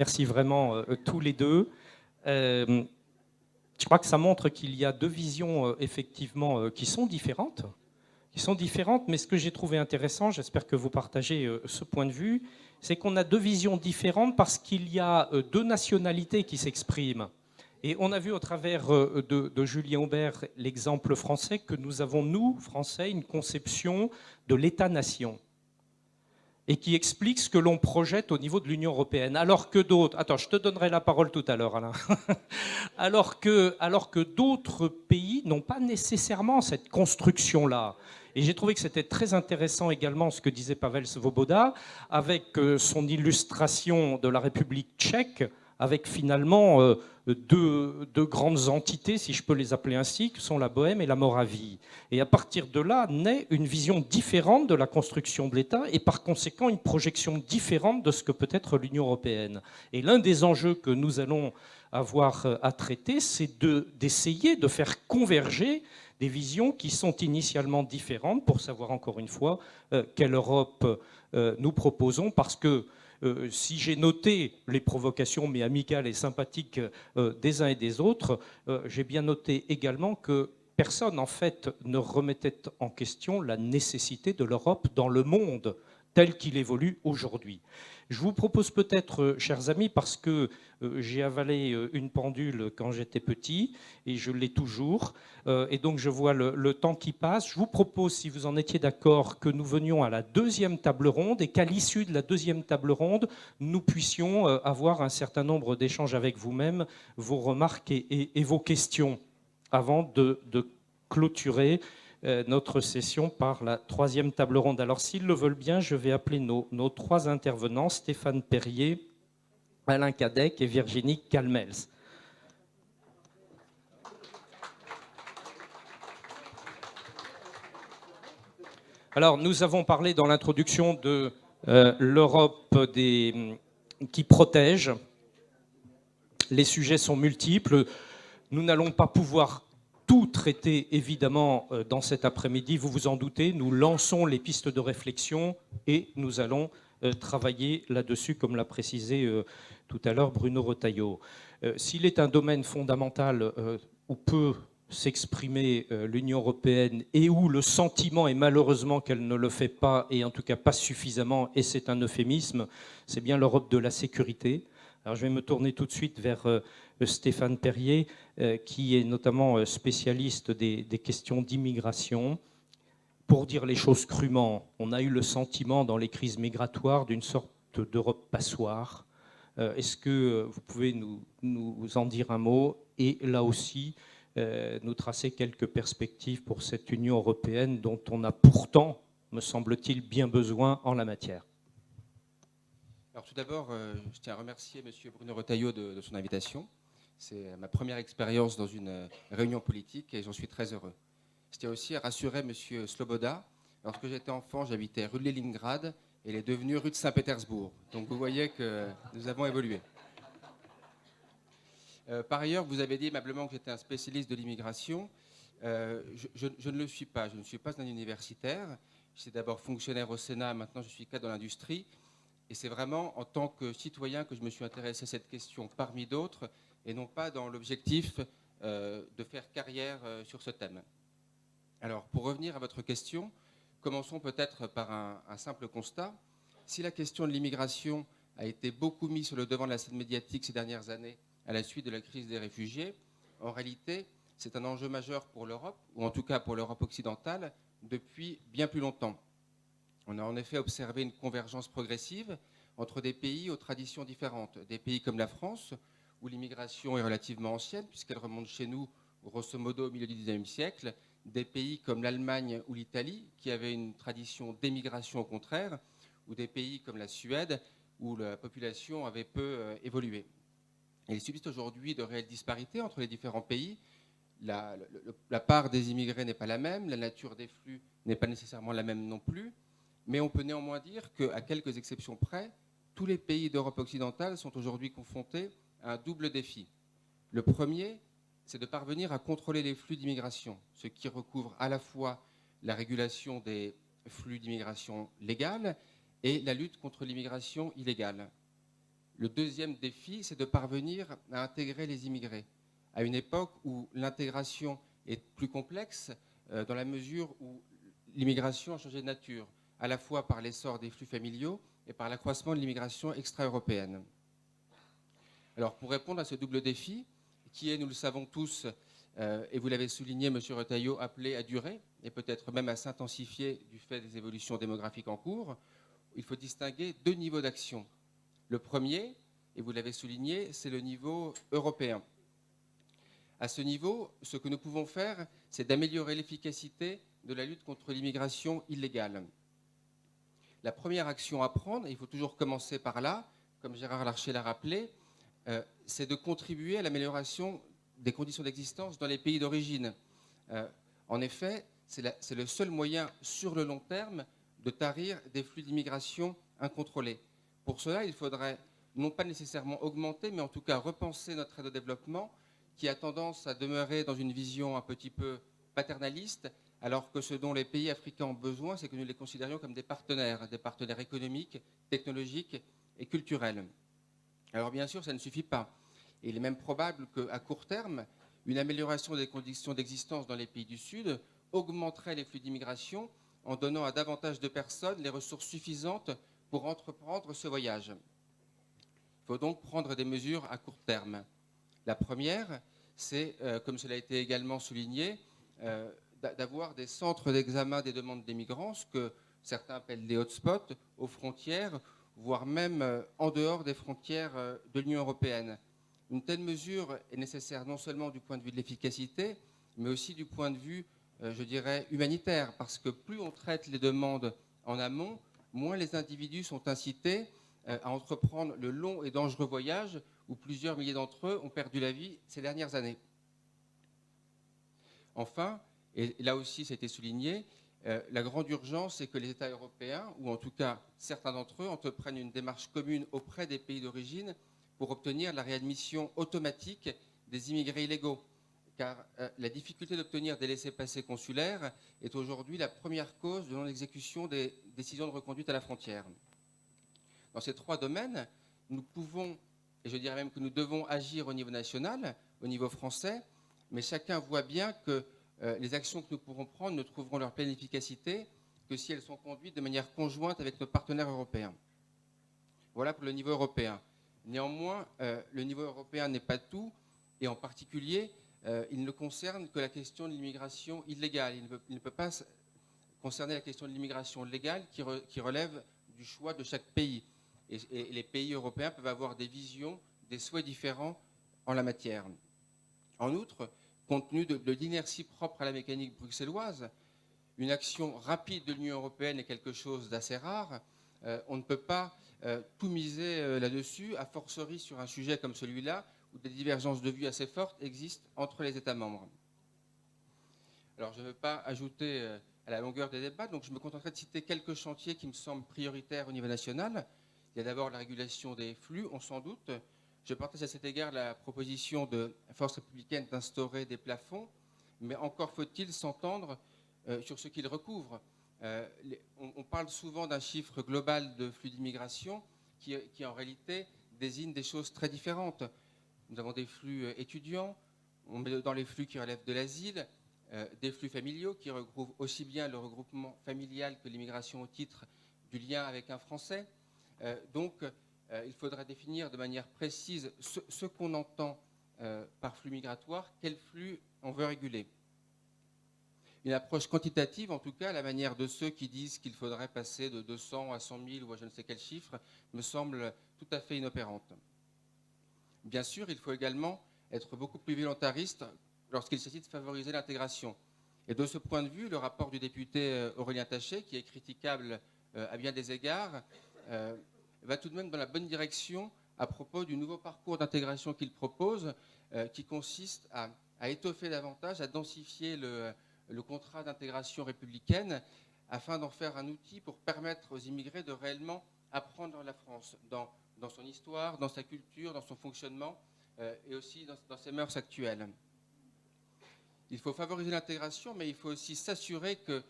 Merci vraiment tous les deux. Je crois que ça montre qu'il y a deux visions effectivement qui sont différentes. Mais ce que j'ai trouvé intéressant, j'espère que vous partagez ce point de vue, c'est qu'on a deux visions différentes parce qu'il y a deux nationalités qui s'expriment. Et on a vu au travers de Julien Aubert l'exemple français que nous avons, nous, Français, une conception de l'État-nation et qui explique ce que l'on projette au niveau de l'Union européenne. Alors que d'autres... Attends, je te donnerai la parole tout à l'heure, Alain. alors que d'autres pays n'ont pas nécessairement cette construction-là. Et j'ai trouvé que c'était très intéressant également ce que disait Pavel Svoboda, avec son illustration de la République tchèque, avec finalement deux grandes entités, si je peux les appeler ainsi, que sont la Bohème et la Moravie. Et à partir de là naît une vision différente de la construction de l'État et par conséquent une projection différente de ce que peut être l'Union européenne. Et l'un des enjeux que nous allons avoir à traiter, c'est d'essayer de faire converger des visions qui sont initialement différentes pour savoir encore une fois quelle Europe nous proposons, parce que si j'ai noté les provocations, mais amicales et sympathiques des uns et des autres, j'ai bien noté également que personne, en fait, ne remettait en question la nécessité de l'Europe dans le monde tel qu'il évolue aujourd'hui. Je vous propose peut-être, chers amis, parce que j'ai avalé une pendule quand j'étais petit, et je l'ai toujours, et donc je vois le temps qui passe. Je vous propose, si vous en étiez d'accord, que nous venions à la deuxième table ronde, et qu'à l'issue de la deuxième table ronde, nous puissions avoir un certain nombre d'échanges avec vous-même, vos remarques et vos questions, avant de clôturer notre session par la troisième table ronde. Alors, s'ils le veulent bien, je vais appeler nos trois intervenants, Stéphane Perrier, Alain Cadec et Virginie Calmels. Alors, nous avons parlé dans l'introduction de l'Europe qui protège. Les sujets sont multiples. Nous n'allons pas pouvoir tout traiter, évidemment, dans cet après-midi. Vous vous en doutez, nous lançons les pistes de réflexion et nous allons travailler là-dessus, comme l'a précisé tout à l'heure Bruno Retailleau. S'il est un domaine fondamental où peut s'exprimer l'Union européenne et où le sentiment est malheureusement qu'elle ne le fait pas, et en tout cas pas suffisamment, et c'est un euphémisme, c'est bien l'Europe de la sécurité. Alors je vais me tourner tout de suite vers Stéphane Perrier, qui est notamment spécialiste des questions d'immigration. Pour dire les choses crûment, on a eu le sentiment dans les crises migratoires d'une sorte d'Europe passoire. Est-ce que vous pouvez nous en dire un mot et là aussi nous tracer quelques perspectives pour cette Union européenne dont on a pourtant, me semble-t-il, bien besoin en la matière? Alors tout d'abord, je tiens à remercier M. Bruno Retailleau de son invitation. C'est ma première expérience dans une réunion politique et j'en suis très heureux. Je tiens aussi à rassurer M. Sloboda. Lorsque j'étais enfant, j'habitais rue de Leningrad et elle est devenue rue de Saint-Pétersbourg. Donc vous voyez que nous avons évolué. Par ailleurs, vous avez dit aimablement que j'étais un spécialiste de l'immigration. Je ne le suis pas. Je ne suis pas un universitaire. J'étais d'abord fonctionnaire au Sénat, maintenant je suis cadre dans l'industrie. Et c'est vraiment en tant que citoyen que je me suis intéressé à cette question parmi d'autres, et non pas dans l'objectif de faire carrière sur ce thème. Alors, pour revenir à votre question, commençons peut-être par un simple constat. Si la question de l'immigration a été beaucoup mise sur le devant de la scène médiatique ces dernières années à la suite de la crise des réfugiés, en réalité, c'est un enjeu majeur pour l'Europe, ou en tout cas pour l'Europe occidentale, depuis bien plus longtemps. On a en effet observé une convergence progressive entre des pays aux traditions différentes. Des pays comme la France, où l'immigration est relativement ancienne, puisqu'elle remonte chez nous, grosso modo, au milieu du XIXe siècle. Des pays comme l'Allemagne ou l'Italie, qui avaient une tradition d'émigration au contraire, ou des pays comme la Suède, où la population avait peu évolué. Il subsiste aujourd'hui de réelles disparités entre les différents pays. La part des immigrés n'est pas la même, la nature des flux n'est pas nécessairement la même non plus. Mais on peut néanmoins dire qu'à quelques exceptions près, tous les pays d'Europe occidentale sont aujourd'hui confrontés à un double défi. Le premier, c'est de parvenir à contrôler les flux d'immigration, ce qui recouvre à la fois la régulation des flux d'immigration légale et la lutte contre l'immigration illégale. Le deuxième défi, c'est de parvenir à intégrer les immigrés, à une époque où l'intégration est plus complexe, dans la mesure où l'immigration a changé de nature, à la fois par l'essor des flux familiaux et par l'accroissement de l'immigration extra-européenne. Alors, pour répondre à ce double défi, qui est, nous le savons tous, et vous l'avez souligné, M. Retailleau, appelé à durer, et peut-être même à s'intensifier du fait des évolutions démographiques en cours, il faut distinguer deux niveaux d'action. Le premier, et vous l'avez souligné, c'est le niveau européen. À ce niveau, ce que nous pouvons faire, c'est d'améliorer l'efficacité de la lutte contre l'immigration illégale. La première action à prendre, et il faut toujours commencer par là, comme Gérard Larcher l'a rappelé, c'est de contribuer à l'amélioration des conditions d'existence dans les pays d'origine. En effet, c'est le seul moyen sur le long terme de tarir des flux d'immigration incontrôlés. Pour cela, il faudrait non pas nécessairement augmenter, mais en tout cas repenser notre aide au développement, qui a tendance à demeurer dans une vision un petit peu paternaliste, alors que ce dont les pays africains ont besoin, c'est que nous les considérions comme des partenaires économiques, technologiques et culturels. Alors bien sûr, ça ne suffit pas. Et il est même probable qu'à court terme, une amélioration des conditions d'existence dans les pays du Sud augmenterait les flux d'immigration en donnant à davantage de personnes les ressources suffisantes pour entreprendre ce voyage. Il faut donc prendre des mesures à court terme. La première, c'est, comme cela a été également souligné, d'avoir des centres d'examen des demandes des migrants, ce que certains appellent des hotspots, aux frontières, voire même en dehors des frontières de l'Union européenne. Une telle mesure est nécessaire non seulement du point de vue de l'efficacité, mais aussi du point de vue, je dirais, humanitaire, parce que plus on traite les demandes en amont, moins les individus sont incités à entreprendre le long et dangereux voyage où plusieurs milliers d'entre eux ont perdu la vie ces dernières années. Enfin, et là aussi ça a été souligné, la grande urgence, c'est que les États européens, ou en tout cas certains d'entre eux, entreprennent une démarche commune auprès des pays d'origine pour obtenir la réadmission automatique des immigrés illégaux. Car la difficulté d'obtenir des laissez-passer consulaires est aujourd'hui la première cause de non-exécution des décisions de reconduite à la frontière. Dans ces trois domaines, nous pouvons, et je dirais même que nous devons agir au niveau national, au niveau français, mais chacun voit bien que les actions que nous pourrons prendre ne trouveront leur pleine efficacité que si elles sont conduites de manière conjointe avec nos partenaires européens. Voilà pour le niveau européen. Néanmoins, le niveau européen n'est pas tout, et en particulier, il ne concerne que la question de l'immigration illégale. Il ne peut pas concerner la question de l'immigration légale qui relève du choix de chaque pays. Et les pays européens peuvent avoir des visions, des souhaits différents en la matière. En outre, compte tenu de l'inertie propre à la mécanique bruxelloise, une action rapide de l'Union européenne est quelque chose d'assez rare. On ne peut pas tout miser là-dessus, a fortiori sur un sujet comme celui-là, où des divergences de vues assez fortes existent entre les États membres. Alors, je ne veux pas ajouter à la longueur des débats, donc je me contenterai de citer quelques chantiers qui me semblent prioritaires au niveau national. Il y a d'abord la régulation des flux, on s'en doute. Je partage à cet égard la proposition de Force républicaine d'instaurer des plafonds, mais encore faut-il s'entendre sur ce qu'ils recouvrent. On parle souvent d'un chiffre global de flux d'immigration qui en réalité désigne des choses très différentes. Nous avons des flux étudiants, on met dans les flux qui relèvent de l'asile, des flux familiaux qui regroupent aussi bien le regroupement familial que l'immigration au titre du lien avec un Français. Donc, il faudra définir de manière précise ce qu'on entend par flux migratoire, quel flux on veut réguler. Une approche quantitative, en tout cas, à la manière de ceux qui disent qu'il faudrait passer de 200 à 100 000 ou à je ne sais quel chiffre, me semble tout à fait inopérante. Bien sûr, il faut également être beaucoup plus volontariste lorsqu'il s'agit de favoriser l'intégration. Et de ce point de vue, le rapport du député Aurélien Taché, qui est critiquable à bien des égards, va tout de même dans la bonne direction à propos du nouveau parcours d'intégration qu'il propose, qui consiste à étoffer davantage, à densifier le contrat d'intégration républicaine, afin d'en faire un outil pour permettre aux immigrés de réellement apprendre la France dans son histoire, dans sa culture, dans son fonctionnement, et aussi dans ses mœurs actuelles. Il faut favoriser l'intégration, mais il faut aussi s'assurer que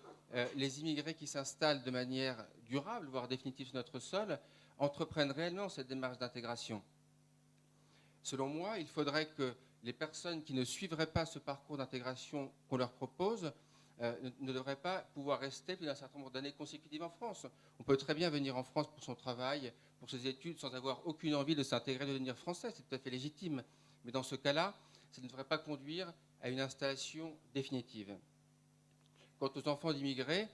les immigrés qui s'installent de manière durable, voire définitive sur notre sol, entreprennent réellement cette démarche d'intégration. Selon moi, il faudrait que les personnes qui ne suivraient pas ce parcours d'intégration qu'on leur propose ne devraient pas pouvoir rester plus d'un certain nombre d'années consécutives en France. On peut très bien venir en France pour son travail, pour ses études, sans avoir aucune envie de s'intégrer, de devenir français. C'est tout à fait légitime. Mais dans ce cas-là, ça ne devrait pas conduire à une installation définitive. Quant aux enfants d'immigrés,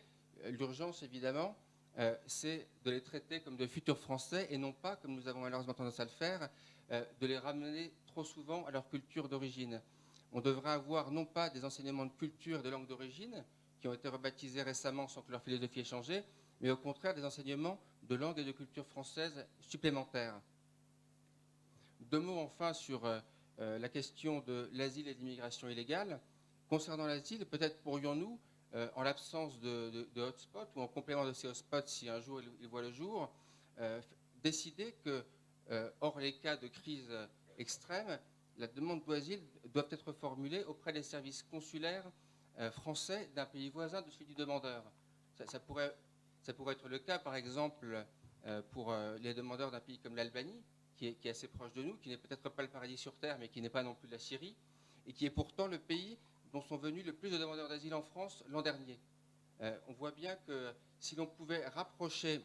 l'urgence, évidemment, c'est de les traiter comme de futurs Français et non pas, comme nous avons malheureusement tendance à le faire, de les ramener trop souvent à leur culture d'origine. On devrait avoir non pas des enseignements de culture et de langue d'origine, qui ont été rebaptisés récemment sans que leur philosophie ait changé, mais au contraire des enseignements de langue et de culture française supplémentaires. 2 mots enfin sur la question de l'asile et de l'immigration illégale. Concernant l'asile, peut-être pourrions-nous, en l'absence de hotspots ou en complément de ces hotspots, si un jour ils voient le jour, décider que, hors les cas de crise extrême, la demande d'asile doit être formulée auprès des services consulaires français d'un pays voisin de celui du demandeur. Ça pourrait être le cas, par exemple, pour les demandeurs d'un pays comme l'Albanie, qui est assez proche de nous, qui n'est peut-être pas le paradis sur terre, mais qui n'est pas non plus la Syrie, et qui est pourtant le pays dont sont venus le plus de demandeurs d'asile en France l'an dernier. On voit bien que si l'on pouvait rapprocher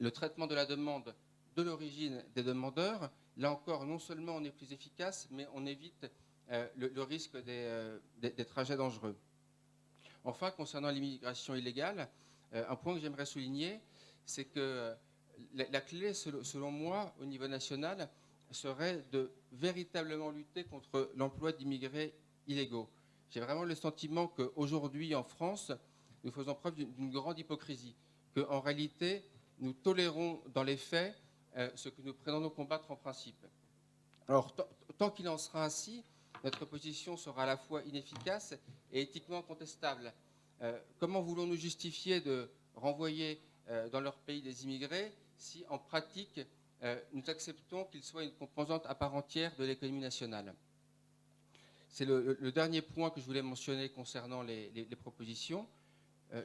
le traitement de la demande de l'origine des demandeurs, là encore, non seulement on est plus efficace, mais on évite le risque des trajets dangereux. Enfin, concernant l'immigration illégale, un point que j'aimerais souligner, c'est que la clé, selon moi, au niveau national, serait de véritablement lutter contre l'emploi d'immigrés illégaux. J'ai vraiment le sentiment qu'aujourd'hui, en France, nous faisons preuve d'une grande hypocrisie, qu'en réalité, nous tolérons dans les faits ce que nous prétendons combattre en principe. Alors, tant qu'il en sera ainsi, notre position sera à la fois inefficace et éthiquement contestable. Comment voulons-nous justifier de renvoyer dans leur pays des immigrés si, en pratique, nous acceptons qu'ils soient une composante à part entière de l'économie nationale? C'est le dernier point que je voulais mentionner concernant les propositions.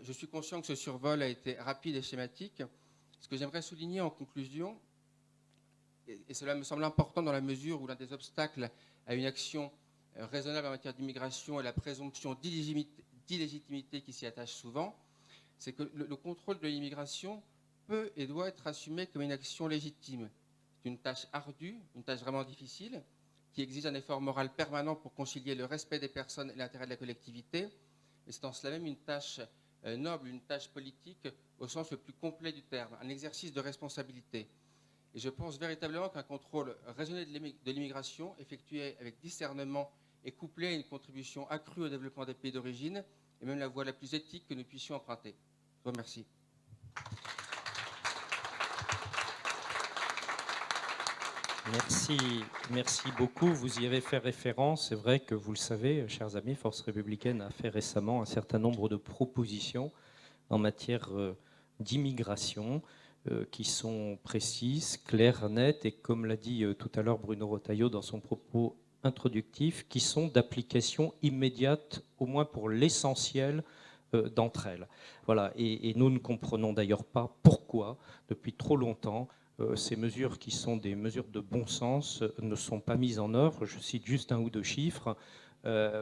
Je suis conscient que ce survol a été rapide et schématique. Ce que j'aimerais souligner en conclusion, et cela me semble important dans la mesure où l'un des obstacles à une action raisonnable en matière d'immigration est la présomption d'illégitimité qui s'y attache souvent, c'est que le contrôle de l'immigration peut et doit être assumé comme une action légitime. C'est une tâche ardue, une tâche vraiment difficile, qui exige un effort moral permanent pour concilier le respect des personnes et l'intérêt de la collectivité, mais c'est en cela même une tâche noble, une tâche politique au sens le plus complet du terme, un exercice de responsabilité. Et je pense véritablement qu'un contrôle raisonné de l'immigration, effectué avec discernement et couplé à une contribution accrue au développement des pays d'origine, est même la voie la plus éthique que nous puissions emprunter. Je vous remercie. Merci beaucoup. Vous y avez fait référence. C'est vrai que vous le savez, chers amis, Force républicaine a fait récemment un certain nombre de propositions en matière d'immigration qui sont précises, claires, nettes et, comme l'a dit tout à l'heure Bruno Retailleau dans son propos introductif, qui sont d'application immédiate, au moins pour l'essentiel d'entre elles. Voilà. Et nous ne comprenons d'ailleurs pas pourquoi, depuis trop longtemps, ces mesures qui sont des mesures de bon sens ne sont pas mises en œuvre. Je cite juste 1 ou 2 chiffres.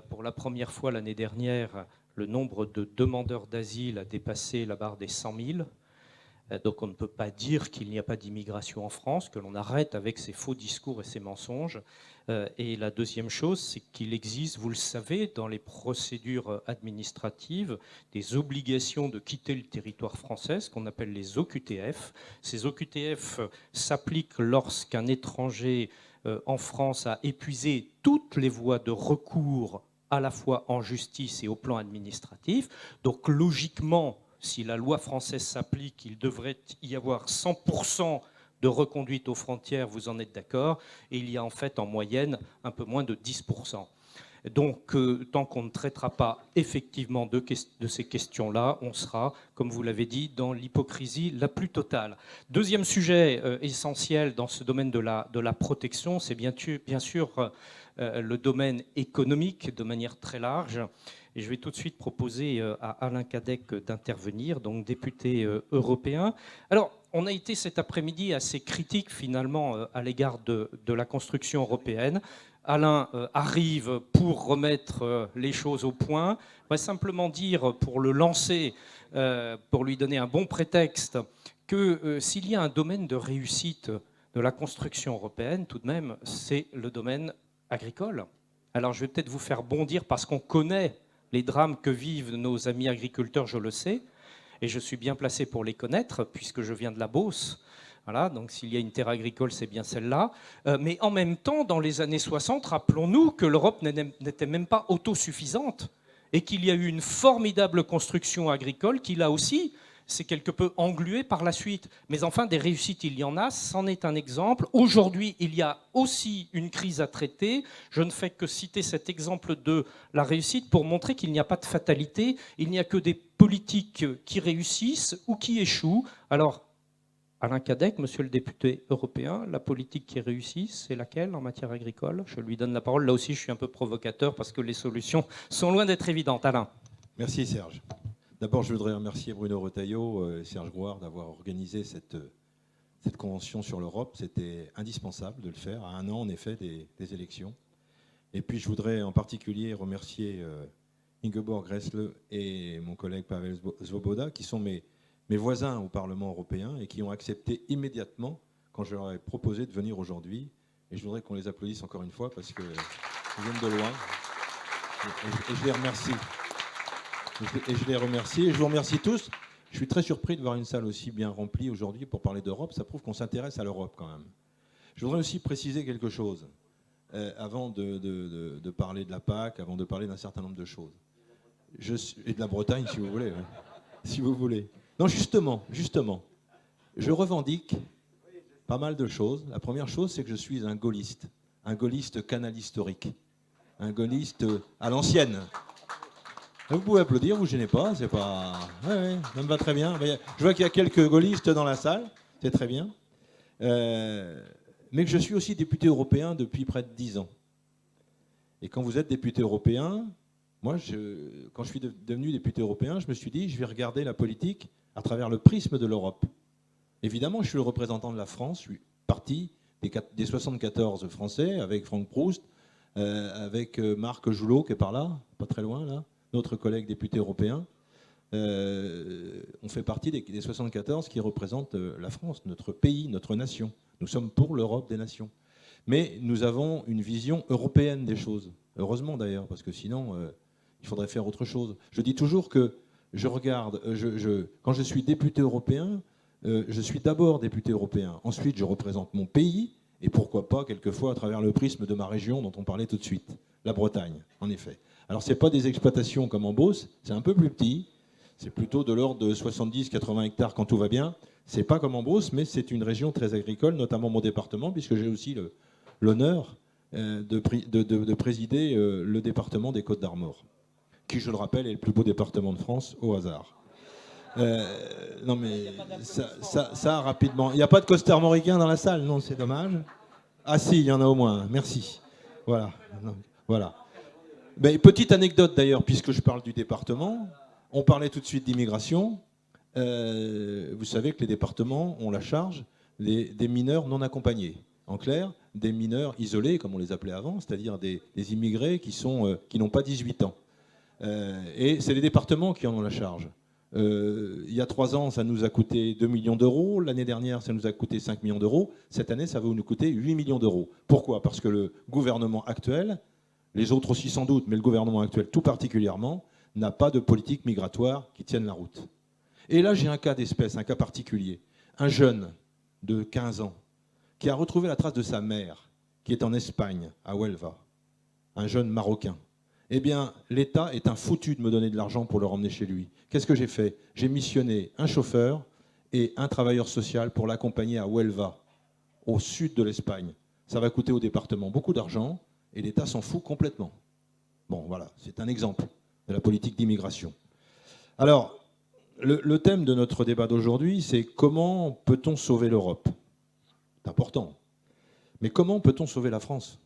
Pour la première fois l'année dernière, le nombre de demandeurs d'asile a dépassé la barre des 100 000. Donc on ne peut pas dire qu'il n'y a pas d'immigration en France, que l'on arrête avec ces faux discours et ces mensonges. Et la deuxième chose, c'est qu'il existe, vous le savez, dans les procédures administratives, des obligations de quitter le territoire français, ce qu'on appelle les OQTF. Ces OQTF s'appliquent lorsqu'un étranger en France a épuisé toutes les voies de recours, à la fois en justice et au plan administratif. Donc logiquement, si la loi française s'applique, il devrait y avoir 100% de reconduite aux frontières, vous en êtes d'accord, et il y a en fait en moyenne un peu moins de 10%. Donc, tant qu'on ne traitera pas effectivement de ces questions-là, on sera, comme vous l'avez dit, dans l'hypocrisie la plus totale. Deuxième sujet essentiel dans ce domaine de la protection, c'est bien sûr le domaine économique de manière très large. Et je vais tout de suite proposer à Alain Cadec d'intervenir, donc député européen. Alors, on a été cet après-midi assez critique finalement à l'égard de la construction européenne. Alain arrive pour remettre les choses au point. Je vais simplement dire, pour le lancer, pour lui donner un bon prétexte, que s'il y a un domaine de réussite de la construction européenne, tout de même, c'est le domaine agricole. Alors je vais peut-être vous faire bondir parce qu'on connaît les drames que vivent nos amis agriculteurs, je le sais, et je suis bien placé pour les connaître, puisque je viens de la Beauce. Voilà, donc s'il y a une terre agricole, c'est bien celle-là. Mais en même temps, dans les années 60, rappelons-nous que l'Europe n'était même pas autosuffisante et qu'il y a eu une formidable construction agricole qui, là aussi, s'est quelque peu engluée par la suite. Mais enfin, des réussites, il y en a, c'en est un exemple. Aujourd'hui, il y a aussi une crise à traiter. Je ne fais que citer cet exemple de la réussite pour montrer qu'il n'y a pas de fatalité, il n'y a que des politiques qui réussissent ou qui échouent. Alors, Alain Cadec, monsieur le député européen, la politique qui réussit, c'est laquelle en matière agricole? Je lui donne la parole. Là aussi, je suis un peu provocateur parce que les solutions sont loin d'être évidentes. Alain. Merci Serge. D'abord, je voudrais remercier Bruno Retailleau et Serge Grouard d'avoir organisé cette convention sur l'Europe. C'était indispensable de le faire à un an, en effet, des élections. Et puis, je voudrais en particulier remercier Ingeborg Grässle et mon collègue Pavel Svoboda, qui sont mes voisins au Parlement européen et qui ont accepté immédiatement quand je leur ai proposé de venir aujourd'hui. Et je voudrais qu'on les applaudisse encore une fois parce qu'ils viennent de loin. Et je les remercie. Et je les remercie. Et je vous remercie tous. Je suis très surpris de voir une salle aussi bien remplie aujourd'hui pour parler d'Europe. Ça prouve qu'on s'intéresse à l'Europe quand même. Je voudrais aussi préciser quelque chose avant de parler de la PAC, avant de parler d'un certain nombre de choses. Et de la Bretagne, si vous voulez. Si vous voulez. Non, justement, je revendique pas mal de choses. La première chose, c'est que je suis un gaulliste canal historique, un gaulliste à l'ancienne. Vous pouvez applaudir, vous ne gênez pas, c'est pas... Ouais, ça me va très bien. Je vois qu'il y a quelques gaullistes dans la salle, c'est très bien. Mais que je suis aussi député européen depuis près de 10 ans. Et quand vous êtes député européen, moi, quand je suis devenu député européen, je me suis dit, je vais regarder la politique à travers le prisme de l'Europe. Évidemment, je suis le représentant de la France, je suis parti des 74 Français, avec Franck Proust, avec Marc Joulot, qui est par là, pas très loin, là, notre collègue député européen. On fait partie des 74 qui représentent la France, notre pays, notre nation. Nous sommes pour l'Europe des nations. Mais nous avons une vision européenne des choses. Heureusement d'ailleurs, parce que sinon, il faudrait faire autre chose. Je dis toujours que je regarde, quand je suis député européen, je suis d'abord député européen. Ensuite, je représente mon pays, et pourquoi pas, quelquefois, à travers le prisme de ma région dont on parlait tout de suite, la Bretagne, en effet. Alors, ce n'est pas des exploitations comme en Beauce, c'est un peu plus petit, c'est plutôt de l'ordre de 70-80 hectares quand tout va bien. Ce n'est pas comme en Beauce, mais c'est une région très agricole, notamment mon département, puisque j'ai aussi l'honneur de présider le département des Côtes-d'Armor, qui, je le rappelle, est le plus beau département de France, au hasard. Non mais ça rapidement. Il n'y a pas de costarmoricain dans la salle, non, c'est dommage. Ah si, il y en a au moins, merci. Voilà. Voilà. Mais petite anecdote d'ailleurs, puisque je parle du département, on parlait tout de suite d'immigration. Vous savez que les départements ont la charge des mineurs non accompagnés. En clair, des mineurs isolés, comme on les appelait avant, c'est-à-dire des immigrés qui n'ont pas 18 ans. Et c'est les départements qui en ont la charge. Il y a 3 ans, ça nous a coûté 2 millions d'euros. L'année dernière, ça nous a coûté 5 millions d'euros. Cette année, ça va nous coûter 8 millions d'euros. Pourquoi? Parce que le gouvernement actuel, les autres aussi sans doute, mais le gouvernement actuel tout particulièrement, n'a pas de politique migratoire qui tienne la route. Et là, j'ai un cas d'espèce, un cas particulier. Un jeune de 15 ans qui a retrouvé la trace de sa mère, qui est en Espagne, à Huelva, un jeune Marocain. Eh bien, l'État est un foutu de me donner de l'argent pour le ramener chez lui. Qu'est-ce que j'ai fait? J'ai missionné un chauffeur et un travailleur social pour l'accompagner à Huelva, au sud de l'Espagne. Ça va coûter au département beaucoup d'argent et l'État s'en fout complètement. Bon, voilà, c'est un exemple de la politique d'immigration. Alors, le thème de notre débat d'aujourd'hui, c'est comment peut-on sauver l'Europe? C'est important. Mais comment peut-on sauver la France?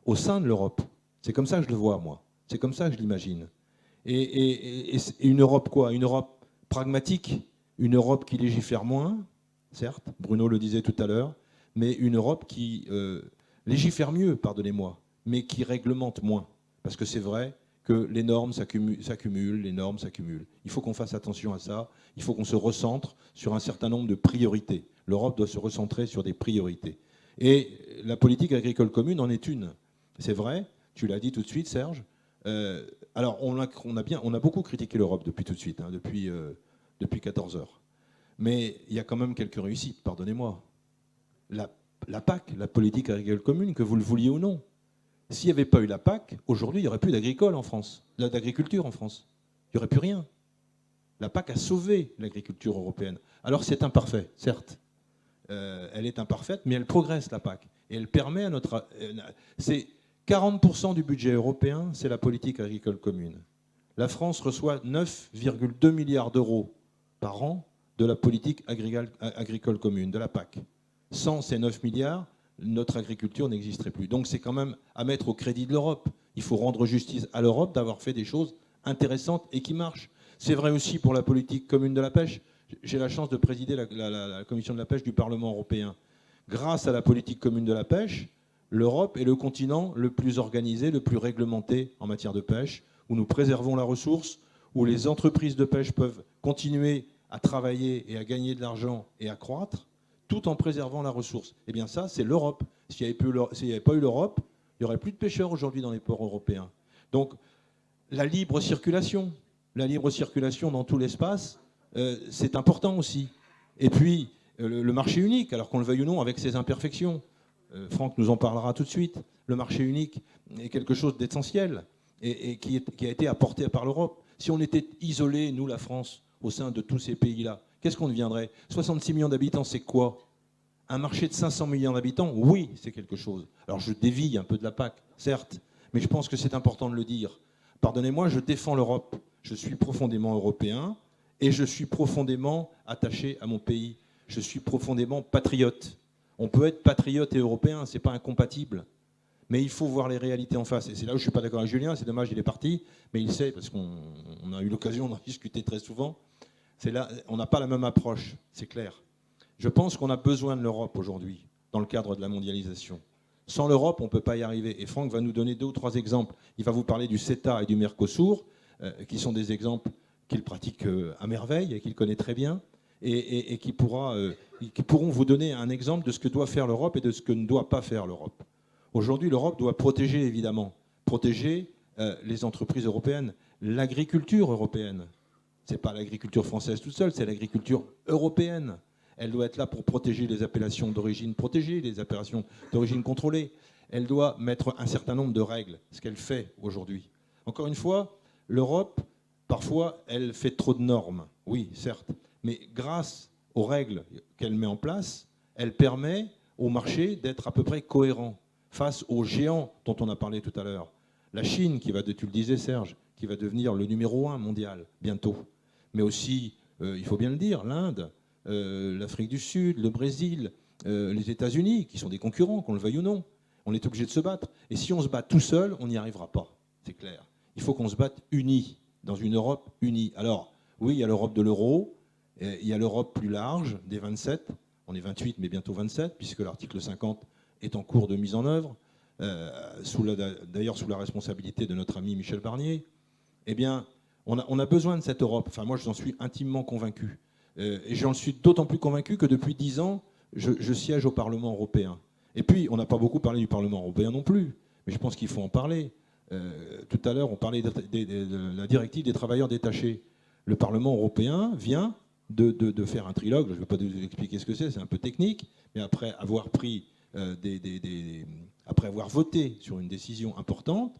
Au sein de l'Europe. C'est comme ça que je le vois, moi. C'est comme ça que je l'imagine. Et une Europe quoi? Une Europe pragmatique, une Europe qui légifère moins, certes, Bruno le disait tout à l'heure, mais une Europe qui légifère mieux, pardonnez-moi, mais qui réglemente moins. Parce que c'est vrai que les normes s'accumulent, les normes s'accumulent. Il faut qu'on fasse attention à ça, il faut qu'on se recentre sur un certain nombre de priorités. L'Europe doit se recentrer sur des priorités. Et la politique agricole commune en est une. C'est vrai, tu l'as dit tout de suite, Serge. Alors, on a beaucoup critiqué l'Europe depuis tout de suite, hein, depuis 14 heures. Mais il y a quand même quelques réussites, pardonnez-moi. La PAC, la politique agricole commune, que vous le vouliez ou non, s'il n'y avait pas eu la PAC, aujourd'hui, il n'y aurait plus d'agriculture en France. Il n'y aurait plus rien. La PAC a sauvé l'agriculture européenne. Alors c'est imparfait, certes. Elle est imparfaite, mais elle progresse, la PAC. Et elle permet à notre... c'est 40% du budget européen, c'est la politique agricole commune. La France reçoit 9,2 milliards d'euros par an de la politique agricole commune, de la PAC. Sans ces 9 milliards, notre agriculture n'existerait plus. Donc c'est quand même à mettre au crédit de l'Europe. Il faut rendre justice à l'Europe d'avoir fait des choses intéressantes et qui marchent. C'est vrai aussi pour la politique commune de la pêche. J'ai la chance de présider la commission de la pêche du Parlement européen. Grâce à la politique commune de la pêche, l'Europe est le continent le plus organisé, le plus réglementé en matière de pêche, où nous préservons la ressource, où les entreprises de pêche peuvent continuer à travailler et à gagner de l'argent et à croître, tout en préservant la ressource. Eh bien ça, c'est l'Europe. S'il n'y avait pas eu l'Europe, il n'y aurait plus de pêcheurs aujourd'hui dans les ports européens. Donc la libre circulation dans tout l'espace, c'est important aussi. Et puis le marché unique, alors qu'on le veuille ou non, avec ses imperfections. Franck nous en parlera tout de suite. Le marché unique est quelque chose d'essentiel et qui a été apporté par l'Europe. Si on était isolé, nous, la France, au sein de tous ces pays-là, qu'est-ce qu'on deviendrait? 66 millions d'habitants, c'est quoi? Un marché de 500 millions d'habitants, oui, c'est quelque chose. Alors je dévie un peu de la PAC, certes, mais je pense que c'est important de le dire. Pardonnez-moi, je défends l'Europe. Je suis profondément européen et je suis profondément attaché à mon pays. Je suis profondément patriote. On peut être patriote et européen, ce n'est pas incompatible. Mais il faut voir les réalités en face. Et c'est là où je ne suis pas d'accord avec Julien, c'est dommage, il est parti, mais il sait, parce qu'on a eu l'occasion d'en discuter très souvent. C'est là, on n'a pas la même approche, c'est clair. Je pense qu'on a besoin de l'Europe aujourd'hui, dans le cadre de la mondialisation. Sans l'Europe, on ne peut pas y arriver. Et Franck va nous donner 2 ou 3 exemples. Il va vous parler du CETA et du Mercosur, qui sont des exemples qu'il pratique à merveille et qu'il connaît très bien, et qui pourront vous donner un exemple de ce que doit faire l'Europe et de ce que ne doit pas faire l'Europe. Aujourd'hui, l'Europe doit protéger, évidemment, les entreprises européennes, l'agriculture européenne. Ce n'est pas l'agriculture française toute seule, c'est l'agriculture européenne. Elle doit être là pour protéger les appellations d'origine protégée, les appellations d'origine contrôlée. Elle doit mettre un certain nombre de règles, ce qu'elle fait aujourd'hui. Encore une fois, l'Europe, parfois, elle fait trop de normes. Oui, certes. Mais grâce aux règles qu'elle met en place, elle permet au marché d'être à peu près cohérent face aux géants dont on a parlé tout à l'heure. La Chine, tu le disais Serge, qui va devenir le numéro 1 mondial bientôt. Mais aussi, il faut bien le dire, l'Inde, l'Afrique du Sud, le Brésil, les États-Unis, qui sont des concurrents, qu'on le veuille ou non. On est obligé de se battre. Et si on se bat tout seul, on n'y arrivera pas, c'est clair. Il faut qu'on se batte unis, dans une Europe unie. Alors, oui, il y a l'Europe de l'euro, il y a l'Europe plus large, des 27. On est 28, mais bientôt 27, puisque l'article 50 est en cours de mise en œuvre, d'ailleurs sous la responsabilité de notre ami Michel Barnier. Eh bien, on a besoin de cette Europe. Enfin, moi, j'en suis intimement convaincu. Et j'en suis d'autant plus convaincu que depuis 10 ans, je siège au Parlement européen. Et puis, on n'a pas beaucoup parlé du Parlement européen non plus, mais je pense qu'il faut en parler. Tout à l'heure, on parlait de la directive des travailleurs détachés. Le Parlement européen vient de faire un trilogue. Je ne vais pas vous expliquer ce que c'est un peu technique, mais après avoir après avoir voté sur une décision importante,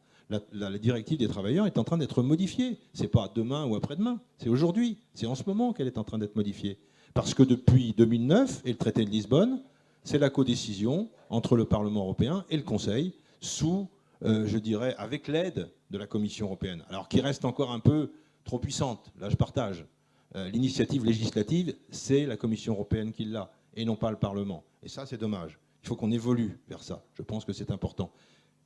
la directive des travailleurs est en train d'être modifiée. Ce n'est pas demain ou après-demain, c'est aujourd'hui, c'est en ce moment qu'elle est en train d'être modifiée. Parce que depuis 2009 et le traité de Lisbonne, c'est la codécision entre le Parlement européen et le Conseil, je dirais, avec l'aide de la Commission européenne. Alors qui reste encore un peu trop puissante, là je partage. L'initiative législative, c'est la Commission européenne qui l'a, et non pas le Parlement. Et ça, c'est dommage. Il faut qu'on évolue vers ça. Je pense que c'est important.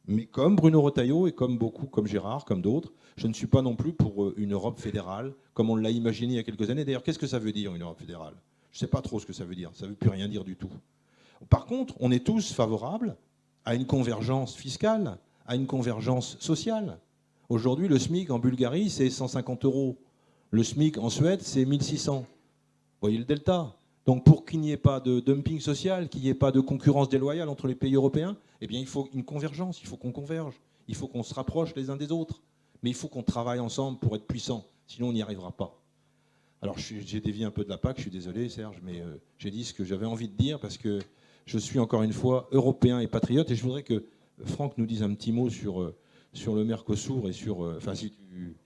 Mais comme Bruno Retailleau et comme beaucoup, comme Gérard, comme d'autres, je ne suis pas non plus pour une Europe fédérale, comme on l'a imaginé il y a quelques années. D'ailleurs, qu'est-ce que ça veut dire, une Europe fédérale? Je ne sais pas trop ce que ça veut dire. Ça ne veut plus rien dire du tout. Par contre, on est tous favorables à une convergence fiscale, à une convergence sociale. Aujourd'hui, le SMIC en Bulgarie, c'est 150 €. Le SMIC en Suède, c'est 1600. Vous voyez le delta. Donc pour qu'il n'y ait pas de dumping social, qu'il n'y ait pas de concurrence déloyale entre les pays européens, eh bien il faut une convergence, il faut qu'on converge, il faut qu'on se rapproche les uns des autres. Mais il faut qu'on travaille ensemble pour être puissants, sinon on n'y arrivera pas. Alors j'ai dévié un peu de la PAC, je suis désolé Serge, mais j'ai dit ce que j'avais envie de dire parce que je suis encore une fois européen et patriote et je voudrais que Franck nous dise un petit mot sur le Mercosur et sur... Enfin si tu...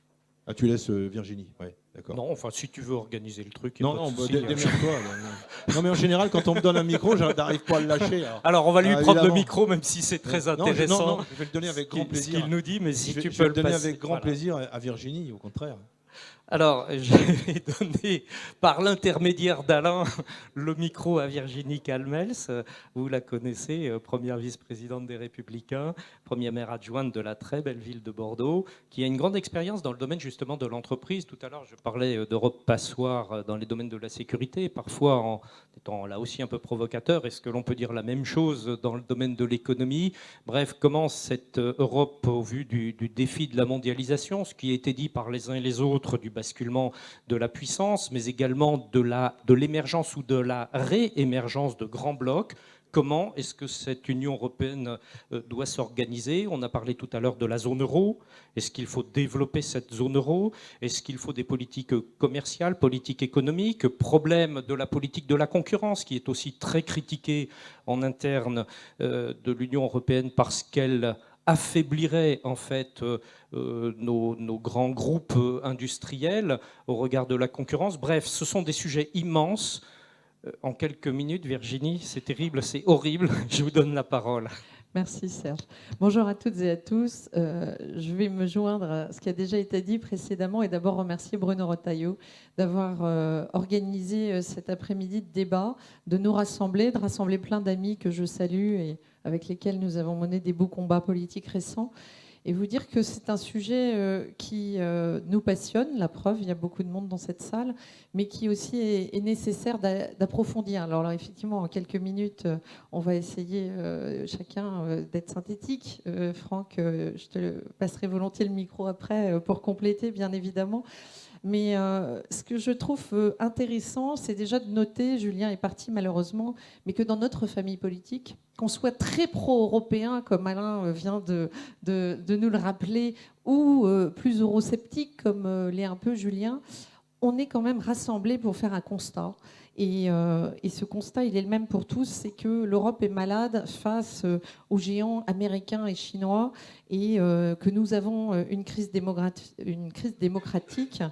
Ah, tu laisses Virginie, ouais, d'accord. Non, enfin, si tu veux organiser le truc. Non, démerde-toi. Non, mais en général, quand on me donne un micro, je n'arrive pas à le lâcher. Alors, on va lui prendre évidemment. le micro, même si c'est très intéressant. Non, je vais le donner avec grand plaisir. Ce qu'il nous dit, mais si tu je peux vais le donner passer, avec grand plaisir à Virginie, au contraire. Alors, je vais donner, par l'intermédiaire d'Alain, le micro à Virginie Calmels. Vous la connaissez, première vice-présidente des Républicains, première maire adjointe de la très belle ville de Bordeaux, qui a une grande expérience dans le domaine justement de l'entreprise. Tout à l'heure, je parlais d'Europe passoire dans les domaines de la sécurité, parfois en étant là aussi un peu provocateur. Est-ce que l'on peut dire la même chose dans le domaine de l'économie? Bref, comment cette Europe, au vu du défi de la mondialisation, ce qui a été dit par les uns et les autres du basculement de la puissance, mais également de l'émergence ou de la réémergence de grands blocs. Comment est-ce que cette Union européenne doit s'organiser? On a parlé tout à l'heure de la zone euro. Est-ce qu'il faut développer cette zone euro? Est-ce qu'il faut des politiques commerciales, politiques économiques? Problème de la politique de la concurrence, qui est aussi très critiquée en interne de l'Union européenne parce qu'elle affaiblirait en fait nos grands groupes industriels au regard de la concurrence. Bref, ce sont des sujets immenses. En quelques minutes, Virginie, c'est terrible, c'est horrible. Je vous donne la parole. Merci Serge. Bonjour à toutes et à tous. Je vais me joindre à ce qui a déjà été dit précédemment et d'abord remercier Bruno Retailleau d'avoir organisé cet après-midi de débat, de nous rassembler, de rassembler plein d'amis que je salue et avec lesquels nous avons mené des beaux combats politiques récents. Et vous dire que c'est un sujet qui nous passionne, la preuve, il y a beaucoup de monde dans cette salle, mais qui aussi est nécessaire d'approfondir. Alors là, effectivement, en quelques minutes, on va essayer chacun d'être synthétique. Franck, je te passerai volontiers le micro après pour compléter, bien évidemment. Mais ce que je trouve intéressant, c'est déjà de noter, Julien est parti malheureusement, mais que dans notre famille politique, qu'on soit très pro-européen, comme Alain vient de nous le rappeler, ou plus eurosceptique, comme l'est un peu Julien, on est quand même rassemblés pour faire un constat. Et ce constat, il est le même pour tous, c'est que l'Europe est malade face aux géants américains et chinois et que nous avons une crise démocratique,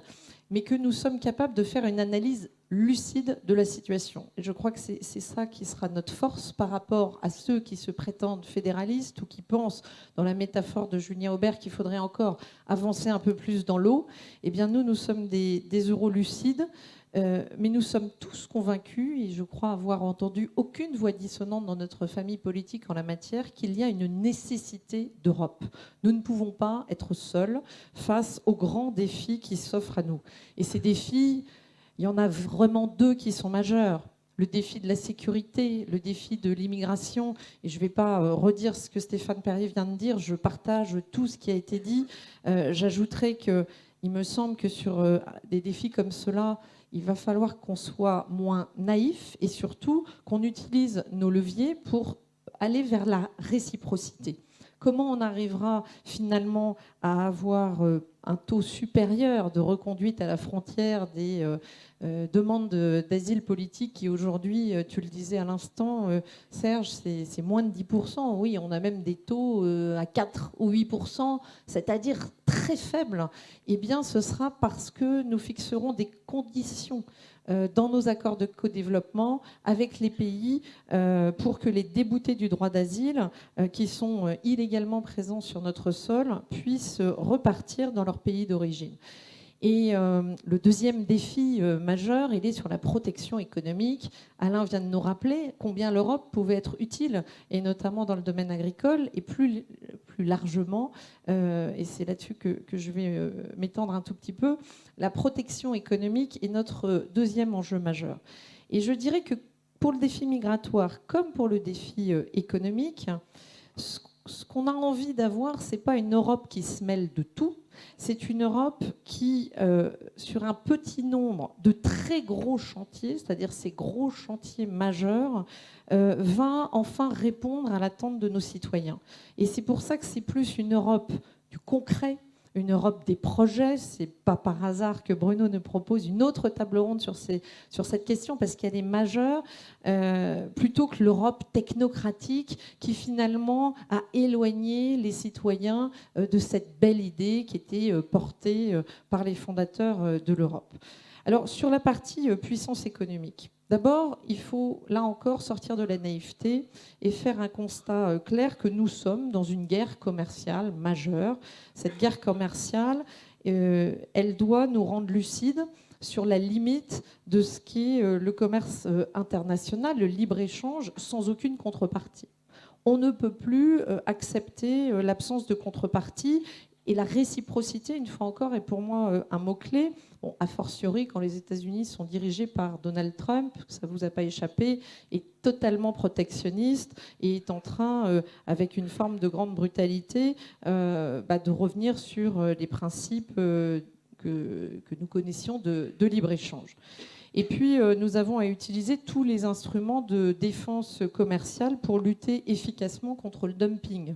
mais que nous sommes capables de faire une analyse lucide de la situation. Et je crois que c'est ça qui sera notre force par rapport à ceux qui se prétendent fédéralistes ou qui pensent, dans la métaphore de Julien Aubert, qu'il faudrait encore avancer un peu plus dans l'eau. Eh bien, nous sommes des eurolucides. Mais nous sommes tous convaincus, et je crois avoir entendu aucune voix dissonante dans notre famille politique en la matière, qu'il y a une nécessité d'Europe. Nous ne pouvons pas être seuls face aux grands défis qui s'offrent à nous. Et ces défis, il y en a vraiment deux qui sont majeurs. Le défi de la sécurité, le défi de l'immigration. Et je ne vais pas redire ce que Stéphane Perrier vient de dire, je partage tout ce qui a été dit. J'ajouterai qu'il me semble que sur des défis comme cela, il va falloir qu'on soit moins naïf et surtout qu'on utilise nos leviers pour aller vers la réciprocité. Comment on arrivera finalement à avoir un taux supérieur de reconduite à la frontière des demandes d'asile politique qui aujourd'hui, tu le disais à l'instant, Serge, c'est moins de 10%. Oui, on a même des taux à 4 ou 8%, c'est-à-dire très faibles. Eh bien, ce sera parce que nous fixerons des conditions dans nos accords de co-développement avec les pays pour que les déboutés du droit d'asile qui sont illégalement présents sur notre sol puissent repartir dans leur pays d'origine. Et le deuxième défi majeur, il est sur la protection économique. Alain vient de nous rappeler combien l'Europe pouvait être utile, et notamment dans le domaine agricole. Et plus plus largement, et c'est là-dessus que je vais m'étendre un tout petit peu, la protection économique est notre deuxième enjeu majeur. Et je dirais que pour le défi migratoire comme pour le défi économique, ce qu'on a envie d'avoir, ce n'est pas une Europe qui se mêle de tout, c'est une Europe qui, sur un petit nombre de très gros chantiers, c'est-à-dire ces gros chantiers majeurs, va enfin répondre à l'attente de nos citoyens. Et c'est pour ça que c'est plus une Europe du concret, une Europe des projets. C'est pas par hasard que Bruno nous propose une autre table ronde sur cette question, parce qu'elle est majeure, plutôt que l'Europe technocratique qui finalement a éloigné les citoyens de cette belle idée qui était portée par les fondateurs de l'Europe. Alors sur la partie puissance économique, d'abord, il faut, là encore, sortir de la naïveté et faire un constat clair que nous sommes dans une guerre commerciale majeure. Cette guerre commerciale, elle doit nous rendre lucides sur la limite de ce qu'est le commerce international, le libre-échange, sans aucune contrepartie. On ne peut plus accepter l'absence de contrepartie. Et la réciprocité, une fois encore, est pour moi un mot-clé. Bon, a fortiori, quand les États-Unis sont dirigés par Donald Trump, ça ne vous a pas échappé, est totalement protectionniste et est en train, avec une forme de grande brutalité, de revenir sur les principes que nous connaissions de libre-échange. Et puis, nous avons à utiliser tous les instruments de défense commerciale pour lutter efficacement contre le dumping.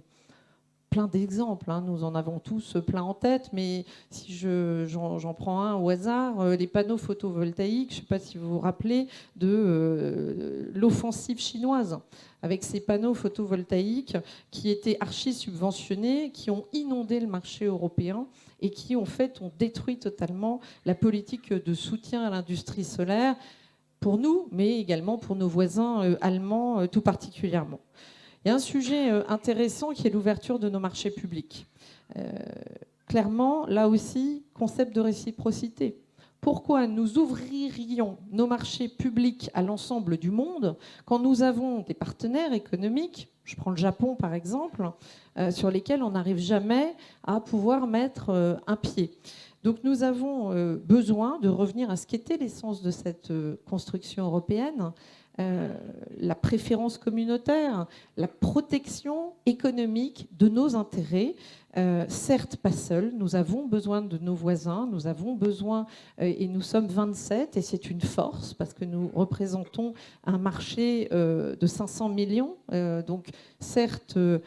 Plein d'exemples, hein, nous en avons tous plein en tête, mais si j'en prends un au hasard, les panneaux photovoltaïques, je ne sais pas si vous vous rappelez de l'offensive chinoise, avec ces panneaux photovoltaïques qui étaient archi-subventionnés, qui ont inondé le marché européen et qui, en fait, ont détruit totalement la politique de soutien à l'industrie solaire pour nous, mais également pour nos voisins allemands tout particulièrement. Il y a un sujet intéressant qui est l'ouverture de nos marchés publics. Clairement, là aussi, concept de réciprocité. Pourquoi nous ouvririons nos marchés publics à l'ensemble du monde quand nous avons des partenaires économiques, je prends le Japon par exemple, sur lesquels on n'arrive jamais à pouvoir mettre un pied. Donc nous avons besoin de revenir à ce qu'était l'essence de cette construction européenne, la préférence communautaire, la protection économique de nos intérêts. Certes, pas seuls, nous avons besoin de nos voisins, nous avons besoin, et nous sommes 27, et c'est une force, parce que nous représentons un marché de 500 millions, donc certes 2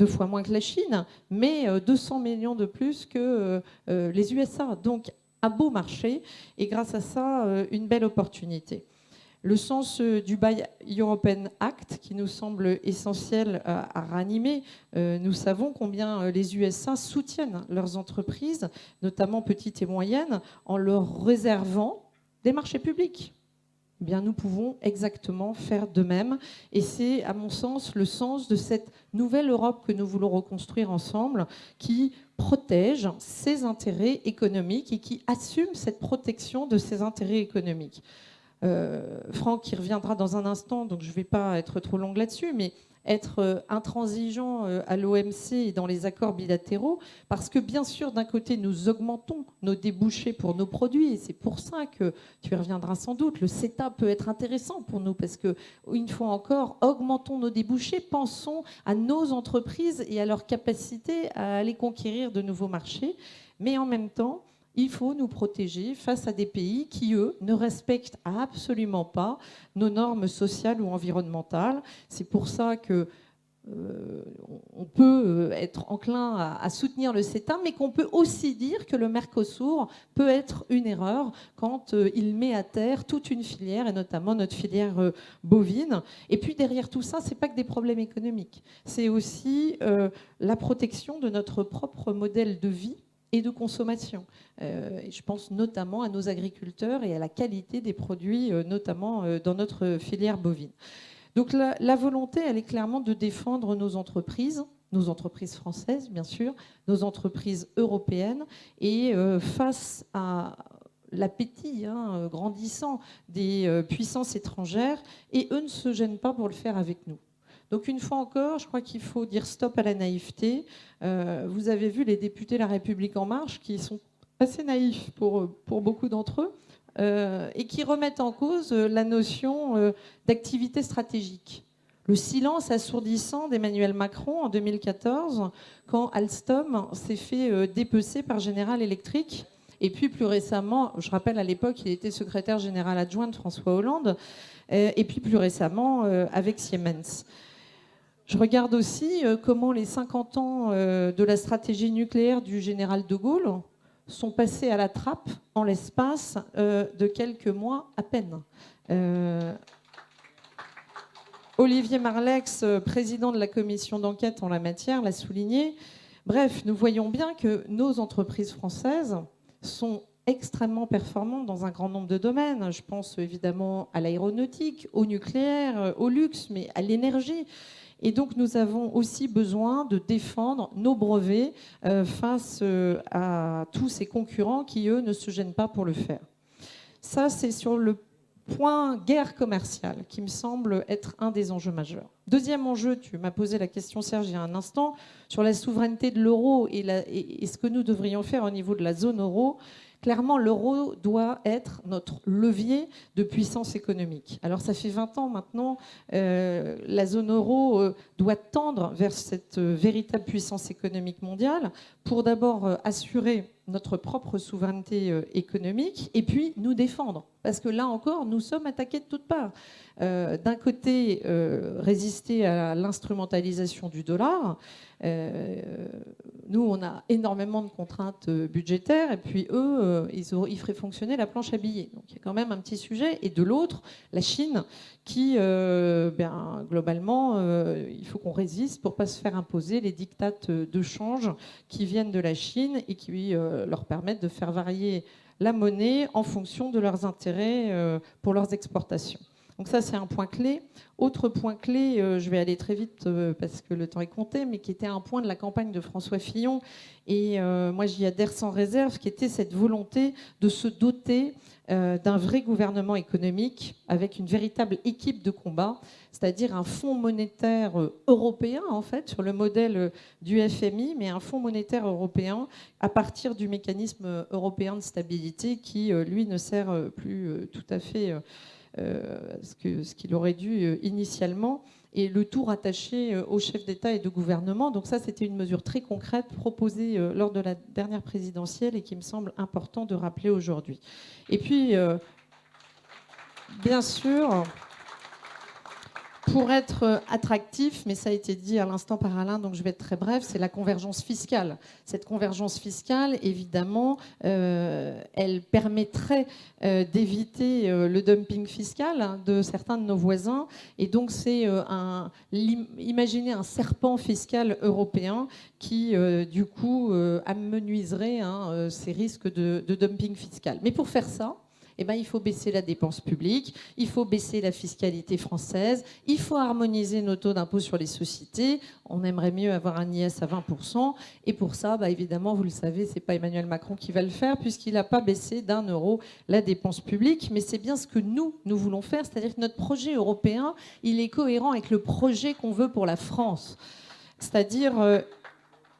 fois moins que la Chine, mais 200 millions de plus que les USA. Donc un beau marché, et grâce à ça, une belle opportunité. Le sens du Buy European Act, qui nous semble essentiel à ranimer. Nous savons combien les USA soutiennent leurs entreprises, notamment petites et moyennes, en leur réservant des marchés publics. Eh bien, nous pouvons exactement faire de même. Et c'est, à mon sens, le sens de cette nouvelle Europe que nous voulons reconstruire ensemble, qui protège ses intérêts économiques et qui assume cette protection de ses intérêts économiques. Franck y reviendra dans un instant, donc je ne vais pas être trop longue là-dessus, mais être intransigeant à l'OMC et dans les accords bilatéraux, parce que bien sûr, d'un côté, nous augmentons nos débouchés pour nos produits, et c'est pour ça que, tu y reviendras sans doute, le CETA peut être intéressant pour nous, parce que, une fois encore, augmentons nos débouchés, pensons à nos entreprises et à leur capacité à aller conquérir de nouveaux marchés, mais en même temps, il faut nous protéger face à des pays qui, eux, ne respectent absolument pas nos normes sociales ou environnementales. C'est pour ça que on peut être enclin à soutenir le CETA, mais qu'on peut aussi dire que le Mercosur peut être une erreur quand il met à terre toute une filière, et notamment notre filière bovine. Et puis derrière tout ça, c'est pas que des problèmes économiques, c'est aussi la protection de notre propre modèle de vie et de consommation. Je pense notamment à nos agriculteurs et à la qualité des produits, notamment dans notre filière bovine. Donc la volonté, elle est clairement de défendre nos entreprises françaises, bien sûr, nos entreprises européennes, et face à l'appétit grandissant des puissances étrangères, et eux ne se gênent pas pour le faire avec nous. Donc une fois encore, je crois qu'il faut dire stop à la naïveté. Vous avez vu les députés La République En Marche qui sont assez naïfs pour beaucoup d'entre eux et qui remettent en cause la notion d'activité stratégique. Le silence assourdissant d'Emmanuel Macron en 2014 quand Alstom s'est fait dépecer par General Electric. Et puis plus récemment, je rappelle à l'époque, il était secrétaire général adjoint de François Hollande, et puis plus récemment avec Siemens. Je regarde aussi comment les 50 ans de la stratégie nucléaire du général de Gaulle sont passés à la trappe en l'espace de quelques mois à peine. Olivier Marleix, président de la commission d'enquête en la matière, l'a souligné. Bref, nous voyons bien que nos entreprises françaises sont extrêmement performantes dans un grand nombre de domaines. Je pense évidemment à l'aéronautique, au nucléaire, au luxe, mais à l'énergie. Et donc nous avons aussi besoin de défendre nos brevets face à tous ces concurrents qui, eux, ne se gênent pas pour le faire. Ça, c'est sur le point guerre commerciale qui me semble être un des enjeux majeurs. Deuxième enjeu, tu m'as posé la question, Serge, il y a un instant, sur la souveraineté de l'euro et ce que nous devrions faire au niveau de la zone euro. Clairement, l'euro doit être notre levier de puissance économique. Alors, ça fait 20 ans maintenant, la zone euro doit tendre vers cette véritable puissance économique mondiale pour d'abord assurer notre propre souveraineté économique et puis nous défendre. Parce que là encore, nous sommes attaqués de toutes parts. D'un côté, résister à l'instrumentalisation du dollar. Nous, on a énormément de contraintes budgétaires et puis eux, ils feraient fonctionner la planche à billets. Donc il y a quand même un petit sujet. Et de l'autre, la Chine qui, globalement, il faut qu'on résiste pour ne pas se faire imposer les dictates de change qui viennent de la Chine et qui leur permettent de faire varier la monnaie en fonction de leurs intérêts pour leurs exportations. Donc ça, c'est un point clé. Autre point clé, je vais aller très vite parce que le temps est compté, mais qui était un point de la campagne de François Fillon, et moi j'y adhère sans réserve, qui était cette volonté de se doter d'un vrai gouvernement économique avec une véritable équipe de combat, c'est-à-dire un fonds monétaire européen, en fait, sur le modèle du FMI, mais un fonds monétaire européen à partir du mécanisme européen de stabilité qui, lui, ne sert plus tout à fait ce qu'il aurait dû initialement, et le tout rattaché au chef d'État et de gouvernement. Donc ça, c'était une mesure très concrète proposée lors de la dernière présidentielle et qui me semble important de rappeler aujourd'hui. Et puis, bien sûr, pour être attractif, mais ça a été dit à l'instant par Alain, donc je vais être très bref, c'est la convergence fiscale. Cette convergence fiscale, évidemment, elle permettrait d'éviter le dumping fiscal de certains de nos voisins. Et donc, c'est imaginez un serpent fiscal européen qui, du coup, amenuiserait ces risques de dumping fiscal. Mais pour faire ça, eh ben, il faut baisser la dépense publique, il faut baisser la fiscalité française, il faut harmoniser nos taux d'impôt sur les sociétés. On aimerait mieux avoir un IS à 20%. Et pour ça, évidemment, vous le savez, ce n'est pas Emmanuel Macron qui va le faire puisqu'il n'a pas baissé d'1 euro la dépense publique. Mais c'est bien ce que nous voulons faire. C'est-à-dire que notre projet européen, il est cohérent avec le projet qu'on veut pour la France. C'est-à-dire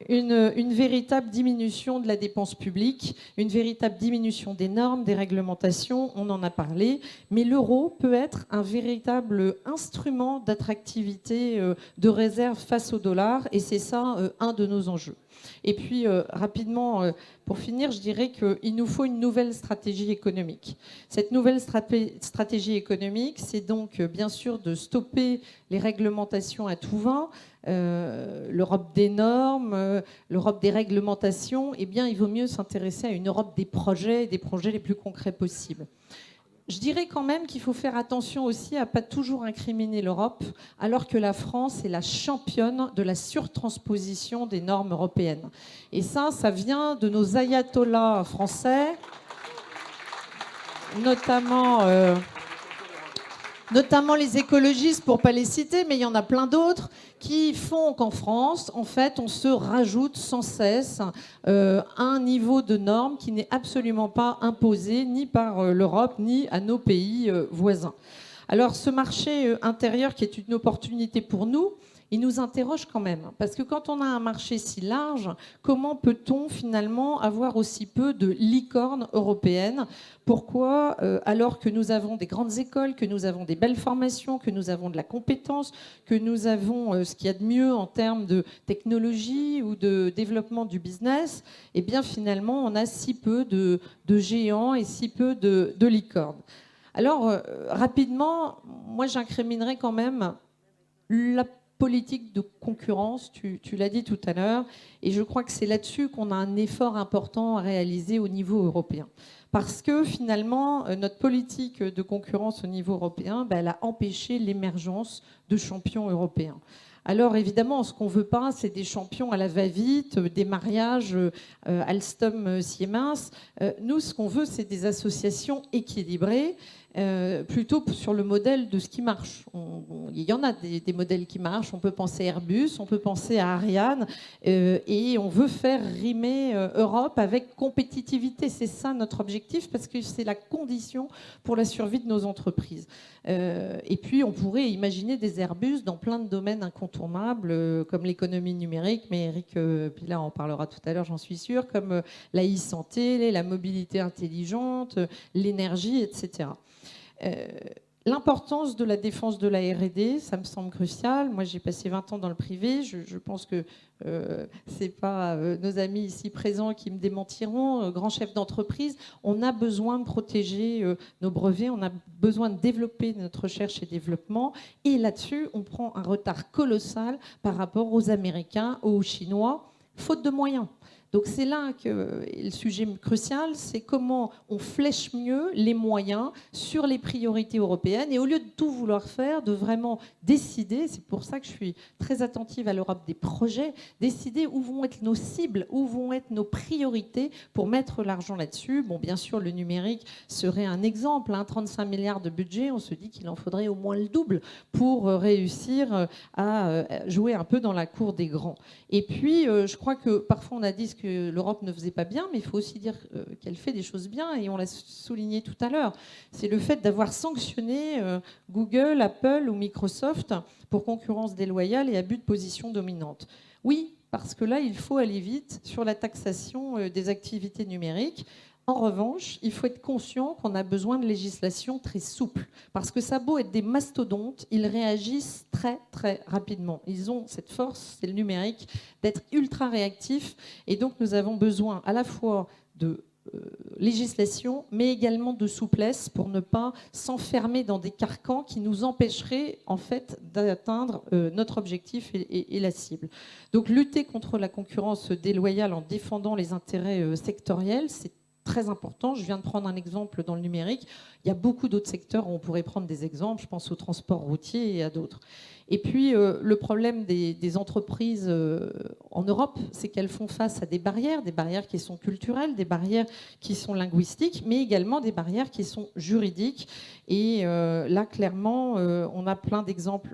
une véritable diminution de la dépense publique, une véritable diminution des normes, des réglementations, on en a parlé, mais l'euro peut être un véritable instrument d'attractivité, de réserve face au dollar, et c'est ça un de nos enjeux. Et puis, rapidement, pour finir, je dirais qu'il nous faut une nouvelle stratégie économique. Cette nouvelle stratégie économique, c'est donc bien sûr de stopper les réglementations à tout va, l'Europe des normes, l'Europe des réglementations. Eh bien, il vaut mieux s'intéresser à une Europe des projets les plus concrets possibles. Je dirais quand même qu'il faut faire attention aussi à ne pas toujours incriminer l'Europe, alors que la France est la championne de la surtransposition des normes européennes. Et ça vient de nos ayatollahs français, notamment les écologistes, pour ne pas les citer, mais il y en a plein d'autres, qui font qu'en France, en fait, on se rajoute sans cesse un niveau de normes qui n'est absolument pas imposé ni par l'Europe, ni à nos pays voisins. Alors ce marché intérieur qui est une opportunité pour nous, il nous interroge quand même. Parce que quand on a un marché si large, comment peut-on finalement avoir aussi peu de licornes européennes? Pourquoi, alors que nous avons des grandes écoles, que nous avons des belles formations, que nous avons de la compétence, que nous avons ce qu'il y a de mieux en termes de technologie ou de développement du business, eh bien finalement on a si peu de géants et si peu de licornes. Alors rapidement, moi j'incriminerais quand même la politique de concurrence, tu l'as dit tout à l'heure, et je crois que c'est là-dessus qu'on a un effort important à réaliser au niveau européen. Parce que finalement, notre politique de concurrence au niveau européen, elle a empêché l'émergence de champions européens. Alors évidemment, ce qu'on ne veut pas, c'est des champions à la va-vite, des mariages Alstom-Siemens. Nous, ce qu'on veut, c'est des associations équilibrées, plutôt sur le modèle de ce qui marche. Il y en a des modèles qui marchent. On peut penser à Airbus, on peut penser à Ariane, et on veut faire rimer Europe avec compétitivité. C'est ça notre objectif, parce que c'est la condition pour la survie de nos entreprises. Et puis, on pourrait imaginer des Airbus dans plein de domaines incontournables, comme l'économie numérique, mais Eric Pilat en parlera tout à l'heure, j'en suis sûre, comme la e-santé, la mobilité intelligente, l'énergie, etc. L'importance de la défense de la R&D, ça me semble crucial. Moi, j'ai passé 20 ans dans le privé. Je pense que ce n'est pas nos amis ici présents qui me démentiront. Grands chefs d'entreprise, on a besoin de protéger nos brevets, on a besoin de développer notre recherche et développement. Et là-dessus, on prend un retard colossal par rapport aux Américains, aux Chinois, faute de moyens. Donc c'est là que le sujet crucial, c'est comment on flèche mieux les moyens sur les priorités européennes. Et au lieu de tout vouloir faire, de vraiment décider, c'est pour ça que je suis très attentive à l'Europe des projets, décider où vont être nos cibles, où vont être nos priorités pour mettre l'argent là-dessus. Bon, bien sûr, le numérique serait un exemple. 35 milliards de budget, on se dit qu'il en faudrait au moins le double pour réussir à jouer un peu dans la cour des grands. Et puis, je crois que parfois on a dit que l'Europe ne faisait pas bien, mais il faut aussi dire qu'elle fait des choses bien, et on l'a souligné tout à l'heure. C'est le fait d'avoir sanctionné Google, Apple ou Microsoft pour concurrence déloyale et abus de position dominante. Oui, parce que là, il faut aller vite sur la taxation des activités numériques. En revanche, il faut être conscient qu'on a besoin de législation très souple, parce que ça a beau être des mastodontes, ils réagissent très très rapidement. Ils ont cette force, c'est le numérique, d'être ultra réactifs, et donc nous avons besoin à la fois de législation, mais également de souplesse pour ne pas s'enfermer dans des carcans qui nous empêcheraient en fait d'atteindre notre objectif et la cible. Donc lutter contre la concurrence déloyale en défendant les intérêts sectoriels, c'est très important. Je viens de prendre un exemple dans le numérique. Il y a beaucoup d'autres secteurs où on pourrait prendre des exemples. Je pense au transport routier et à d'autres. Et puis, le problème des entreprises en Europe, c'est qu'elles font face à des barrières qui sont culturelles, des barrières qui sont linguistiques, mais également des barrières qui sont juridiques. Et là, clairement, on a plein d'exemples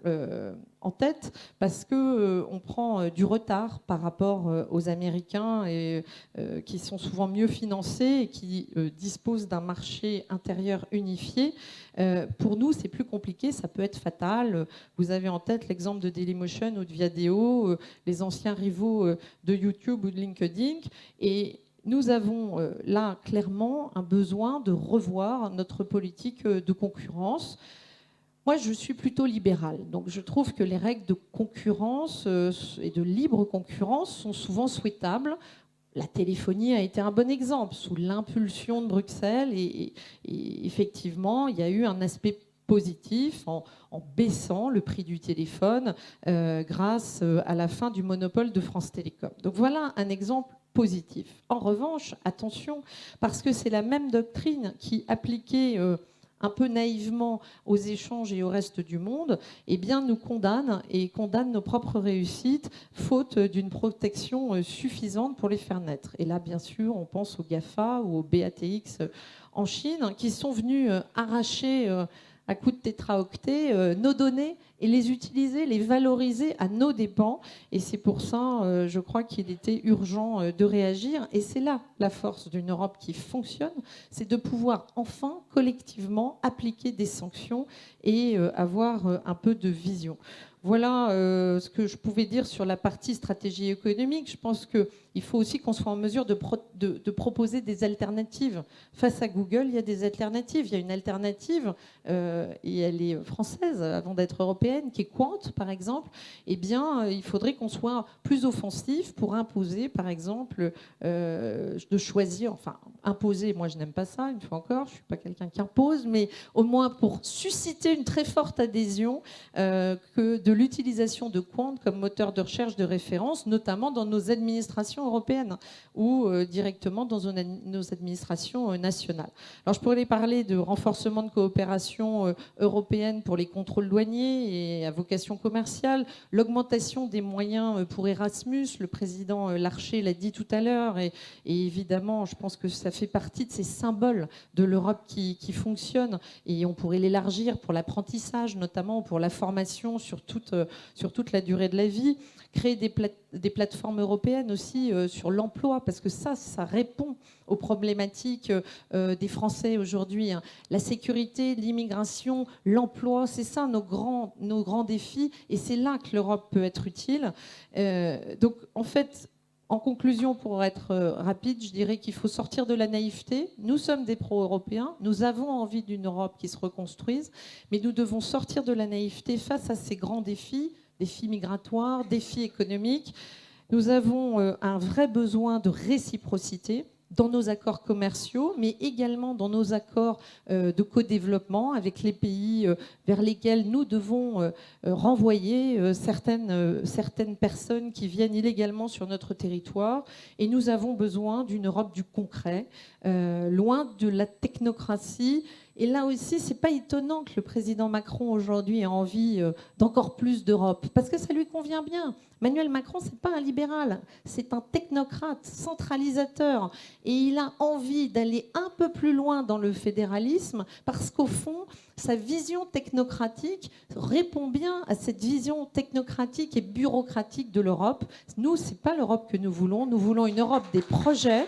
en tête, parce qu'on prend du retard par rapport aux Américains, et, qui sont souvent mieux financés et qui disposent d'un marché intérieur unifié. Pour nous, c'est plus compliqué, ça peut être fatal. Vous avez en tête l'exemple de Dailymotion ou de Viadeo, les anciens rivaux de YouTube ou de LinkedIn. Et nous avons là clairement un besoin de revoir notre politique de concurrence. Moi, je suis plutôt libérale, donc je trouve que les règles de concurrence et de libre concurrence sont souvent souhaitables. La téléphonie a été un bon exemple, sous l'impulsion de Bruxelles, et effectivement, il y a eu un aspect positif en baissant le prix du téléphone grâce à la fin du monopole de France Télécom. Donc voilà un exemple positif. En revanche, attention, parce que c'est la même doctrine qui, appliquée un peu naïvement aux échanges et au reste du monde, eh bien, nous condamne et condamne nos propres réussites, faute d'une protection suffisante pour les faire naître. Et là, bien sûr, on pense aux GAFA ou aux BATX en Chine, qui sont venus arracher à coup de tétraoctets nos données et les utiliser, les valoriser à nos dépens. Et c'est pour ça, je crois qu'il était urgent de réagir. Et c'est là la force d'une Europe qui fonctionne, c'est de pouvoir enfin, collectivement, appliquer des sanctions et avoir un peu de vision. Voilà ce que je pouvais dire sur la partie stratégie économique. Je pense qu'il faut aussi qu'on soit en mesure de proposer des alternatives. Face à Google, il y a des alternatives. Il y a une alternative, et elle est française avant d'être européenne, qui est Quant, par exemple. Eh bien, il faudrait qu'on soit plus offensif pour imposer, par exemple, de choisir, enfin, imposer, moi je n'aime pas ça, une fois encore, je ne suis pas quelqu'un qui impose, mais au moins pour susciter une très forte adhésion que de l'utilisation de Quant comme moteur de recherche de référence, notamment dans nos administrations européennes ou directement dans nos administrations nationales. Alors je pourrais parler de renforcement de coopération européenne pour les contrôles douaniers et à vocation commerciale, l'augmentation des moyens pour Erasmus, le président Larcher l'a dit tout à l'heure, et évidemment je pense que ça fait partie de ces symboles de l'Europe qui fonctionne, et on pourrait l'élargir pour l'apprentissage, notamment pour la formation sur toute la durée de la vie, créer des plateformes européennes aussi sur l'emploi, parce que ça répond aux problématiques des Français aujourd'hui. La sécurité, l'immigration, l'emploi, c'est ça nos grands défis, et c'est là que l'Europe peut être utile. Donc en fait, en conclusion, pour être rapide, je dirais qu'il faut sortir de la naïveté. Nous sommes des pro-européens, nous avons envie d'une Europe qui se reconstruise, mais nous devons sortir de la naïveté face à ces grands défis migratoires, défis économiques. Nous avons un vrai besoin de réciprocité dans nos accords commerciaux, mais également dans nos accords de co-développement avec les pays vers lesquels nous devons renvoyer certaines personnes qui viennent illégalement sur notre territoire. Et nous avons besoin d'une Europe du concret, loin de la technocratie. Et là aussi, c'est pas étonnant que le président Macron aujourd'hui ait envie d'encore plus d'Europe, parce que ça lui convient bien. Emmanuel Macron, c'est pas un libéral, c'est un technocrate, centralisateur, et il a envie d'aller un peu plus loin dans le fédéralisme, parce qu'au fond, sa vision technocratique répond bien à cette vision technocratique et bureaucratique de l'Europe. Nous, c'est pas l'Europe que nous voulons une Europe des projets.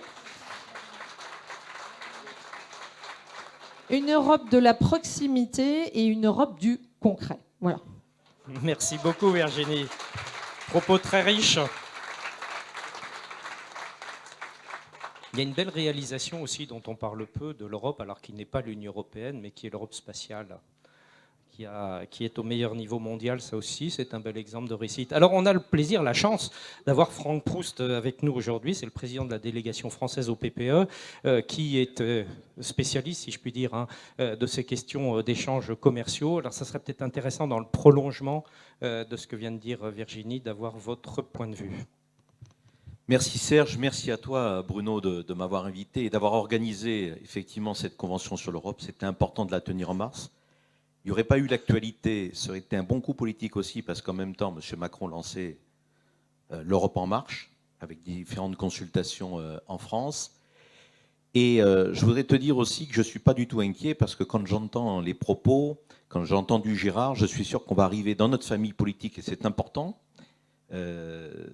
Une Europe de la proximité et une Europe du concret. Voilà. Merci beaucoup Virginie. Propos très riches. Il y a une belle réalisation aussi dont on parle peu de l'Europe, alors qu'il n'est pas l'Union européenne, mais qui est l'Europe spatiale, qui est au meilleur niveau mondial. Ça aussi, c'est un bel exemple de réussite. Alors, on a le plaisir, la chance d'avoir Franck Proust avec nous aujourd'hui. C'est le président de la délégation française au PPE, qui est spécialiste, si je puis dire, de ces questions d'échanges commerciaux. Alors, ça serait peut-être intéressant, dans le prolongement de ce que vient de dire Virginie, d'avoir votre point de vue. Merci Serge, merci à toi Bruno de m'avoir invité et d'avoir organisé effectivement cette convention sur l'Europe. C'était important de la tenir en mars. Il n'y aurait pas eu l'actualité, ça aurait été un bon coup politique aussi, parce qu'en même temps, M. Macron lançait l'Europe en marche, avec différentes consultations en France. Et je voudrais te dire aussi que je ne suis pas du tout inquiet, parce que quand j'entends les propos, quand j'ai entendu Gérard, je suis sûr qu'on va arriver dans notre famille politique, et c'est important.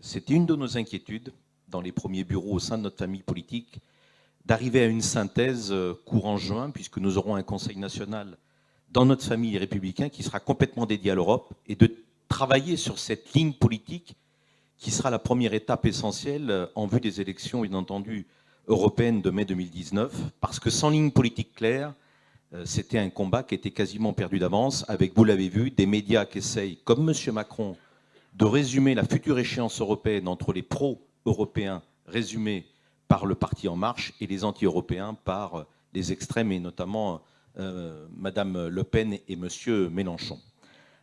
C'était une de nos inquiétudes, dans les premiers bureaux au sein de notre famille politique, d'arriver à une synthèse courant juin, puisque nous aurons un Conseil national dans notre famille républicaine qui sera complètement dédié à l'Europe, et de travailler sur cette ligne politique qui sera la première étape essentielle en vue des élections, bien entendu, européennes de mai 2019, parce que sans ligne politique claire, c'était un combat qui était quasiment perdu d'avance, avec, vous l'avez vu, des médias qui essayent, comme M. Macron, de résumer la future échéance européenne entre les pro-européens résumés par le Parti En Marche et les anti-européens par les extrêmes, et notamment Madame Le Pen et Monsieur Mélenchon.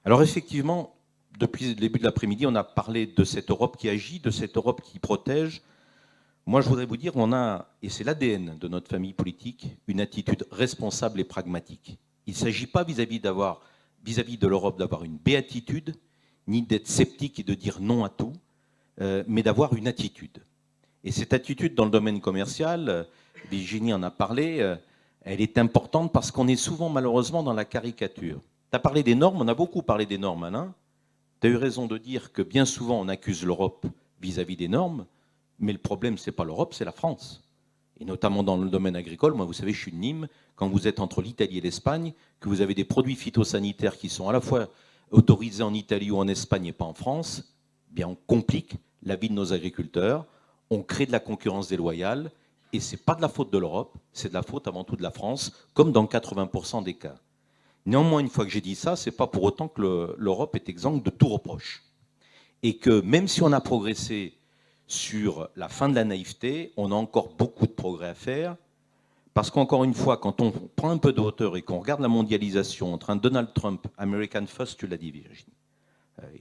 Alors effectivement, depuis le début de l'après-midi, on a parlé de cette Europe qui agit, de cette Europe qui protège. Moi, je voudrais vous dire, on a, et c'est l'ADN de notre famille politique, une attitude responsable et pragmatique. Il ne s'agit pas vis-à-vis de l'Europe d'avoir une béatitude, ni d'être sceptique et de dire non à tout, mais d'avoir une attitude. Et cette attitude dans le domaine commercial, Virginie en a parlé, elle est importante parce qu'on est souvent malheureusement dans la caricature. Tu as parlé des normes, on a beaucoup parlé des normes, Alain. Tu as eu raison de dire que bien souvent on accuse l'Europe vis-à-vis des normes, mais le problème, ce n'est pas l'Europe, c'est la France. Et notamment dans le domaine agricole, moi vous savez, je suis de Nîmes, quand vous êtes entre l'Italie et l'Espagne, que vous avez des produits phytosanitaires qui sont à la fois autorisés en Italie ou en Espagne et pas en France, eh bien on complique la vie de nos agriculteurs, on crée de la concurrence déloyale, et ce n'est pas de la faute de l'Europe, c'est de la faute avant tout de la France, comme dans 80% des cas. Néanmoins, une fois que j'ai dit ça, ce n'est pas pour autant que l'Europe est exempte de tout reproche. Et que même si on a progressé sur la fin de la naïveté, on a encore beaucoup de progrès à faire, parce qu'encore une fois, quand on prend un peu de hauteur et qu'on regarde la mondialisation entre un Donald Trump, American First, tu l'as dit Virginie,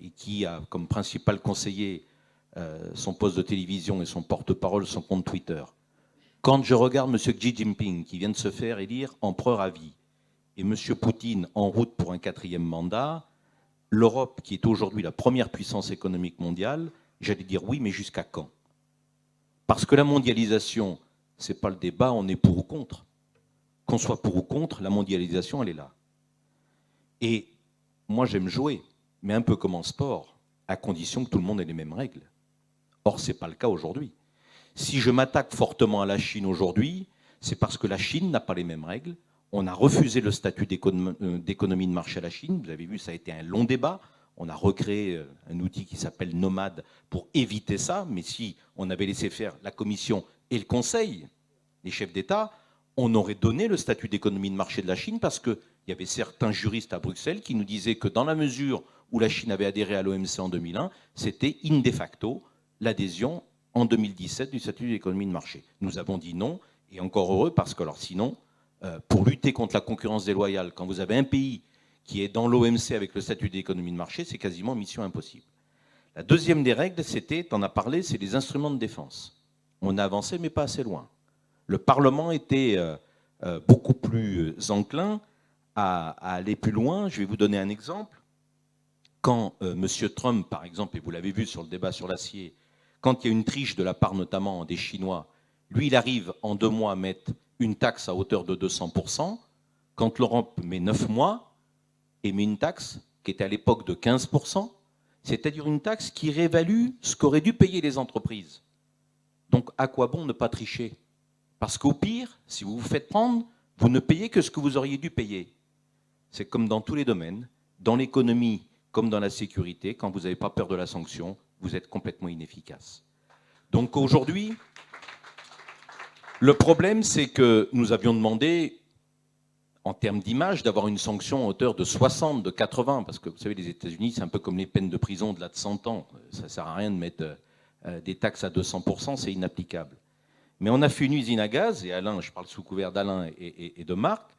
et qui a comme principal conseiller son poste de télévision et son porte-parole, son compte Twitter. Quand je regarde M. Xi Jinping, qui vient de se faire élire empereur à vie, et M. Poutine en route pour un 4e mandat, l'Europe, qui est aujourd'hui la première puissance économique mondiale, j'allais dire oui, mais jusqu'à quand? Parce que la mondialisation, ce n'est pas le débat, on est pour ou contre. Qu'on soit pour ou contre, la mondialisation, elle est là. Et moi, j'aime jouer, mais un peu comme en sport, à condition que tout le monde ait les mêmes règles. Or, ce n'est pas le cas aujourd'hui. Si je m'attaque fortement à la Chine aujourd'hui, c'est parce que la Chine n'a pas les mêmes règles. On a refusé le statut d'économie de marché à la Chine. Vous avez vu, ça a été un long débat. On a recréé un outil qui s'appelle Nomad pour éviter ça. Mais si on avait laissé faire la Commission et le Conseil, les chefs d'État, on aurait donné le statut d'économie de marché de la Chine parce qu'il y avait certains juristes à Bruxelles qui nous disaient que dans la mesure où la Chine avait adhéré à l'OMC en 2001, c'était in de facto l'adhésion en 2017 du statut d'économie de marché. Nous avons dit non, et encore heureux, parce que alors sinon, pour lutter contre la concurrence déloyale, quand vous avez un pays qui est dans l'OMC avec le statut d'économie de marché, c'est quasiment mission impossible. La deuxième des règles, c'était, tu en as parlé, c'est les instruments de défense. On a avancé, mais pas assez loin. Le Parlement était beaucoup plus enclin à aller plus loin. Je vais vous donner un exemple. Quand M. Trump, par exemple, et vous l'avez vu sur le débat sur l'acier, quand il y a une triche de la part notamment des Chinois, lui, il arrive en 2 mois à mettre une taxe à hauteur de 200%, quand l'Europe met 9 mois et met une taxe qui était à l'époque de 15%, c'est-à-dire une taxe qui réévalue ce qu'auraient dû payer les entreprises. Donc, à quoi bon ne pas tricher? Parce qu'au pire, si vous vous faites prendre, vous ne payez que ce que vous auriez dû payer. C'est comme dans tous les domaines, dans l'économie comme dans la sécurité, quand vous n'avez pas peur de la sanction, vous êtes complètement inefficace. Donc aujourd'hui, le problème, c'est que nous avions demandé, en termes d'image, d'avoir une sanction à hauteur de 60, de 80, parce que vous savez, les États-Unis, c'est un peu comme les peines de prison au-delà de 100 ans. Ça ne sert à rien de mettre des taxes à 200%, c'est inapplicable. Mais on a fait une usine à gaz, et Alain, je parle sous couvert d'Alain et de Marc,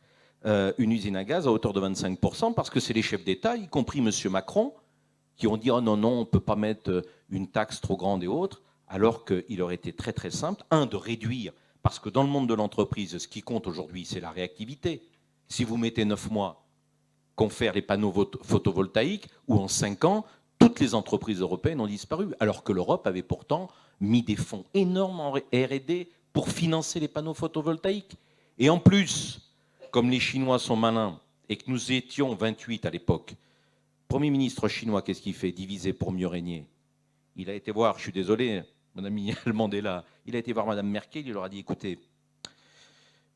une usine à gaz à hauteur de 25%, parce que c'est les chefs d'État, y compris M. Macron, qui ont dit « Oh non, non, on ne peut pas mettre une taxe trop grande et autres », alors qu'il aurait été très très simple, de réduire, parce que dans le monde de l'entreprise, ce qui compte aujourd'hui, c'est la réactivité. Si vous mettez 9 mois qu'on fait les panneaux photovoltaïques, ou en 5 ans, toutes les entreprises européennes ont disparu, alors que l'Europe avait pourtant mis des fonds énormes en R&D pour financer les panneaux photovoltaïques. Et en plus, comme les Chinois sont malins, et que nous étions 28 à l'époque, Premier ministre chinois, qu'est-ce qu'il fait? Diviser pour mieux régner. Il a été voir, je suis désolé, mon ami allemande est là, il a été voir Mme Merkel, il leur a dit, écoutez,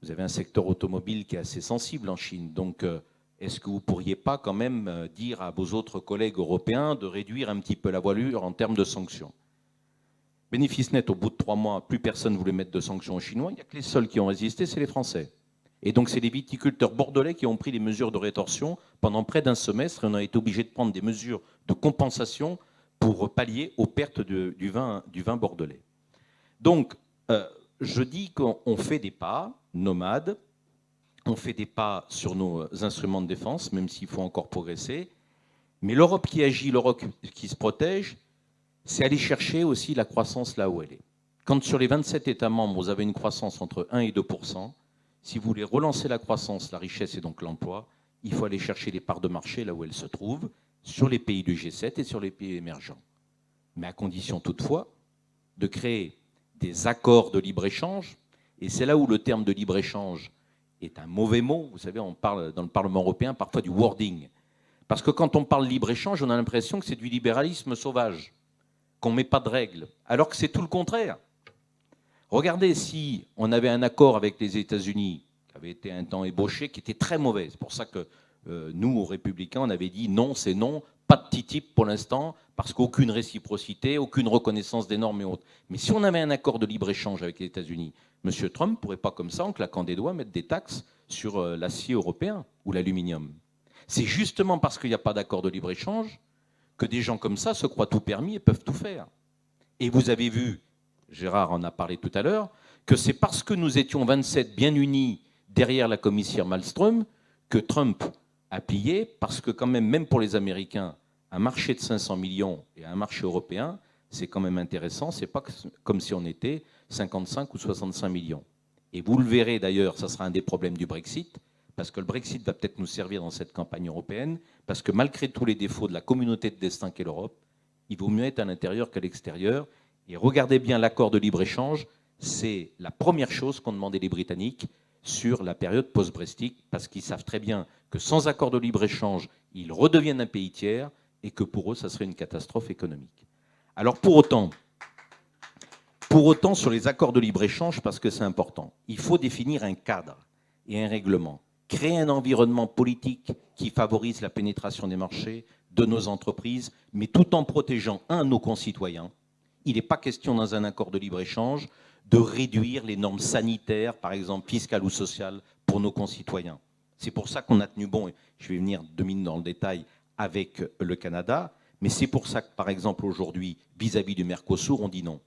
vous avez un secteur automobile qui est assez sensible en Chine, donc est-ce que vous ne pourriez pas quand même dire à vos autres collègues européens de réduire un petit peu la voilure en termes de sanctions? Bénéfice net, au bout de 3 mois, plus personne ne voulait mettre de sanctions aux Chinois, il n'y a que les seuls qui ont résisté, c'est les Français. Et donc c'est les viticulteurs bordelais qui ont pris les mesures de rétorsion pendant près d'un semestre, et on a été obligé de prendre des mesures de compensation pour pallier aux pertes du vin bordelais. Donc, je dis qu'on fait des pas nomades, on fait des pas sur nos instruments de défense, même s'il faut encore progresser, mais l'Europe qui agit, l'Europe qui se protège, c'est aller chercher aussi la croissance là où elle est. Quand sur les 27 États membres, vous avez une croissance entre 1 et 2%, si vous voulez relancer la croissance, la richesse et donc l'emploi, il faut aller chercher les parts de marché là où elles se trouvent, sur les pays du G7 et sur les pays émergents. Mais à condition toutefois de créer des accords de libre-échange, et c'est là où le terme de libre-échange est un mauvais mot. Vous savez, on parle dans le Parlement européen parfois du wording. Parce que quand on parle libre-échange, on a l'impression que c'est du libéralisme sauvage, qu'on ne met pas de règles, alors que c'est tout le contraire. Regardez, si on avait un accord avec les États-Unis, qui avait été un temps ébauché, qui était très mauvais. C'est pour ça que nous, aux Républicains, on avait dit non, c'est non, pas de TTIP pour l'instant, parce qu'aucune réciprocité, aucune reconnaissance des normes et autres. Mais si on avait un accord de libre-échange avec les États-Unis, M. Trump ne pourrait pas comme ça, en claquant des doigts, mettre des taxes sur l'acier européen ou l'aluminium. C'est justement parce qu'il n'y a pas d'accord de libre-échange que des gens comme ça se croient tout permis et peuvent tout faire. Et vous avez vu, Gérard en a parlé tout à l'heure, que c'est parce que nous étions 27 bien unis derrière la commissaire Malmström que Trump a plié, parce que quand même pour les Américains, un marché de 500 millions et un marché européen, c'est quand même intéressant. C'est pas comme si on était 55 ou 65 millions. Et vous le verrez d'ailleurs, ça sera un des problèmes du Brexit, parce que le Brexit va peut-être nous servir dans cette campagne européenne, parce que malgré tous les défauts de la communauté de destin qu'est l'Europe, il vaut mieux être à l'intérieur qu'à l'extérieur. Et regardez bien l'accord de libre-échange, c'est la première chose qu'ont demandé les Britanniques sur la période post-Brexit, parce qu'ils savent très bien que sans accord de libre-échange, ils redeviennent un pays tiers et que pour eux, ça serait une catastrophe économique. Alors pour autant, sur les accords de libre-échange, parce que c'est important, il faut définir un cadre et un règlement, créer un environnement politique qui favorise la pénétration des marchés, de nos entreprises, mais tout en protégeant, nos concitoyens. Il n'est pas question dans un accord de libre-échange de réduire les normes sanitaires, par exemple fiscales ou sociales, pour nos concitoyens. C'est pour ça qu'on a tenu bon, et je vais venir 2 minutes dans le détail, avec le Canada, mais c'est pour ça que, par exemple, aujourd'hui, vis-à-vis du Mercosur, on dit non.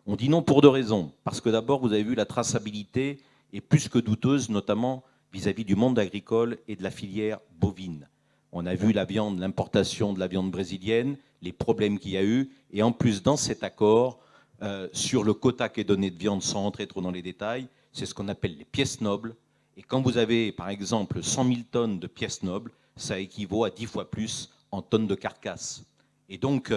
On dit non pour 2 raisons. Parce que d'abord, vous avez vu, la traçabilité est plus que douteuse, notamment vis-à-vis du monde agricole et de la filière bovine. On a vu la viande, l'importation de la viande brésilienne, les problèmes qu'il y a eu, et en plus, dans cet accord, sur le quota qui est donné de viande, sans rentrer trop dans les détails, c'est ce qu'on appelle les pièces nobles. Et quand vous avez, par exemple, 100 000 tonnes de pièces nobles, ça équivaut à 10 fois plus en tonnes de carcasses. Et donc,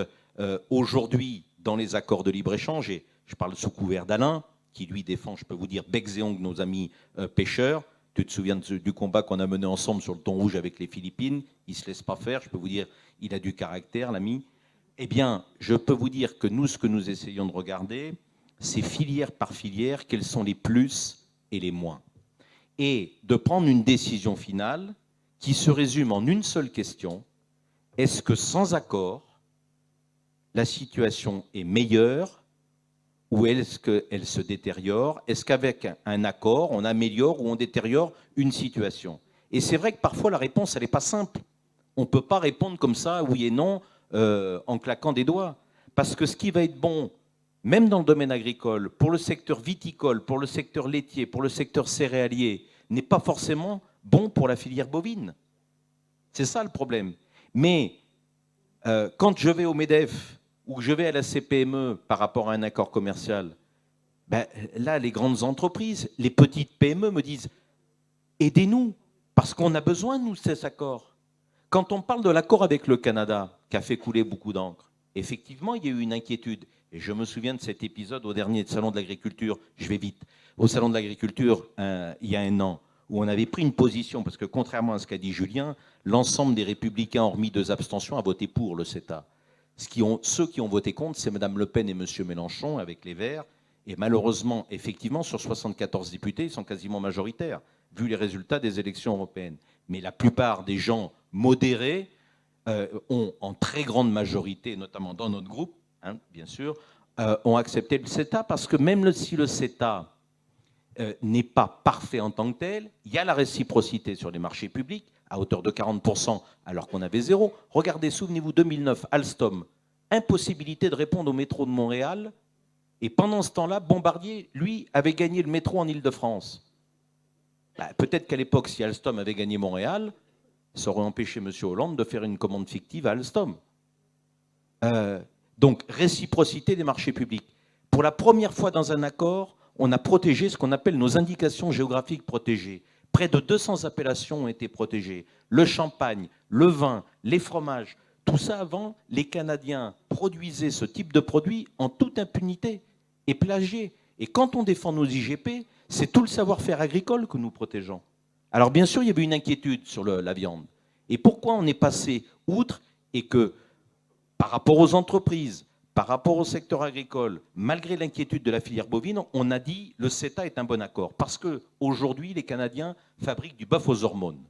aujourd'hui, dans les accords de libre-échange, et je parle sous couvert d'Alain, qui lui défend, je peux vous dire, becs et ongles nos amis pêcheurs. Tu te souviens du combat qu'on a mené ensemble sur le thon rouge avec les Philippines? Il ne se laisse pas faire, je peux vous dire, il a du caractère, l'ami. Eh bien, je peux vous dire que nous, ce que nous essayons de regarder, c'est filière par filière, quels sont les plus et les moins. Et de prendre une décision finale qui se résume en une seule question. Est-ce que sans accord, la situation est meilleure ou est-ce qu'elle se détériore? Est-ce qu'avec un accord, on améliore ou on détériore une situation? Et c'est vrai que parfois la réponse, elle n'est pas simple. On ne peut pas répondre comme ça, oui et non, en claquant des doigts. Parce que ce qui va être bon, même dans le domaine agricole, pour le secteur viticole, pour le secteur laitier, pour le secteur céréalier, n'est pas forcément bon pour la filière bovine. C'est ça le problème. Mais quand je vais au MEDEF ou que je vais à la CPME par rapport à un accord commercial, ben, là, les grandes entreprises, les petites PME me disent « Aidez-nous, parce qu'on a besoin, nous, de ces accords. » Quand on parle de l'accord avec le Canada, qui a fait couler beaucoup d'encre, effectivement, il y a eu une inquiétude. Et je me souviens de cet épisode au dernier Salon de l'Agriculture, je vais vite, au Salon de l'Agriculture, il y a 1 an, où on avait pris une position, parce que contrairement à ce qu'a dit Julien, l'ensemble des Républicains, hormis 2 abstentions, a voté pour le CETA. Ceux qui ont voté contre, c'est Mme Le Pen et M. Mélenchon, avec les Verts. Et malheureusement, effectivement, sur 74 députés, ils sont quasiment majoritaires, vu les résultats des élections européennes. Mais la plupart des gens modérés ont, en très grande majorité, notamment dans notre groupe, bien sûr, ont accepté le CETA, parce que même si le CETA n'est pas parfait en tant que tel, il y a la réciprocité sur les marchés publics, à hauteur de 40%, alors qu'on avait 0. Regardez, souvenez-vous, 2009, Alstom, impossibilité de répondre au métro de Montréal, et pendant ce temps-là, Bombardier, lui, avait gagné le métro en Île-de-France. Peut-être qu'à l'époque, si Alstom avait gagné Montréal, ça aurait empêché M. Hollande de faire une commande fictive à Alstom. Donc, réciprocité des marchés publics. Pour la première fois dans un accord, on a protégé ce qu'on appelle nos indications géographiques protégées. Près de 200 appellations ont été protégées. Le champagne, le vin, les fromages, tout ça avant, les Canadiens produisaient ce type de produit en toute impunité et plagiés. Et quand on défend nos IGP, c'est tout le savoir-faire agricole que nous protégeons. Alors bien sûr, il y avait une inquiétude sur la viande. Et pourquoi on est passé outre et que par rapport aux entreprises, par rapport au secteur agricole, malgré l'inquiétude de la filière bovine, on a dit le CETA est un bon accord. Parce qu'aujourd'hui, les Canadiens fabriquent du bœuf aux hormones.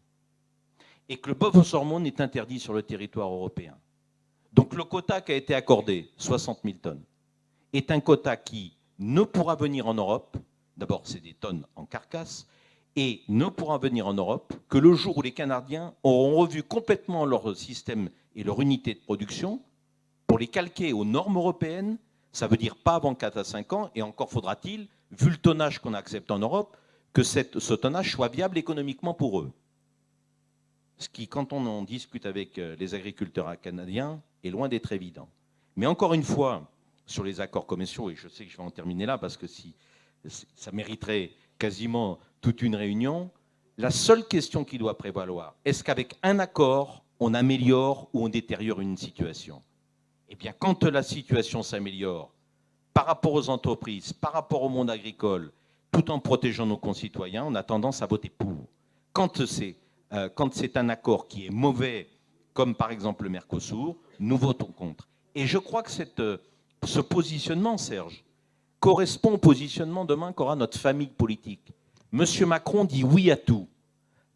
Et que le bœuf aux hormones est interdit sur le territoire européen. Donc le quota qui a été accordé, 60 000 tonnes, est un quota qui ne pourra venir en Europe, d'abord c'est des tonnes en carcasse, et ne pourra venir en Europe que le jour où les Canadiens auront revu complètement leur système et leur unité de production pour les calquer aux normes européennes. Ça veut dire pas avant 4 à 5 ans, et encore faudra-t-il, vu le tonnage qu'on accepte en Europe, que ce tonnage soit viable économiquement pour eux. Ce qui, quand on en discute avec les agriculteurs canadiens, est loin d'être évident. Mais encore une fois, sur les accords commerciaux, et je sais que je vais en terminer là, parce que ça mériterait quasiment toute une réunion, la seule question qui doit prévaloir, est-ce qu'avec un accord, on améliore ou on détériore une situation? Eh bien, quand la situation s'améliore, par rapport aux entreprises, par rapport au monde agricole, tout en protégeant nos concitoyens, on a tendance à voter pour. Quand c'est un accord qui est mauvais, comme par exemple le Mercosur, nous votons contre. Et je crois que ce positionnement, Serge, correspond au positionnement demain qu'aura notre famille politique. Monsieur Macron dit oui à tout.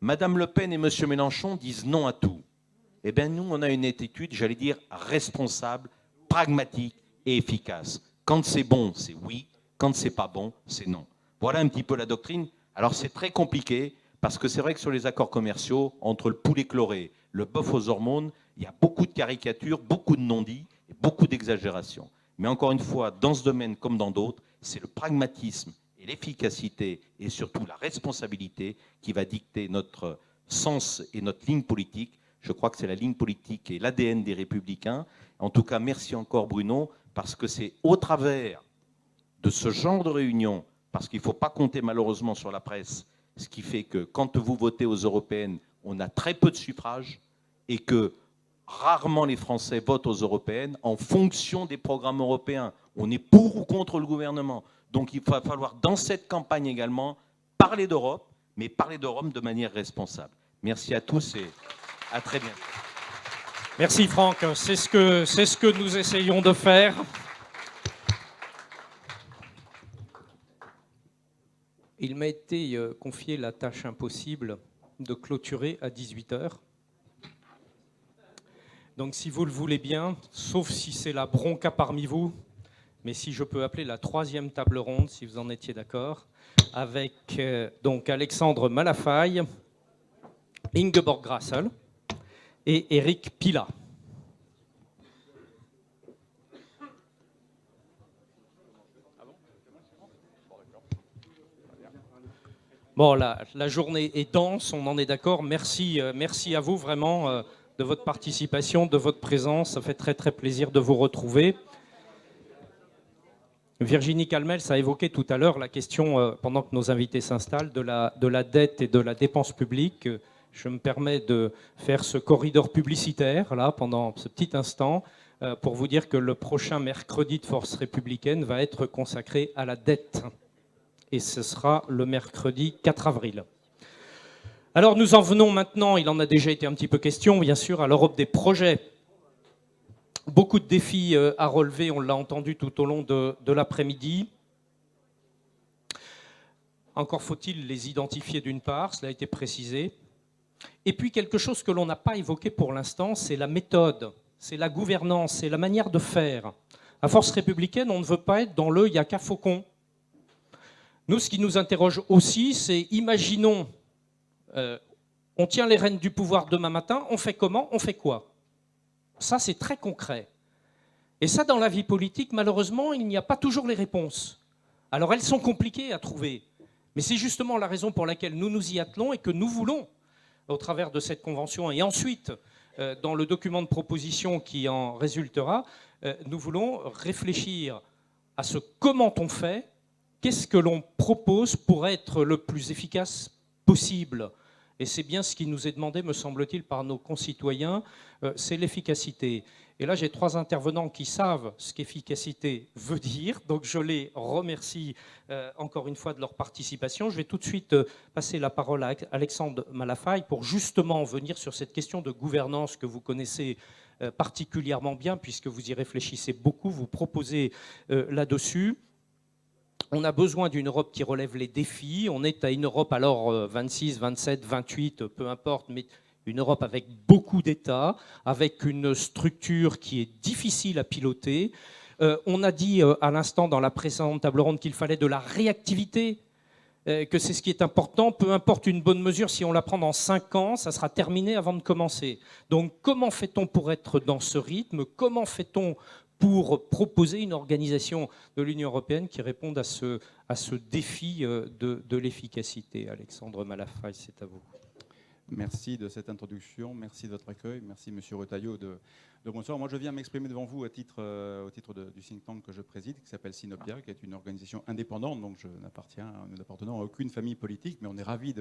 Madame Le Pen et Monsieur Mélenchon disent non à tout. Eh bien, nous, on a une attitude, j'allais dire, responsable, pragmatique et efficace. Quand c'est bon, c'est oui. Quand c'est pas bon, c'est non. Voilà un petit peu la doctrine. Alors, c'est très compliqué, parce que c'est vrai que sur les accords commerciaux, entre le poulet chloré, le bœuf aux hormones, il y a beaucoup de caricatures, beaucoup de non-dits et beaucoup d'exagérations. Mais encore une fois, dans ce domaine comme dans d'autres, c'est le pragmatisme et l'efficacité et surtout la responsabilité qui va dicter notre sens et notre ligne politique. Je crois que c'est la ligne politique et l'ADN des Républicains. En tout cas, merci encore Bruno, parce que c'est au travers de ce genre de réunion, parce qu'il ne faut pas compter malheureusement sur la presse, ce qui fait que quand vous votez aux européennes, on a très peu de suffrages et que rarement les Français votent aux européennes en fonction des programmes européens. On est pour ou contre le gouvernement. Donc il va falloir, dans cette campagne également, parler d'Europe, mais parler d'Europe de manière responsable. Merci à tous et à très bientôt. Merci Franck, c'est ce que nous essayons de faire. Il m'a été confié la tâche impossible de clôturer à 18h. Donc si vous le voulez bien, sauf si c'est la bronca parmi vous, mais si je peux appeler la troisième table ronde, si vous en étiez d'accord, avec donc Alexandre Malafaille, Ingeborg Grassel et Eric Pila. Bon, la journée est dense, on en est d'accord. Merci à vous vraiment de votre participation, de votre présence. Ça fait très très plaisir de vous retrouver. Virginie Calmels a évoqué tout à l'heure la question, pendant que nos invités s'installent, de la dette et de la dépense publique. Je me permets de faire ce corridor publicitaire là pendant ce petit instant pour vous dire que le prochain mercredi de Force républicaine va être consacré à la dette. Et ce sera le mercredi 4 avril. Alors nous en venons maintenant, il en a déjà été un petit peu question, bien sûr, à l'Europe des projets. Beaucoup de défis à relever, on l'a entendu tout au long de l'après-midi. Encore faut-il les identifier d'une part, cela a été précisé. Et puis quelque chose que l'on n'a pas évoqué pour l'instant, c'est la méthode, c'est la gouvernance, c'est la manière de faire. À Force républicaine, on ne veut pas être dans le « il n'y a qu'à faucon ». Nous, ce qui nous interroge aussi, c'est imaginons, on tient les rênes du pouvoir demain matin, on fait comment, on fait quoi? Ça, c'est très concret. Et ça, dans la vie politique, malheureusement, il n'y a pas toujours les réponses. Alors, elles sont compliquées à trouver. Mais c'est justement la raison pour laquelle nous nous y attelons et que nous voulons, au travers de cette convention, et ensuite, dans le document de proposition qui en résultera, nous voulons réfléchir à ce comment on fait. Qu'est-ce que l'on propose pour être le plus efficace possible? Et c'est bien ce qui nous est demandé, me semble-t-il, par nos concitoyens, c'est l'efficacité. Et là, j'ai 3 intervenants qui savent ce qu'efficacité veut dire. Donc, je les remercie encore une fois de leur participation. Je vais tout de suite passer la parole à Alexandre Malafaille pour justement venir sur cette question de gouvernance que vous connaissez particulièrement bien, puisque vous y réfléchissez beaucoup, vous proposez là-dessus. On a besoin d'une Europe qui relève les défis. On est à une Europe, alors 26, 27, 28, peu importe, mais une Europe avec beaucoup d'États, avec une structure qui est difficile à piloter. On a dit à l'instant dans la précédente table ronde qu'il fallait de la réactivité, que c'est ce qui est important. Peu importe une bonne mesure, si on la prend dans 5 ans, ça sera terminé avant de commencer. Donc comment fait-on pour être dans ce rythme? Comment fait-on pour proposer une organisation de l'Union européenne qui réponde à ce défi de l'efficacité? Alexandre Malafaille, c'est à vous. Merci de cette introduction, merci de votre accueil, merci Monsieur Retailleau de bonsoir. Moi je viens m'exprimer devant vous au titre du think tank que je préside, qui s'appelle Sinopia, qui est une organisation indépendante, donc nous n'appartenons à aucune famille politique, mais on est ravis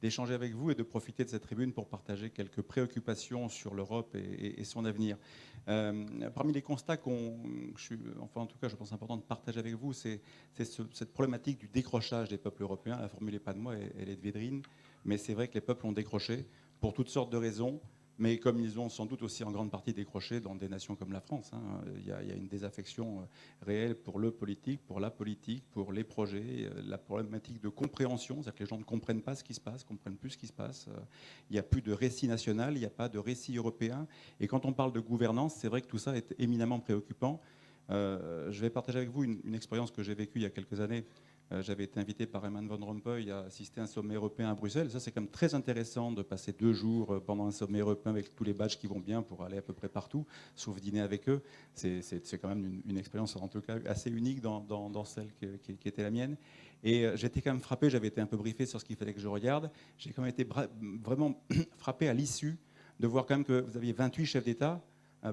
d'échanger avec vous et de profiter de cette tribune pour partager quelques préoccupations sur l'Europe et son avenir. Parmi les constats en tout cas je pense important de partager avec vous, c'est cette problématique du décrochage des peuples européens. La formule n'est pas de moi, elle est de Védrine. Mais c'est vrai que les peuples ont décroché pour toutes sortes de raisons, mais comme ils ont sans doute aussi en grande partie décroché dans des nations comme la France. Il y a une désaffection réelle pour le politique, pour la politique, pour les projets, la problématique de compréhension, c'est-à-dire que les gens ne comprennent pas ce qui se passe, ne comprennent plus ce qui se passe. Il n'y a plus de récit national, il n'y a pas de récit européen. Et quand on parle de gouvernance, c'est vrai que tout ça est éminemment préoccupant. Je vais partager avec vous une expérience que j'ai vécue il y a quelques années. J'avais été invité par Herman Van Rompuy à assister à un sommet européen à Bruxelles. Ça, c'est quand même très intéressant de passer 2 jours pendant un sommet européen avec tous les badges qui vont bien pour aller à peu près partout, sauf dîner avec eux. C'est quand même une expérience, en tout cas, assez unique dans celle qui était la mienne. Et j'étais quand même frappé, j'avais été un peu briefé sur ce qu'il fallait que je regarde. J'ai quand même été vraiment frappé à l'issue de voir quand même que vous aviez 28 chefs d'État,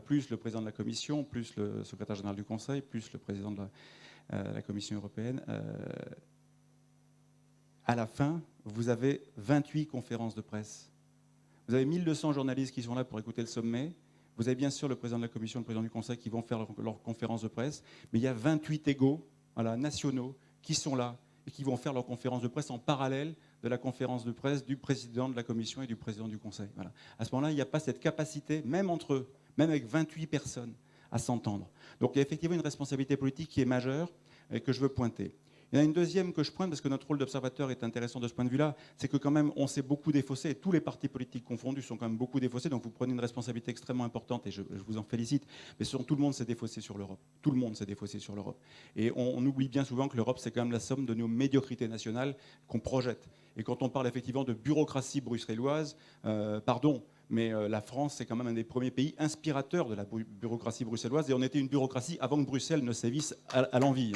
plus le président de la Commission, plus le secrétaire général du Conseil, plus le président de la Commission européenne. À la fin, vous avez 28 conférences de presse. Vous avez 1200 journalistes qui sont là pour écouter le sommet. Vous avez bien sûr le président de la Commission, le président du Conseil qui vont faire leur conférence de presse. Mais il y a 28 égaux nationaux qui sont là et qui vont faire leur conférence de presse en parallèle de la conférence de presse du président de la Commission et du président du Conseil. Voilà. À ce moment-là, il n'y a pas cette capacité, même entre eux, même avec 28 personnes, à s'entendre. Donc il y a effectivement une responsabilité politique qui est majeure et que je veux pointer. Il y en a une deuxième que je pointe parce que notre rôle d'observateur est intéressant de ce point de vue-là, c'est que quand même on s'est beaucoup défaussé, et tous les partis politiques confondus sont quand même beaucoup défaussés, donc vous prenez une responsabilité extrêmement importante et je vous en félicite, mais tout le monde s'est défaussé sur l'Europe. Tout le monde s'est défaussé sur l'Europe. Et on oublie bien souvent que l'Europe c'est quand même la somme de nos médiocrités nationales qu'on projette. Et quand on parle effectivement de bureaucratie bruxelloise, mais la France, c'est quand même un des premiers pays inspirateurs de la bureaucratie bruxelloise. Et on était une bureaucratie avant que Bruxelles ne sévisse à l'envi.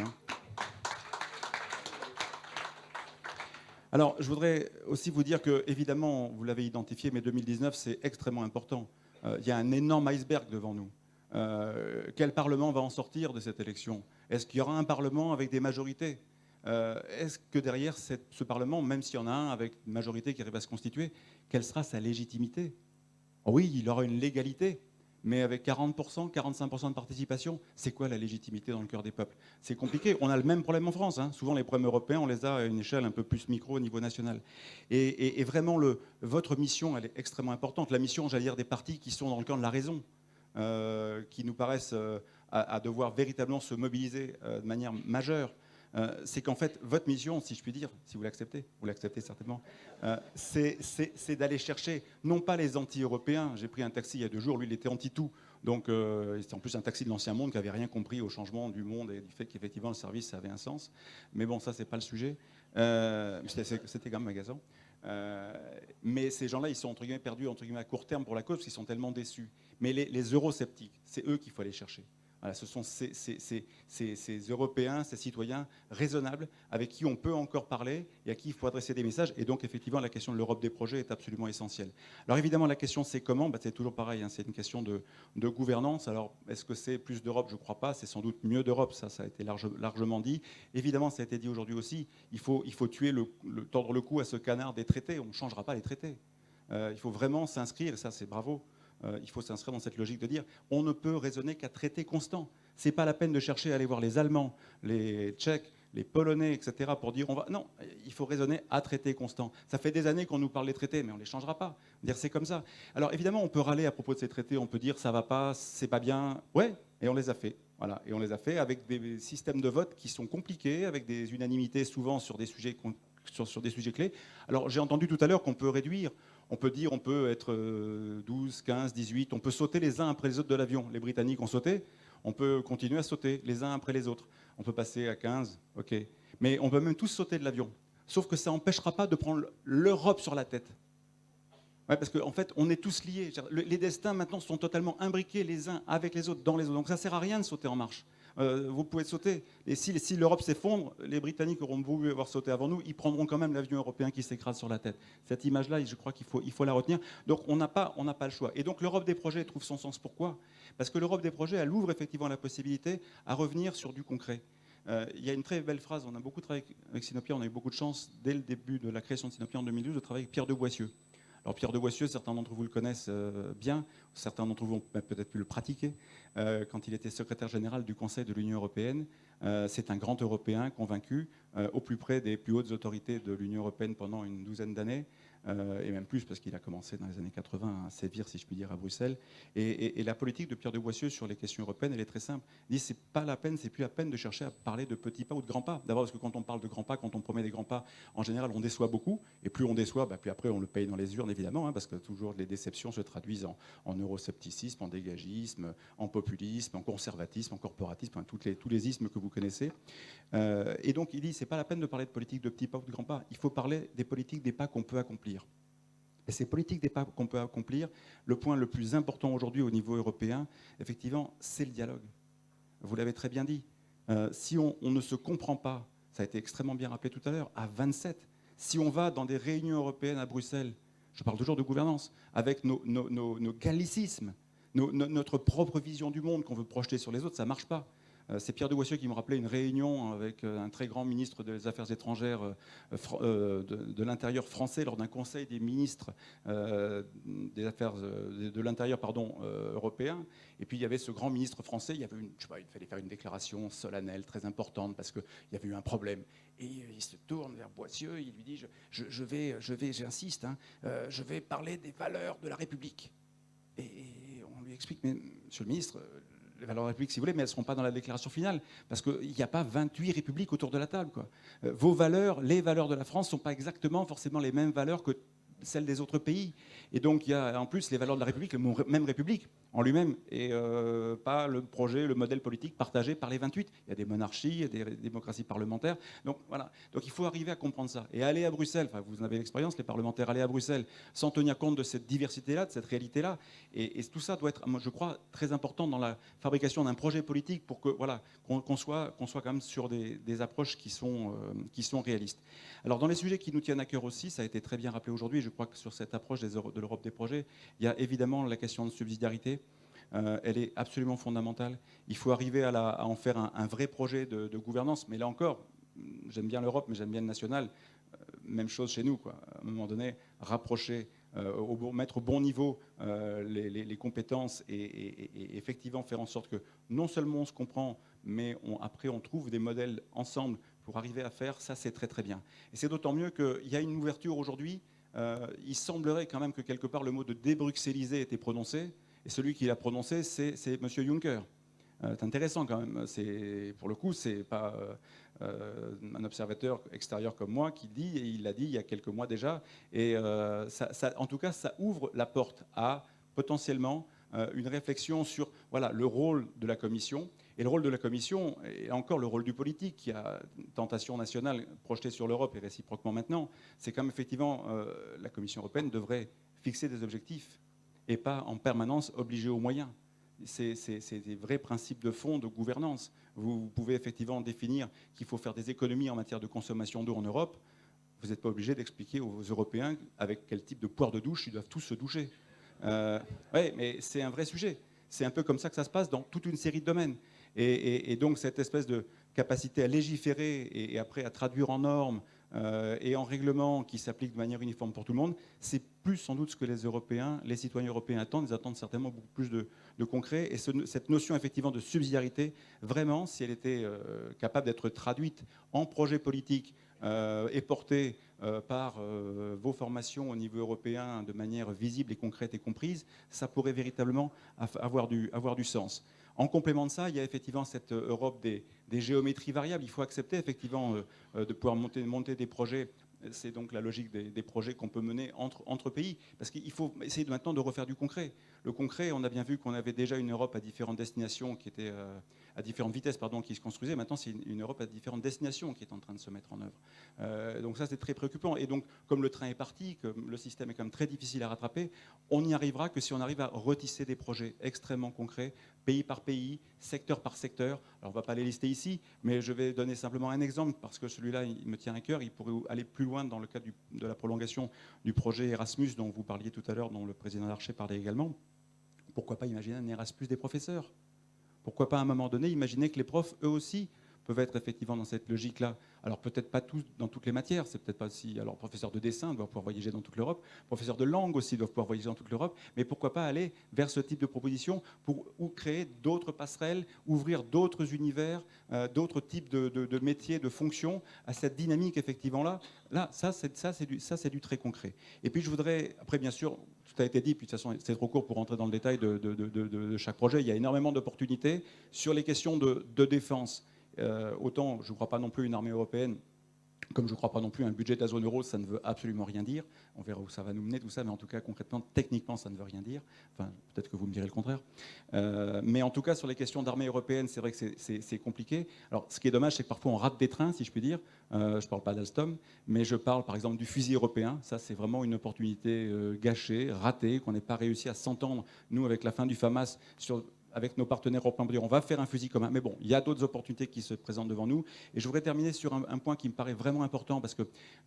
Alors, je voudrais aussi vous dire que, évidemment, vous l'avez identifié, mais 2019, c'est extrêmement important. Il y a un énorme iceberg devant nous. Quel Parlement va en sortir de cette élection? Est-ce qu'il y aura un Parlement avec des majorités? Est-ce que derrière ce Parlement, même s'il y en a un avec une majorité qui arrive à se constituer, quelle sera sa légitimité? Oui, il aura une légalité, mais avec 40%, 45% de participation, c'est quoi la légitimité dans le cœur des peuples? C'est compliqué. On a le même problème en France. Souvent, les problèmes européens, on les a à une échelle un peu plus micro au niveau national. Et vraiment, votre mission, elle est extrêmement importante. La mission, j'allais dire, des partis qui sont dans le camp de la raison, qui nous paraissent à devoir véritablement se mobiliser de manière majeure. C'est qu'en fait, votre mission, si je puis dire, si vous l'acceptez certainement, c'est d'aller chercher, non pas les anti-européens. J'ai pris un taxi il y a 2 jours, lui il était anti-tout. Donc c'était en plus un taxi de l'ancien monde qui n'avait rien compris au changement du monde et du fait qu'effectivement le service ça avait un sens. Mais bon, ça c'est pas le sujet. C'était quand même agaçant. Mais ces gens-là, ils sont entre guillemets perdus à court terme pour la cause parce qu'ils sont tellement déçus. Mais les eurosceptiques, c'est eux qu'il faut aller chercher. Voilà, ce sont ces Européens, ces citoyens raisonnables avec qui on peut encore parler et à qui il faut adresser des messages. Et donc, effectivement, la question de l'Europe des projets est absolument essentielle. Alors, évidemment, la question, c'est comment? C'est toujours pareil, c'est une question de gouvernance. Alors, est-ce que c'est plus d'Europe? Je ne crois pas. C'est sans doute mieux d'Europe. Ça a été largement dit. Évidemment, ça a été dit aujourd'hui aussi. Il faut tuer tordre le cou à ce canard des traités. On ne changera pas les traités. Il faut vraiment s'inscrire, et ça, c'est bravo, il faut s'inscrire dans cette logique de dire on ne peut raisonner qu'à traité constant. Ce n'est pas la peine de chercher à aller voir les Allemands, les Tchèques, les Polonais, etc. pour dire on va. Non, il faut raisonner à traité constant. Ça fait des années qu'on nous parle des traités, mais on ne les changera pas. Dire c'est comme ça. Alors évidemment, on peut râler à propos de ces traités, on peut dire ça va pas, c'est pas bien. Ouais, et on les a fait. Voilà, et on les a fait avec des systèmes de vote qui sont compliqués, avec des unanimités souvent sur des sujets sur des sujets clés. Alors j'ai entendu tout à l'heure qu'on peut réduire. On peut dire, on peut être 12, 15, 18, on peut sauter les uns après les autres de l'avion. Les Britanniques ont sauté, on peut continuer à sauter les uns après les autres. On peut passer à 15, ok. Mais on peut même tous sauter de l'avion. Sauf que ça n'empêchera pas de prendre l'Europe sur la tête. Ouais, parce qu'en fait, on est tous liés. Les destins maintenant sont totalement imbriqués les uns avec les autres, dans les autres. Donc ça ne sert à rien de sauter en marche. Vous pouvez sauter. Et si l'Europe s'effondre, les Britanniques auront voulu avoir sauté avant nous, ils prendront quand même l'avion européen qui s'écrase sur la tête. Cette image-là, je crois qu'il faut la retenir. Donc on n'a pas le choix. Et donc l'Europe des projets trouve son sens. Pourquoi ? Parce que l'Europe des projets, elle ouvre effectivement la possibilité à revenir sur du concret. Il y a une très belle phrase, on a beaucoup travaillé avec Sinopia, on a eu beaucoup de chance dès le début de la création de Sinopia en 2012 de travailler avec Pierre de Boissieu. Alors Pierre de Boissieu, certains d'entre vous le connaissent bien, certains d'entre vous ont peut-être pu le pratiquer. Quand il était secrétaire général du Conseil de l'Union européenne, c'est un grand Européen convaincu, au plus près des plus hautes autorités de l'Union européenne pendant une douzaine d'années, et même plus parce qu'il a commencé dans les années 80 à sévir, si je puis dire, à Bruxelles. Et la politique de Pierre de Boissieu sur les questions européennes, elle est très simple. Il dit c'est pas la peine, c'est plus la peine de chercher à parler de petits pas ou de grands pas. D'abord parce que quand on parle de grands pas, quand on promet des grands pas, en général on déçoit beaucoup. Et plus on déçoit, plus après on le paye dans les urnes évidemment, hein, parce que toujours les déceptions se traduisent en euroscepticisme, en dégagisme, en populisme, en conservatisme, en corporatisme, hein, tous les ismes que vous connaissez. Et donc il dit c'est pas la peine de parler de politique de petits pas ou de grands pas. Il faut parler des politiques des pas qu'on peut accomplir. Et ces politiques des pas qu'on peut accomplir, le point le plus important aujourd'hui au niveau européen, effectivement, c'est le dialogue. Vous l'avez très bien dit. Si on ne se comprend pas, ça a été extrêmement bien rappelé tout à l'heure, à 27, si on va dans des réunions européennes à Bruxelles, je parle toujours de gouvernance, avec nos gallicismes, notre propre vision du monde qu'on veut projeter sur les autres, ça ne marche pas. C'est Pierre de Boissieu qui me rappelait une réunion avec un très grand ministre des Affaires étrangères de l'Intérieur français lors d'un conseil des ministres des Affaires de l'Intérieur européen. Et puis il y avait ce grand ministre français, il fallait faire une déclaration solennelle très importante parce qu'il y avait eu un problème. Et il se tourne vers Boissieu, il lui dit j'insiste, je vais parler des valeurs de la République. Et on lui explique, mais monsieur le ministre, les valeurs de la République, si vous voulez, mais elles ne seront pas dans la déclaration finale, parce qu'il n'y a pas 28 républiques autour de la table, quoi. Vos valeurs, les valeurs de la France, ne sont pas exactement forcément les mêmes valeurs que celles des autres pays. Et donc, il y a en plus les valeurs de la République, le même République en lui-même, et pas le projet, le modèle politique partagé par les 28. Il y a des monarchies, il y a des démocraties parlementaires. Donc, voilà. Donc, il faut arriver à comprendre ça. Et aller à Bruxelles, enfin, vous en avez l'expérience, les parlementaires, aller à Bruxelles, sans tenir compte de cette diversité-là, de cette réalité-là. Et tout ça doit être, moi, je crois, très important dans la fabrication d'un projet politique pour que, voilà, qu'on soit quand même sur des approches qui sont réalistes. Alors, dans les sujets qui nous tiennent à cœur aussi, ça a été très bien rappelé aujourd'hui, je crois que sur cette approche de l'Europe des projets, il y a évidemment la question de subsidiarité. Elle est absolument fondamentale. Il faut arriver à en faire un vrai projet de gouvernance. Mais là encore, j'aime bien l'Europe, mais j'aime bien le national. Même chose chez nous, quoi. À un moment donné, rapprocher, mettre au bon niveau les compétences et effectivement faire en sorte que non seulement on se comprend, mais après on trouve des modèles ensemble pour arriver à faire, ça c'est très très bien. Et c'est d'autant mieux qu'il y a une ouverture aujourd'hui. Il semblerait quand même que quelque part le mot de débruxelliser était prononcé, et celui qui l'a prononcé, c'est M. Juncker. C'est intéressant quand même. Pour le coup, c'est pas un observateur extérieur comme moi qui dit, et il l'a dit il y a quelques mois déjà, et en tout cas, ça ouvre la porte à potentiellement une réflexion sur le rôle de la Commission. Et le rôle de la Commission, et encore le rôle du politique, qui a une tentation nationale projetée sur l'Europe et réciproquement maintenant, c'est comme effectivement la Commission européenne devrait fixer des objectifs et pas en permanence obliger aux moyens. C'est des vrais principes de fond de gouvernance. Vous pouvez effectivement définir qu'il faut faire des économies en matière de consommation d'eau en Europe. Vous n'êtes pas obligé d'expliquer aux Européens avec quel type de poire de douche ils doivent tous se doucher. Oui, mais c'est un vrai sujet. C'est un peu comme ça que ça se passe dans toute une série de domaines. Et donc cette espèce de capacité à légiférer et après à traduire en normes et en règlement qui s'applique de manière uniforme pour tout le monde, c'est plus sans doute ce que les Européens, les citoyens européens attendent. Ils attendent certainement beaucoup plus de concret. Et cette notion effectivement de subsidiarité, vraiment, si elle était capable d'être traduite en projet politique et portée par vos formations au niveau européen de manière visible et concrète et comprise, ça pourrait véritablement avoir du sens. En complément de ça, il y a effectivement cette Europe des géométries variables. Il faut accepter effectivement de pouvoir monter des projets. C'est donc la logique des projets qu'on peut mener entre pays. Parce qu'il faut essayer maintenant de refaire du concret. Le concret, on a bien vu qu'on avait déjà une Europe à différentes destinations qui était à différentes vitesses, pardon, qui se construisait. Maintenant, c'est une Europe à différentes destinations qui est en train de se mettre en œuvre. Donc ça, c'est très préoccupant. Et donc, comme le train est parti, que le système est quand même très difficile à rattraper, on n'y arrivera que si on arrive à retisser des projets extrêmement concrets, pays par pays, secteur par secteur. Alors, on ne va pas les lister ici, mais je vais donner simplement un exemple, parce que celui-là, il me tient à cœur. Il pourrait aller plus loin dans le cadre de la prolongation du projet Erasmus, dont vous parliez tout à l'heure, dont le président Larcher parlait également. Pourquoi pas imaginer un Erasmus des professeurs? Pourquoi pas à un moment donné imaginer que les profs, eux aussi, peuvent être effectivement dans cette logique-là? Alors peut-être pas tous dans toutes les matières, c'est peut-être pas si. Alors professeurs de dessin doivent pouvoir voyager dans toute l'Europe, professeurs de langue aussi doivent pouvoir voyager dans toute l'Europe, mais pourquoi pas aller vers ce type de proposition ou créer d'autres passerelles, ouvrir d'autres univers, d'autres types de métiers, de fonctions à cette dynamique effectivement là. Là, ça c'est du très concret. Et puis je voudrais, après bien sûr, tout a été dit, puis de toute façon c'est trop court pour rentrer dans le détail de chaque projet. Il y a énormément d'opportunités sur les questions de défense. Autant je ne crois pas non plus une armée européenne, comme je ne crois pas non plus un budget de la zone euro, ça ne veut absolument rien dire. On verra où ça va nous mener tout ça, mais en tout cas concrètement, techniquement, ça ne veut rien dire. Enfin, peut-être que vous me direz le contraire. Mais en tout cas, sur les questions d'armée européenne, c'est vrai que c'est compliqué. Alors, ce qui est dommage, c'est que parfois on rate des trains, si je puis dire. Je ne parle pas d'Alstom, mais je parle par exemple du fusil européen. Ça, c'est vraiment une opportunité gâchée, ratée, qu'on n'ait pas réussi à s'entendre, nous, avec la fin du FAMAS, avec nos partenaires européens, on va faire un fusil commun. Mais bon, il y a d'autres opportunités qui se présentent devant nous. Et je voudrais terminer sur un point qui me paraît vraiment important, parce que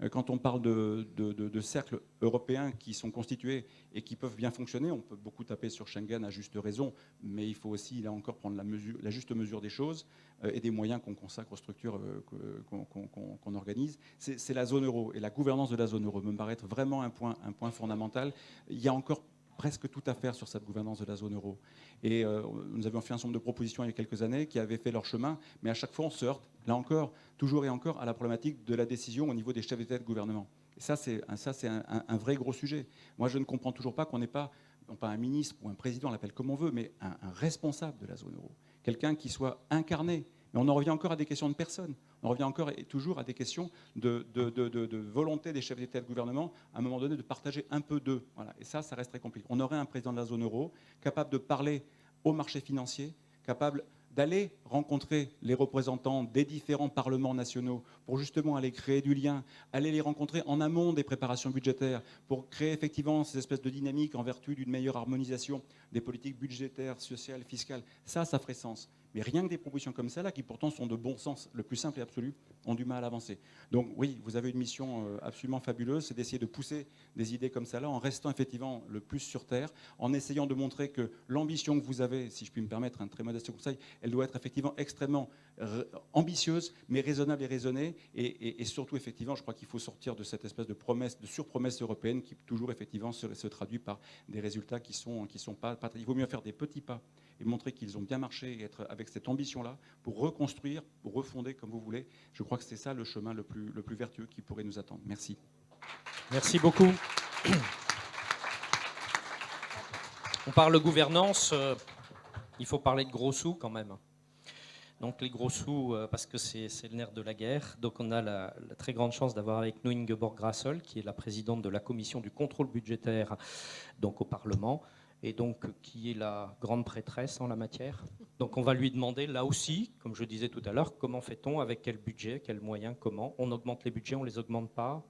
quand on parle de cercles européens qui sont constitués et qui peuvent bien fonctionner, on peut beaucoup taper sur Schengen à juste raison, mais il faut aussi, là encore, prendre la juste mesure des choses et des moyens qu'on consacre aux structures qu'on organise. C'est la zone euro et la gouvernance de la zone euro me paraît être vraiment un point fondamental. Il y a encore presque tout à faire sur cette gouvernance de la zone euro. Et nous avions fait un certain nombre de propositions il y a quelques années qui avaient fait leur chemin, mais à chaque fois on se heurte, là encore, toujours et encore, à la problématique de la décision au niveau des chefs d'État et de gouvernement. Et ça, c'est un vrai gros sujet. Moi, je ne comprends toujours pas qu'on n'ait pas, non pas un ministre ou un président, on l'appelle comme on veut, mais un responsable de la zone euro. Quelqu'un qui soit incarné. Mais on en revient encore à des questions de personnes. On revient encore et toujours à des questions de volonté des chefs d'État et de gouvernement, à un moment donné, de partager un peu d'eux. Voilà. Et ça reste très compliqué. On aurait un président de la zone euro capable de parler au marché financier, capable d'aller rencontrer les représentants des différents parlements nationaux pour justement aller créer du lien, aller les rencontrer en amont des préparations budgétaires, pour créer effectivement ces espèces de dynamiques en vertu d'une meilleure harmonisation des politiques budgétaires, sociales, fiscales. Ça ferait sens. Mais rien que des propositions comme celle-là, qui pourtant sont de bon sens, le plus simple et absolu, ont du mal à avancer. Donc oui, vous avez une mission absolument fabuleuse, c'est d'essayer de pousser des idées comme celle-là en restant effectivement le plus sur terre, en essayant de montrer que l'ambition que vous avez, si je puis me permettre un très modeste conseil, elle doit être effectivement extrêmement ambitieuse, mais raisonnable et raisonnée. Et surtout, effectivement, je crois qu'il faut sortir de cette espèce de promesse, de surpromesse européenne qui toujours effectivement se traduit par des résultats qui sont pas. Il vaut mieux faire des petits pas et montrer qu'ils ont bien marché et être avec cette ambition-là pour reconstruire, pour refonder comme vous voulez. Je crois que c'est ça le chemin le plus vertueux qui pourrait nous attendre. Merci. Merci beaucoup. On parle de gouvernance, il faut parler de gros sous quand même. Donc les gros sous, parce que c'est le nerf de la guerre. Donc on a la très grande chance d'avoir avec nous Ingeborg Grassel, qui est la présidente de la commission du contrôle budgétaire donc au Parlement, et donc qui est la grande prêtresse en la matière. Donc on va lui demander, là aussi, comme je disais tout à l'heure, comment fait-on, avec quel budget, quels moyens, comment. On augmente les budgets, on ne les augmente pas,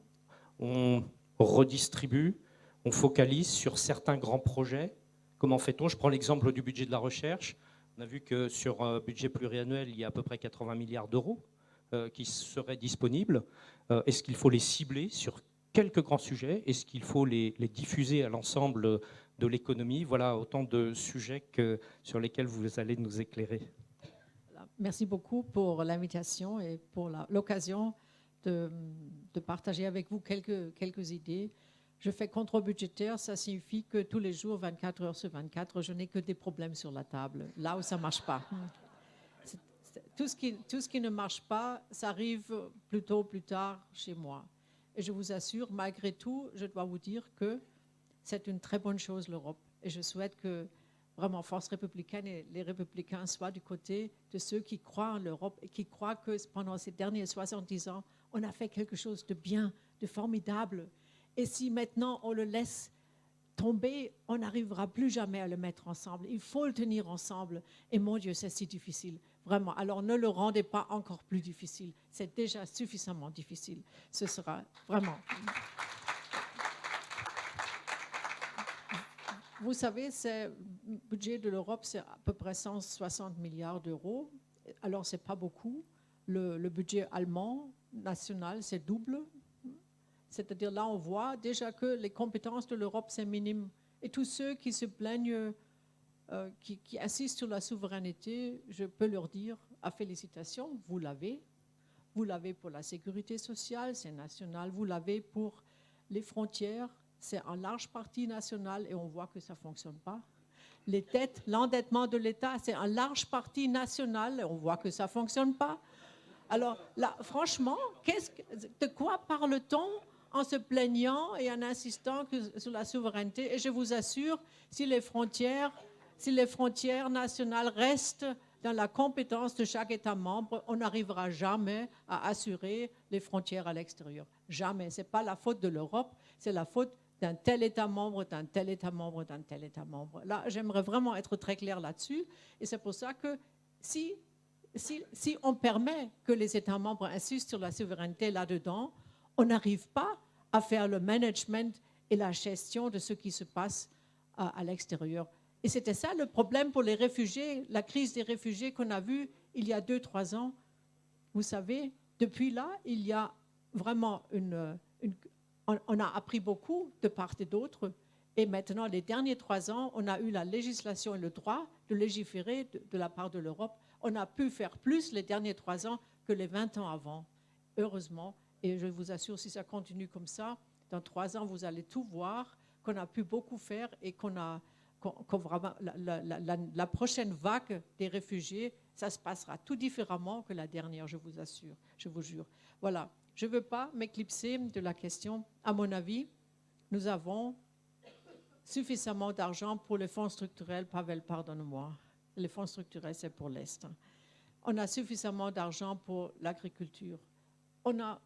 on redistribue, on focalise sur certains grands projets. Comment fait-on? Je prends l'exemple du budget de la recherche. On a vu que sur un budget pluriannuel, il y a à peu près 80 milliards d'euros qui seraient disponibles. Est-ce qu'il faut les cibler sur quelques grands sujets? Est-ce qu'il faut les diffuser à l'ensemble de l'économie? Voilà autant de sujets sur lesquels vous allez nous éclairer. Merci beaucoup pour l'invitation et pour l'occasion de partager avec vous quelques idées. Je fais contrôle budgétaire, ça signifie que tous les jours, 24 heures sur 24, je n'ai que des problèmes sur la table, là où ça ne marche pas. Tout ce qui ne marche pas, ça arrive plus tôt ou plus tard chez moi. Et je vous assure, malgré tout, je dois vous dire que c'est une très bonne chose, l'Europe. Et je souhaite que vraiment Force républicaine et les républicains soient du côté de ceux qui croient en l'Europe et qui croient que pendant ces derniers 70 ans, on a fait quelque chose de bien, de formidable. Et si maintenant on le laisse tomber, on n'arrivera plus jamais à le mettre ensemble. Il faut le tenir ensemble. Et mon Dieu, c'est si difficile, vraiment. Alors ne le rendez pas encore plus difficile. C'est déjà suffisamment difficile. Ce sera vraiment... Vous savez, le budget de l'Europe, c'est à peu près 160 milliards d'euros. Alors, ce n'est pas beaucoup. Le budget allemand, national, c'est double. C'est-à-dire, là, on voit déjà que les compétences de l'Europe, c'est minime. Et tous ceux qui se plaignent, qui insistent sur la souveraineté, je peux leur dire, félicitations, vous l'avez. Vous l'avez pour la sécurité sociale, c'est national. Vous l'avez pour les frontières, c'est en large partie national et on voit que ça ne fonctionne pas. Les dettes, l'endettement de l'État, c'est en large partie national et on voit que ça ne fonctionne pas. Alors là, franchement, de quoi parle-t-on en se plaignant et en insistant sur la souveraineté? Et je vous assure, si les frontières nationales restent dans la compétence de chaque État membre, on n'arrivera jamais à assurer les frontières à l'extérieur. Jamais. Ce n'est pas la faute de l'Europe, c'est la faute d'un tel État membre, d'un tel État membre, d'un tel État membre. Là, j'aimerais vraiment être très clair là-dessus. Et c'est pour ça que si on permet que les États membres insistent sur la souveraineté là-dedans, on n'arrive pas à faire le management et la gestion de ce qui se passe à l'extérieur. Et c'était ça le problème pour les réfugiés, la crise des réfugiés qu'on a vue il y a 2-3 ans. Vous savez, depuis là, il y a vraiment on a appris beaucoup de part et d'autre. Et maintenant, les derniers 3 ans, on a eu la législation et le droit de légiférer de la part de l'Europe. On a pu faire plus les derniers 3 ans que les 20 ans avant, heureusement. Et je vous assure, si ça continue comme ça, dans 3 ans, vous allez tout voir, qu'on a pu beaucoup faire et vraiment, la prochaine vague des réfugiés, ça se passera tout différemment que la dernière, je vous assure, je vous jure. Voilà, je ne veux pas m'éclipser de la question. À mon avis, nous avons suffisamment d'argent pour les fonds structurels. Pavel, pardonne-moi. Les fonds structurels, c'est pour l'Est. On a suffisamment d'argent pour l'agriculture.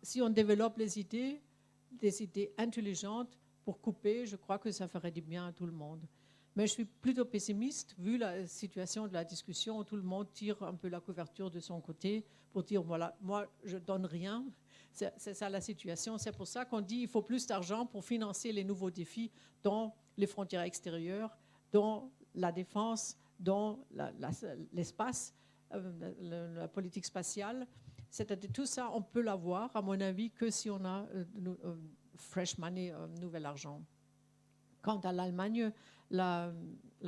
Si on développe des idées intelligentes pour couper, je crois que ça ferait du bien à tout le monde. Mais je suis plutôt pessimiste, vu la situation de la discussion, où tout le monde tire un peu la couverture de son côté pour dire, voilà, moi, je ne donne rien. C'est ça la situation. C'est pour ça qu'on dit qu'il faut plus d'argent pour financer les nouveaux défis, dont les frontières extérieures, dont la défense, dont l'espace, la politique spatiale. C'est-à-dire tout ça, on peut l'avoir, à mon avis, que si on a fresh money, nouvel argent. Quant à l'Allemagne, la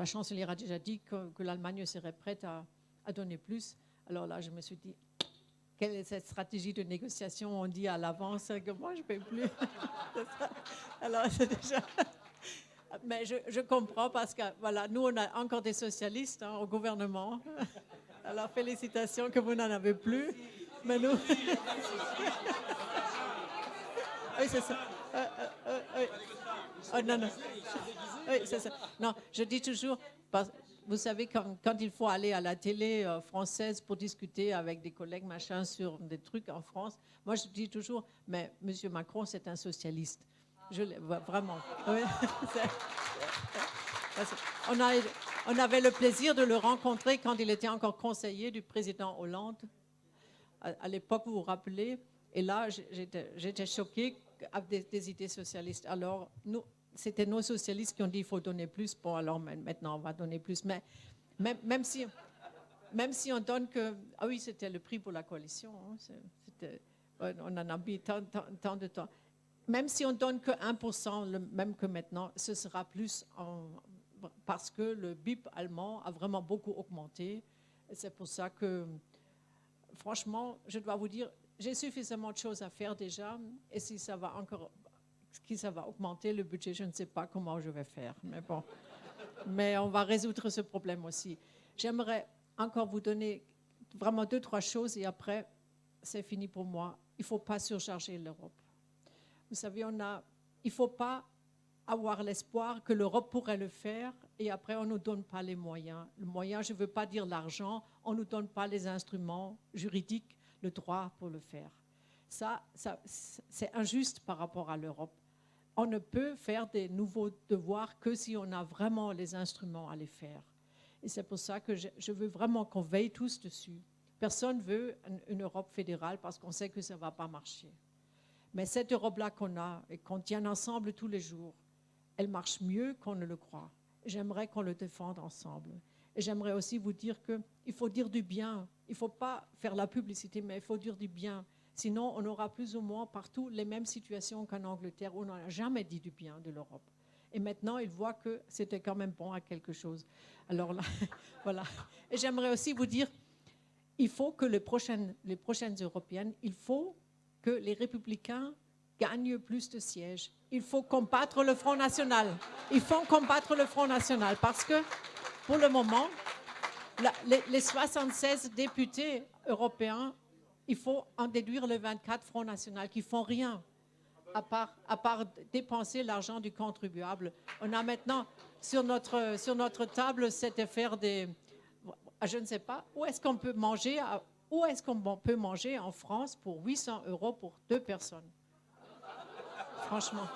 chancelière a déjà dit que l'Allemagne serait prête à donner plus. Alors là, je me suis dit, quelle est cette stratégie de négociation? On dit à l'avance que moi, je ne paie plus. Alors, c'est déjà... Mais je comprends parce que, voilà, nous, on a encore des socialistes au gouvernement. Alors, félicitations que vous n'en avez plus. Mais nous... Oui, c'est ça. Oui. Oh, non, non. Oui, c'est ça. Non, je dis toujours, vous savez, quand il faut aller à la télé française pour discuter avec des collègues machin sur des trucs en France, moi je dis toujours, mais M. Macron, c'est un socialiste. Vraiment. Oui. On avait le plaisir de le rencontrer quand il était encore conseiller du président Hollande. À l'époque, vous vous rappelez, et là, j'étais choquée avec des idées socialistes. Alors, c'était nos socialistes qui ont dit qu'il faut donner plus. Bon, alors maintenant, on va donner plus. Mais même si on donne que... Ah oui, c'était le prix pour la coalition. Hein, on en a mis tant de temps. Même si on donne que 1%, même que maintenant, ce sera plus parce que le BIP allemand a vraiment beaucoup augmenté. C'est pour ça que, franchement, je dois vous dire, j'ai suffisamment de choses à faire déjà, et si ça va augmenter le budget, je ne sais pas comment je vais faire, mais bon. Mais on va résoudre ce problème aussi. J'aimerais encore vous donner vraiment 2-3 choses, et après, c'est fini pour moi. Il ne faut pas surcharger l'Europe. Vous savez, il ne faut pas avoir l'espoir que l'Europe pourrait le faire, et après, on ne nous donne pas les moyens. Le moyen, je ne veux pas dire l'argent, on ne nous donne pas les instruments juridiques, le droit pour le faire. Ça, c'est injuste par rapport à l'Europe. On ne peut faire des nouveaux devoirs que si on a vraiment les instruments à les faire. Et c'est pour ça que je veux vraiment qu'on veille tous dessus. Personne ne veut une Europe fédérale parce qu'on sait que ça ne va pas marcher. Mais cette Europe-là qu'on a et qu'on tient ensemble tous les jours, elle marche mieux qu'on ne le croit. J'aimerais qu'on le défende ensemble. Et j'aimerais aussi vous dire qu'il faut dire du bien. Il ne faut pas faire la publicité, mais il faut dire du bien. Sinon, on aura plus ou moins partout les mêmes situations qu'en Angleterre, où on n'a jamais dit du bien de l'Europe. Et maintenant, ils voient que c'était quand même bon à quelque chose. Alors là, voilà. Et j'aimerais aussi vous dire, il faut que les prochaines européennes, il faut que les républicains gagnent plus de sièges. Il faut combattre le Front National. Il faut combattre le Front National parce que, pour le moment, les 76 députés européens, il faut en déduire les 24 Front National qui ne font rien à part dépenser l'argent du contribuable. On a maintenant sur notre table cette affaire des... Je ne sais pas, où est-ce qu'on peut manger en France pour 800 € pour 2 personnes? Franchement.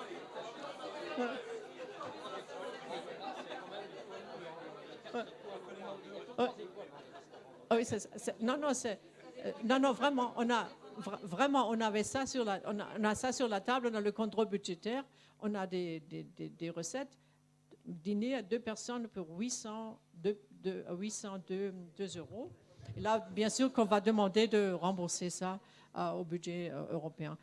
Oui, non, vraiment, on avait ça sur on a ça sur la table, on a le contrôle budgétaire, on a des recettes. Dîner à 2 personnes pour 802 €. Et là, bien sûr qu'on va demander de rembourser ça au budget européen.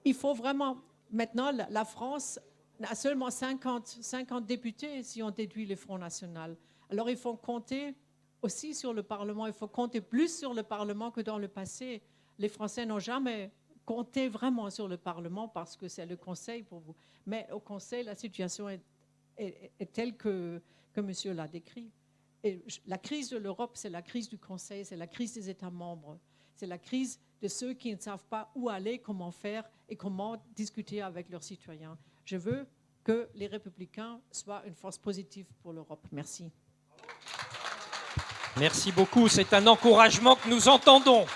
Il faut vraiment, maintenant, la France a seulement 50 députés si on déduit le Front National. Alors, il faut compter aussi sur le Parlement. Il faut compter plus sur le Parlement que dans le passé. Les Français n'ont jamais compté vraiment sur le Parlement parce que c'est le Conseil pour vous. Mais au Conseil, la situation est telle que monsieur l'a décrit. Et la crise de l'Europe, c'est la crise du Conseil, c'est la crise des États membres. C'est la crise de ceux qui ne savent pas où aller, comment faire et comment discuter avec leurs citoyens. Je veux que les Républicains soient une force positive pour l'Europe. Merci. Merci beaucoup. C'est un encouragement que nous entendons.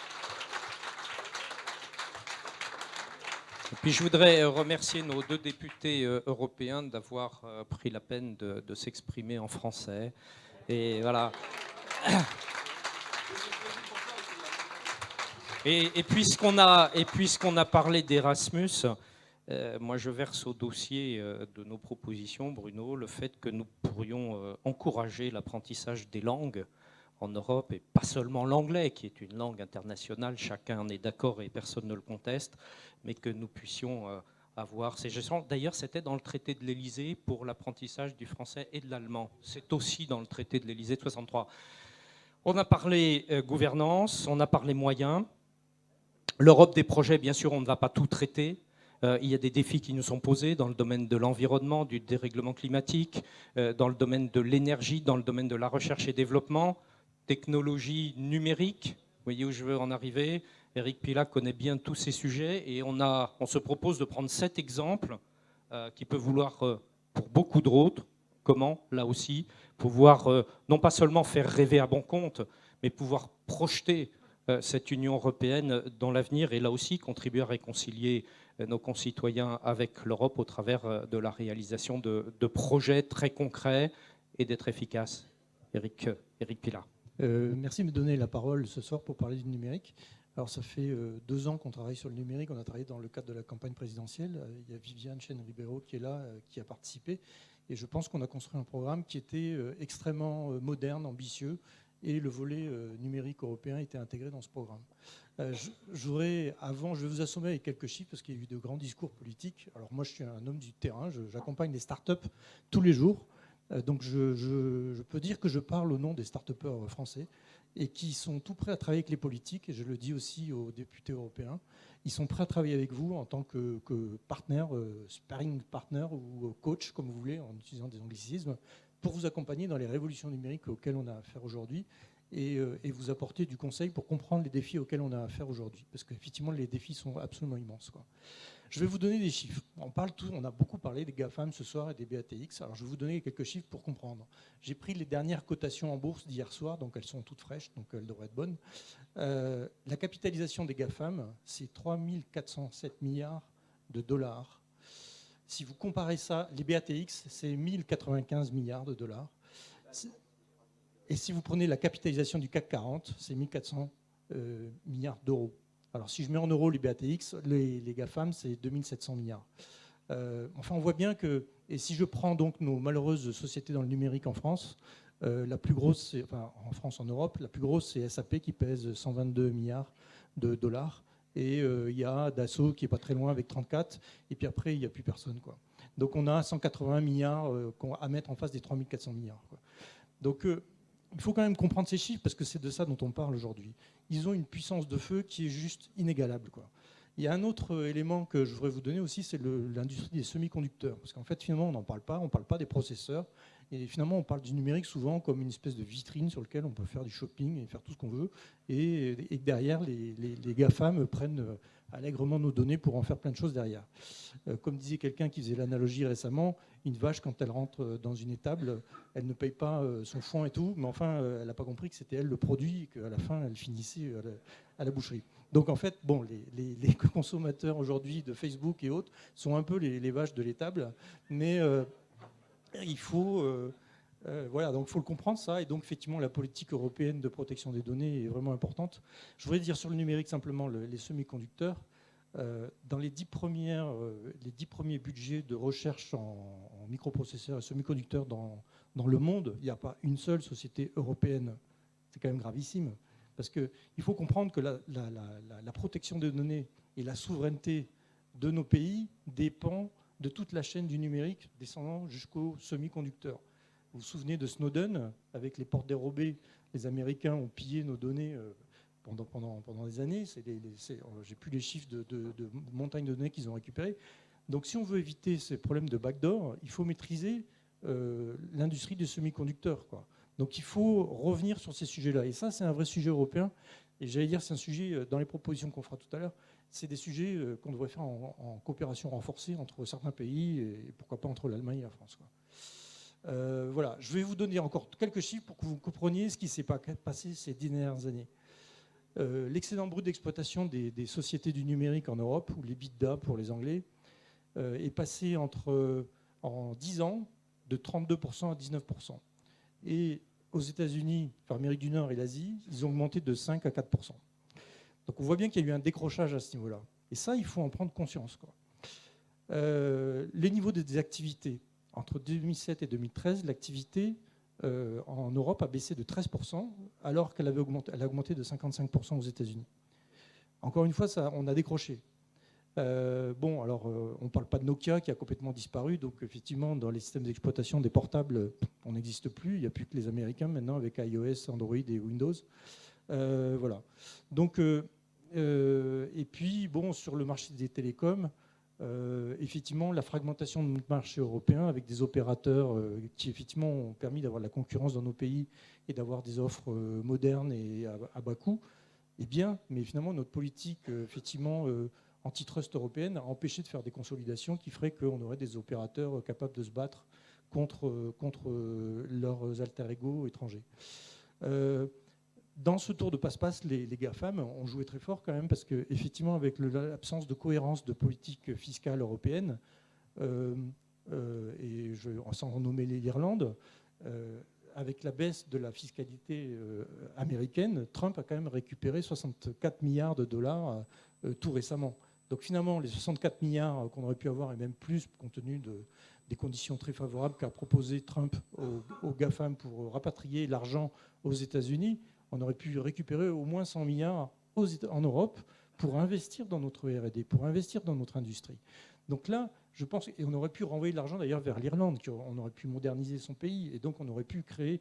Et puis je voudrais remercier nos 2 députés européens d'avoir pris la peine de s'exprimer en français. Et voilà. Et puisqu'on a parlé d'Erasmus, moi je verse au dossier de nos propositions, Bruno, le fait que nous pourrions encourager l'apprentissage des langues en Europe, et pas seulement l'anglais, qui est une langue internationale, chacun en est d'accord et personne ne le conteste, mais que nous puissions avoir ces gestions. D'ailleurs, c'était dans le traité de l'Élysée pour l'apprentissage du français et de l'allemand. C'est aussi dans le traité de l'Élysée de 63. On a parlé gouvernance, on a parlé moyens. L'Europe des projets, bien sûr, on ne va pas tout traiter. Il y a des défis qui nous sont posés dans le domaine de l'environnement, du dérèglement climatique, dans le domaine de l'énergie, dans le domaine de la recherche et développement, technologie numérique. Vous voyez où je veux en arriver. Éric Pilat connaît bien tous ces sujets et on se propose de prendre 7 exemples qui peuvent vouloir, pour beaucoup d'autres, comment, là aussi, pouvoir non pas seulement faire rêver à bon compte, mais pouvoir projeter cette Union européenne dans l'avenir et là aussi contribuer à réconcilier nos concitoyens avec l'Europe au travers de la réalisation de projets très concrets et d'être efficaces. Éric Pilat. Merci de me donner la parole ce soir pour parler du numérique. Alors ça fait 2 ans qu'on travaille sur le numérique, on a travaillé dans le cadre de la campagne présidentielle. Il y a Viviane Chen-Ribeiro qui est là, qui a participé. Et je pense qu'on a construit un programme qui était extrêmement moderne, ambitieux, et le volet numérique européen était intégré dans ce programme. Je vais vous assommer avec quelques chiffres parce qu'il y a eu de grands discours politiques. Alors moi je suis un homme du terrain, j'accompagne les startups tous les jours. Donc je peux dire que je parle au nom des start-upers français. et qui sont tout prêts à travailler avec les politiques, et je le dis aussi aux députés européens, ils sont prêts à travailler avec vous en tant que partenaire, sparring partner ou coach, comme vous voulez, en utilisant des anglicismes, pour vous accompagner dans les révolutions numériques auxquelles on a affaire aujourd'hui et vous apporter du conseil pour comprendre les défis auxquels on a affaire aujourd'hui. Parce qu'effectivement, les défis sont absolument immenses, quoi. Je vais vous donner des chiffres. On a beaucoup parlé des GAFAM ce soir et des BATX. Alors, je vais vous donner quelques chiffres pour comprendre. J'ai pris les dernières cotations en bourse d'hier soir, donc elles sont toutes fraîches, donc elles devraient être bonnes. La capitalisation des GAFAM, c'est 3 407 milliards de dollars. Si vous comparez ça, les BATX, c'est 1095 milliards de dollars. Et si vous prenez la capitalisation du CAC 40, c'est 1400 milliards d'euros. Alors si je mets en euros les BATX, les GAFAM, c'est 2700 milliards. Enfin, on voit bien que, et si je prends donc nos malheureuses sociétés dans le numérique en France, la plus grosse, enfin en France, en Europe, la plus grosse, c'est SAP qui pèse 122 milliards de dollars. Et il y a Dassault qui n'est pas très loin avec 34. Et puis après, il n'y a plus personne, quoi. Donc on a 180 milliards à mettre en face des 3400 milliards, quoi. Donc il faut quand même comprendre ces chiffres parce que c'est de ça dont on parle aujourd'hui. Ils ont une puissance de feu qui est juste inégalable, quoi. Il y a un autre élément que je voudrais vous donner aussi, c'est l'industrie des semi-conducteurs. Parce qu'en fait, finalement, on n'en parle pas. On ne parle pas des processeurs. Et finalement, on parle du numérique souvent comme une espèce de vitrine sur laquelle on peut faire du shopping et faire tout ce qu'on veut. Et derrière, les GAFAM prennent allègrement nos données pour en faire plein de choses derrière. Comme disait quelqu'un qui faisait l'analogie récemment, une vache, quand elle rentre dans une étable, elle ne paye pas son foin et tout, mais enfin, elle n'a pas compris que c'était elle le produit et qu'à la fin, elle finissait à la boucherie. Donc en fait, bon, les consommateurs aujourd'hui de Facebook et autres sont un peu les vaches de l'étable, mais il faut... voilà, donc il faut le comprendre, ça. Et donc, effectivement, la politique européenne de protection des données est vraiment importante. Je voudrais dire sur le numérique simplement les semi-conducteurs. Dans les 10 premiers budgets de recherche en microprocesseurs et semi-conducteurs dans le monde, il n'y a pas une seule société européenne. C'est quand même gravissime. Parce qu'il faut comprendre que la protection des données et la souveraineté de nos pays dépend de toute la chaîne du numérique, descendant jusqu'aux semi-conducteurs. Vous vous souvenez de Snowden, avec les portes dérobées, les Américains ont pillé nos données pendant des années. J'ai plus les chiffres de montagnes de données qu'ils ont récupérées. Donc si on veut éviter ces problèmes de backdoor, il faut maîtriser l'industrie des semi-conducteurs, quoi. Donc il faut revenir sur ces sujets-là. Et ça, c'est un vrai sujet européen. Et j'allais dire, c'est un sujet, dans les propositions qu'on fera tout à l'heure, c'est des sujets qu'on devrait faire en coopération renforcée entre certains pays et pourquoi pas entre l'Allemagne et la France, quoi. Voilà, je vais vous donner encore quelques chiffres pour que vous compreniez ce qui s'est passé ces 10 dernières années. L'excédent brut d'exploitation des sociétés du numérique en Europe, ou les BITDA pour les Anglais, est passé en 10 ans de 32% à 19%. Et aux États-Unis, enfin Amérique du Nord et l'Asie, ils ont augmenté de 5 à 4%. Donc on voit bien qu'il y a eu un décrochage à ce niveau-là. Et ça, il faut en prendre conscience, quoi. Les niveaux des activités. Entre 2007 et 2013, l'activité en Europe a baissé de 13%, alors qu'elle a augmenté de 55% aux États-Unis. Encore une fois, on a décroché. Bon, alors, on ne parle pas de Nokia qui a complètement disparu. Donc, effectivement, dans les systèmes d'exploitation des portables, on n'existe plus. Il n'y a plus que les Américains maintenant avec iOS, Android et Windows. Voilà. Donc, et puis, bon, sur le marché des télécoms, effectivement, la fragmentation de notre marché européen avec des opérateurs qui, effectivement, ont permis d'avoir de la concurrence dans nos pays et d'avoir des offres modernes et à bas coût, est bien. Mais finalement, notre politique, effectivement, antitrust européenne a empêché de faire des consolidations qui feraient qu'on aurait des opérateurs capables de se battre contre leurs alter-ego étrangers. Dans ce tour de passe-passe, les GAFAM ont joué très fort quand même parce qu'effectivement, avec l'absence de cohérence de politique fiscale européenne, et sans nommer l'Irlande, avec la baisse de la fiscalité américaine, Trump a quand même récupéré 64 milliards de dollars tout récemment. Donc finalement, les 64 milliards qu'on aurait pu avoir, et même plus, compte tenu des conditions très favorables qu'a proposé Trump aux GAFAM pour rapatrier l'argent aux États-Unis, on aurait pu récupérer au moins 100 milliards en Europe pour investir dans notre R&D, pour investir dans notre industrie. Donc là, je pense, et on aurait pu renvoyer de l'argent d'ailleurs vers l'Irlande, on aurait pu moderniser son pays, et donc on aurait pu créer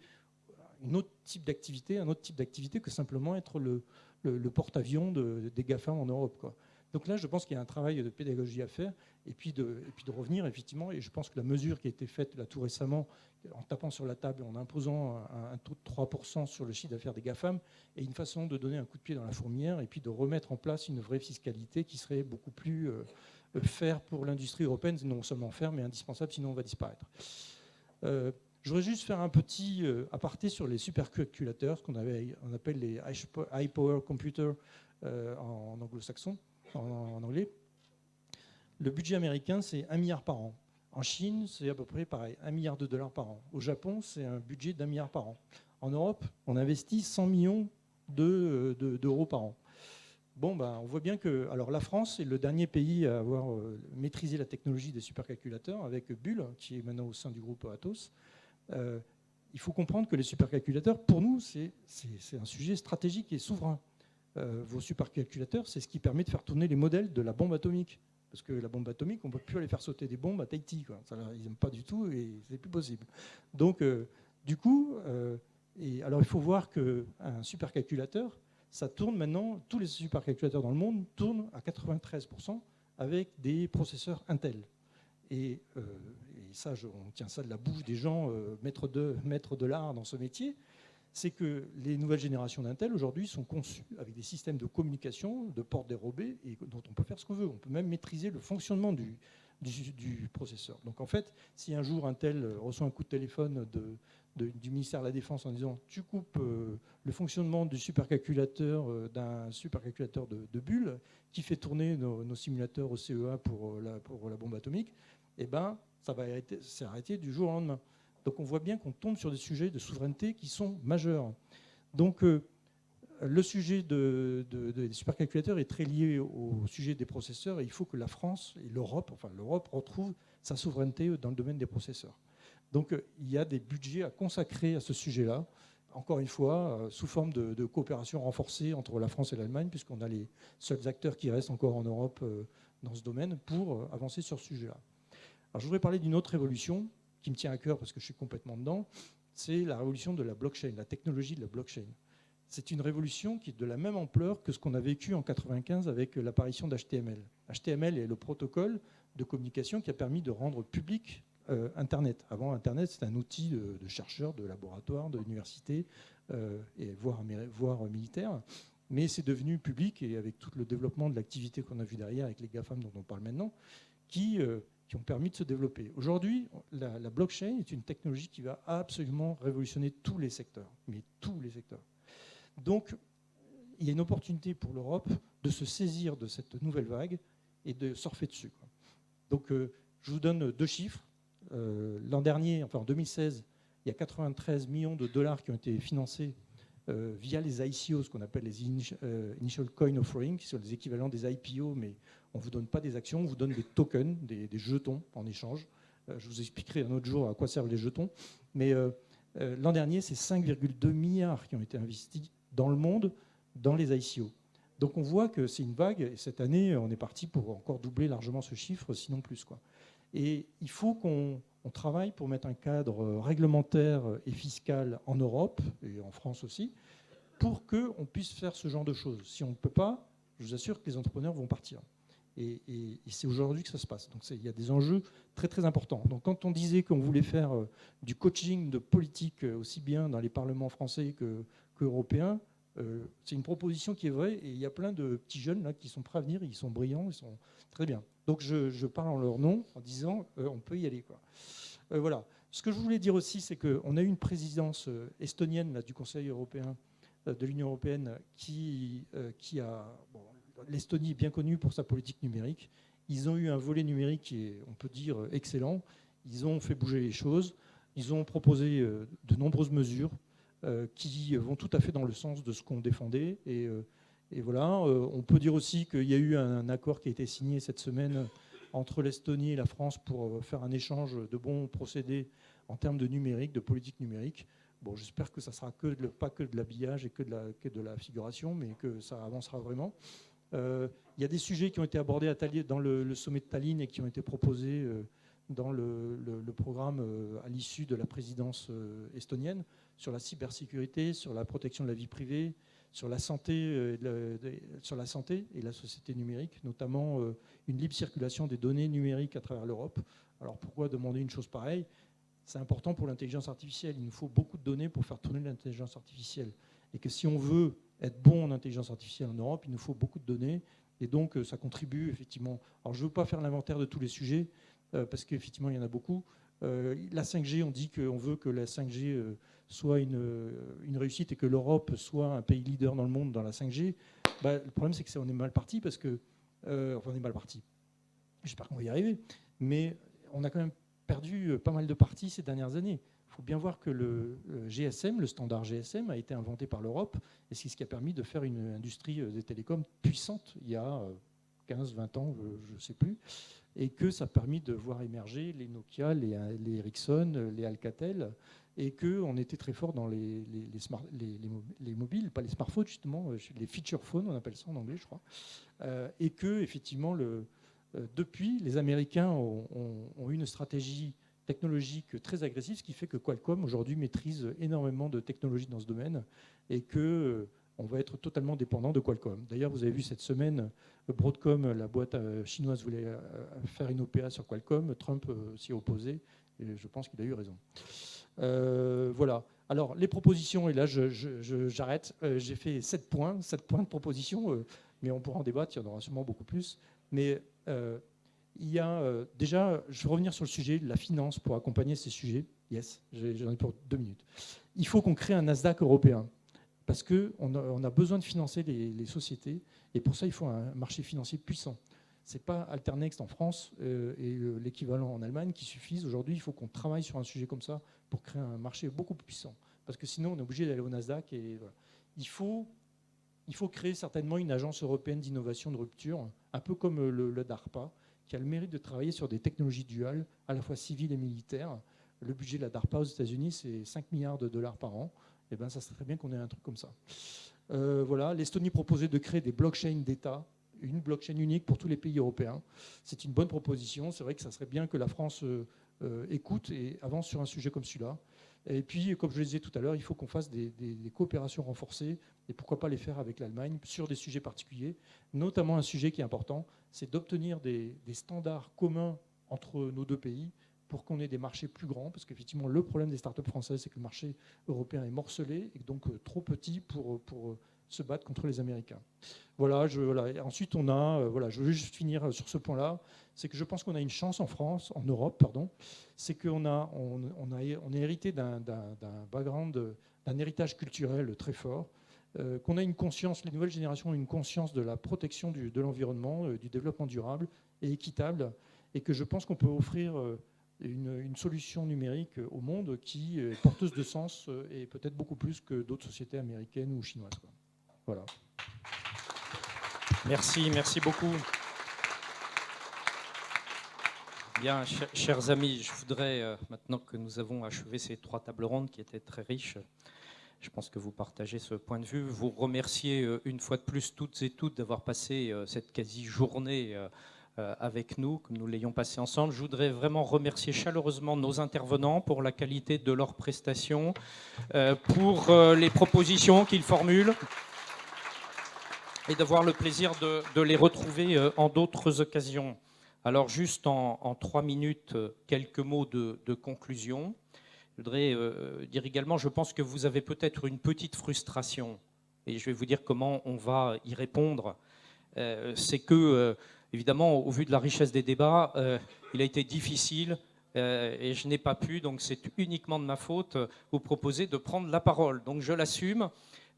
un autre type d'activité que simplement être le porte-avions des GAFAM en Europe, quoi. Donc là, je pense qu'il y a un travail de pédagogie à faire et puis de revenir, effectivement. Et je pense que la mesure qui a été faite là tout récemment, en tapant sur la table, en imposant un taux de 3% sur le chiffre d'affaires des GAFAM, est une façon de donner un coup de pied dans la fourmilière et puis de remettre en place une vraie fiscalité qui serait beaucoup plus faire pour l'industrie européenne, non seulement faire, mais indispensable, sinon on va disparaître. Je voudrais juste faire un petit aparté sur les supercalculateurs, ce qu'on appelle les high power computers en anglo-saxon, en anglais. Le budget américain, c'est 1 milliard par an. En Chine, c'est à peu près pareil, 1 milliard de dollars par an. Au Japon, c'est un budget d'1 milliard par an. En Europe, on investit 100 millions d'euros par an. Bon, ben, on voit bien que alors la France est le dernier pays à avoir maîtrisé la technologie des supercalculateurs avec Bull, qui est maintenant au sein du groupe Atos. Il faut comprendre que les supercalculateurs, pour nous, c'est un sujet stratégique et souverain. Vos supercalculateurs, c'est ce qui permet de faire tourner les modèles de la bombe atomique. Parce que la bombe atomique, on ne peut plus aller faire sauter des bombes à Tahiti, quoi. Ça, ils n'aiment pas du tout et c'est plus possible. Donc, du coup, alors il faut voir qu'un supercalculateur, ça tourne maintenant, tous les supercalculateurs dans le monde tournent à 93% avec des processeurs Intel. Et ça, on tient ça de la bouche des gens maîtres de l'art dans ce métier, c'est que les nouvelles générations d'Intel aujourd'hui sont conçues avec des systèmes de communication, de portes dérobées, et dont on peut faire ce qu'on veut. On peut même maîtriser le fonctionnement du processeur. Donc en fait, si un jour Intel reçoit un coup de téléphone du ministère de la Défense en disant « tu coupes le fonctionnement du supercalculateur d'un supercalculateur de Bull qui fait tourner nos simulateurs au CEA pour la bombe atomique », eh ben, ça va s'arrêter du jour au lendemain. Donc on voit bien qu'on tombe sur des sujets de souveraineté qui sont majeurs. Donc le sujet des supercalculateurs est très lié au sujet des processeurs et il faut que la France et l'Europe retrouvent sa souveraineté dans le domaine des processeurs. Donc il y a des budgets à consacrer à ce sujet-là, encore une fois, sous forme de coopération renforcée entre la France et l'Allemagne, puisqu'on a les seuls acteurs qui restent encore en Europe dans ce domaine pour avancer sur ce sujet-là. Alors je voudrais parler d'une autre révolution qui me tient à cœur parce que je suis complètement dedans, c'est la révolution de la blockchain, la technologie de la blockchain. C'est une révolution qui est de la même ampleur que ce qu'on a vécu en 1995 avec l'apparition d'HTML. HTML est le protocole de communication qui a permis de rendre public Internet. Avant, Internet, c'était un outil de chercheurs, de laboratoires, d'universités, voire militaires. Mais c'est devenu public et avec tout le développement de l'activité qu'on a vu derrière avec les GAFAM dont on parle maintenant, qui ont permis de se développer. Aujourd'hui, la blockchain est une technologie qui va absolument révolutionner tous les secteurs, mais tous les secteurs. Donc, il y a une opportunité pour l'Europe de se saisir de cette nouvelle vague et de surfer dessus, quoi. Donc, je vous donne 2 chiffres. L'an dernier, enfin en 2016, il y a 93 millions de dollars qui ont été financés via les ICO, ce qu'on appelle les Initial Coin Offering, qui sont les équivalents des IPO, mais on ne vous donne pas des actions, on vous donne des tokens, des jetons en échange. Je vous expliquerai un autre jour à quoi servent les jetons. Mais l'an dernier, c'est 5,2 milliards qui ont été investis dans le monde dans les ICO. Donc on voit que c'est une vague, et cette année, on est parti pour encore doubler largement ce chiffre, sinon plus, quoi. Et il faut qu'on travaille pour mettre un cadre réglementaire et fiscal en Europe, et en France aussi, pour qu'on puisse faire ce genre de choses. Si on ne peut pas, je vous assure que les entrepreneurs vont partir. Et c'est aujourd'hui que ça se passe. Donc il y a des enjeux très très importants. Donc quand on disait qu'on voulait faire du coaching de politique aussi bien dans les parlements français qu'européens, c'est une proposition qui est vraie et il y a plein de petits jeunes là qui sont prêts à venir, ils sont brillants, ils sont très bien. Donc je parle en leur nom en disant on peut y aller, quoi. Voilà. Ce que je voulais dire aussi, c'est qu'on a eu une présidence estonienne là, du Conseil européen, de l'Union européenne, qui a... Bon, l'Estonie est bien connue pour sa politique numérique. Ils ont eu un volet numérique qui est, on peut dire, excellent. Ils ont fait bouger les choses. Ils ont proposé de nombreuses mesures qui vont tout à fait dans le sens de ce qu'on défendait. Et voilà, on peut dire aussi qu'il y a eu un accord qui a été signé cette semaine entre l'Estonie et la France pour faire un échange de bons procédés en termes de numérique, de politique numérique. Bon, j'espère que ça ne sera pas que de l'habillage et que de la figuration, mais que ça avancera vraiment. Il y a des sujets qui ont été abordés dans le sommet de Tallinn et qui ont été proposés dans le programme à l'issue de la présidence estonienne sur la cybersécurité, sur la protection de la vie privée, sur la santé et la société numérique, notamment une libre circulation des données numériques à travers l'Europe. Alors pourquoi demander une chose pareille? C'est important pour l'intelligence artificielle. Il nous faut beaucoup de données pour faire tourner l'intelligence artificielle. Et que si on veut être bon en intelligence artificielle en Europe, il nous faut beaucoup de données. Et donc ça contribue effectivement. Alors je ne veux pas faire l'inventaire de tous les sujets, parce qu'effectivement il y en a beaucoup. La 5G, on dit qu'on veut que la 5G soit une réussite et que l'Europe soit un pays leader dans le monde dans la 5G. Le problème, c'est qu'on est mal parti parce que... enfin, on est mal parti. J'espère qu'on va y arriver. Mais on a quand même perdu pas mal de parties ces dernières années. Il faut bien voir que le GSM, le standard GSM, a été inventé par l'Europe et c'est ce qui a permis de faire une industrie des télécoms puissante il y a 15, 20 ans, je ne sais plus, et que ça a permis de voir émerger les Nokia, les Ericsson, les Alcatel, et qu'on était très fort dans les mobiles, pas les smartphones justement, les feature phones, on appelle ça en anglais je crois, et que effectivement depuis, les Américains ont eu une stratégie technologique très agressive, ce qui fait que Qualcomm aujourd'hui maîtrise énormément de technologies dans ce domaine et que on va être totalement dépendant de Qualcomm. D'ailleurs, vous avez vu cette semaine, Broadcom, la boîte chinoise, voulait faire une OPA sur Qualcomm. Trump s'y est opposé et je pense qu'il a eu raison. Voilà. Alors, les propositions, et là, j'arrête. J'ai fait 7 points de propositions, mais on pourra en débattre, il y en aura sûrement beaucoup plus. Mais il y a déjà, je vais revenir sur le sujet de la finance pour accompagner ces sujets. Yes, j'en ai pour 2 minutes. Il faut qu'on crée un Nasdaq européen. Parce qu'on a besoin de financer les sociétés, et pour ça, il faut un marché financier puissant. Ce n'est pas Alternext en France et l'équivalent en Allemagne qui suffisent. Aujourd'hui, il faut qu'on travaille sur un sujet comme ça pour créer un marché beaucoup plus puissant. Parce que sinon, on est obligé d'aller au Nasdaq. Et voilà. Il faut créer certainement une agence européenne d'innovation de rupture, un peu comme le DARPA, qui a le mérite de travailler sur des technologies duales, à la fois civiles et militaires. Le budget de la DARPA aux États-Unis, c'est 5 milliards de dollars par an. Eh ben, ça serait très bien qu'on ait un truc comme ça. Voilà, l'Estonie proposait de créer des blockchains d'État, une blockchain unique pour tous les pays européens. C'est une bonne proposition. C'est vrai que ça serait bien que la France écoute et avance sur un sujet comme celui-là. Et puis, comme je le disais tout à l'heure, il faut qu'on fasse des coopérations renforcées, et pourquoi pas les faire avec l'Allemagne sur des sujets particuliers. Notamment un sujet qui est important, c'est d'obtenir des standards communs entre nos deux pays, pour qu'on ait des marchés plus grands, parce qu'effectivement, le problème des startups françaises, c'est que le marché européen est morcelé et donc trop petit pour se battre contre les Américains. Voilà. Ensuite, je veux juste finir sur ce point-là, c'est que je pense qu'on a une chance en Europe, pardon, c'est qu'on est hérité d'un background, d'un héritage culturel très fort, qu'on a une conscience, les nouvelles générations ont une conscience de la protection de l'environnement, du développement durable et équitable, et que je pense qu'on peut offrir une solution numérique au monde qui est porteuse de sens et peut-être beaucoup plus que d'autres sociétés américaines ou chinoises. Voilà. Merci beaucoup. Bien, chers amis, je voudrais, maintenant que nous avons achevé ces 3 tables rondes qui étaient très riches, je pense que vous partagez ce point de vue, vous remercier une fois de plus toutes et toutes d'avoir passé cette quasi-journée avec nous, que nous l'ayons passé ensemble. Je voudrais vraiment remercier chaleureusement nos intervenants pour la qualité de leurs prestations, pour les propositions qu'ils formulent, et d'avoir le plaisir de les retrouver en d'autres occasions. Alors juste en 3 minutes, quelques mots de conclusion. Je voudrais dire également, je pense que vous avez peut-être une petite frustration, et je vais vous dire comment on va y répondre. C'est que, évidemment, au vu de la richesse des débats, il a été difficile et je n'ai pas pu, donc c'est uniquement de ma faute, vous proposer de prendre la parole. Donc je l'assume,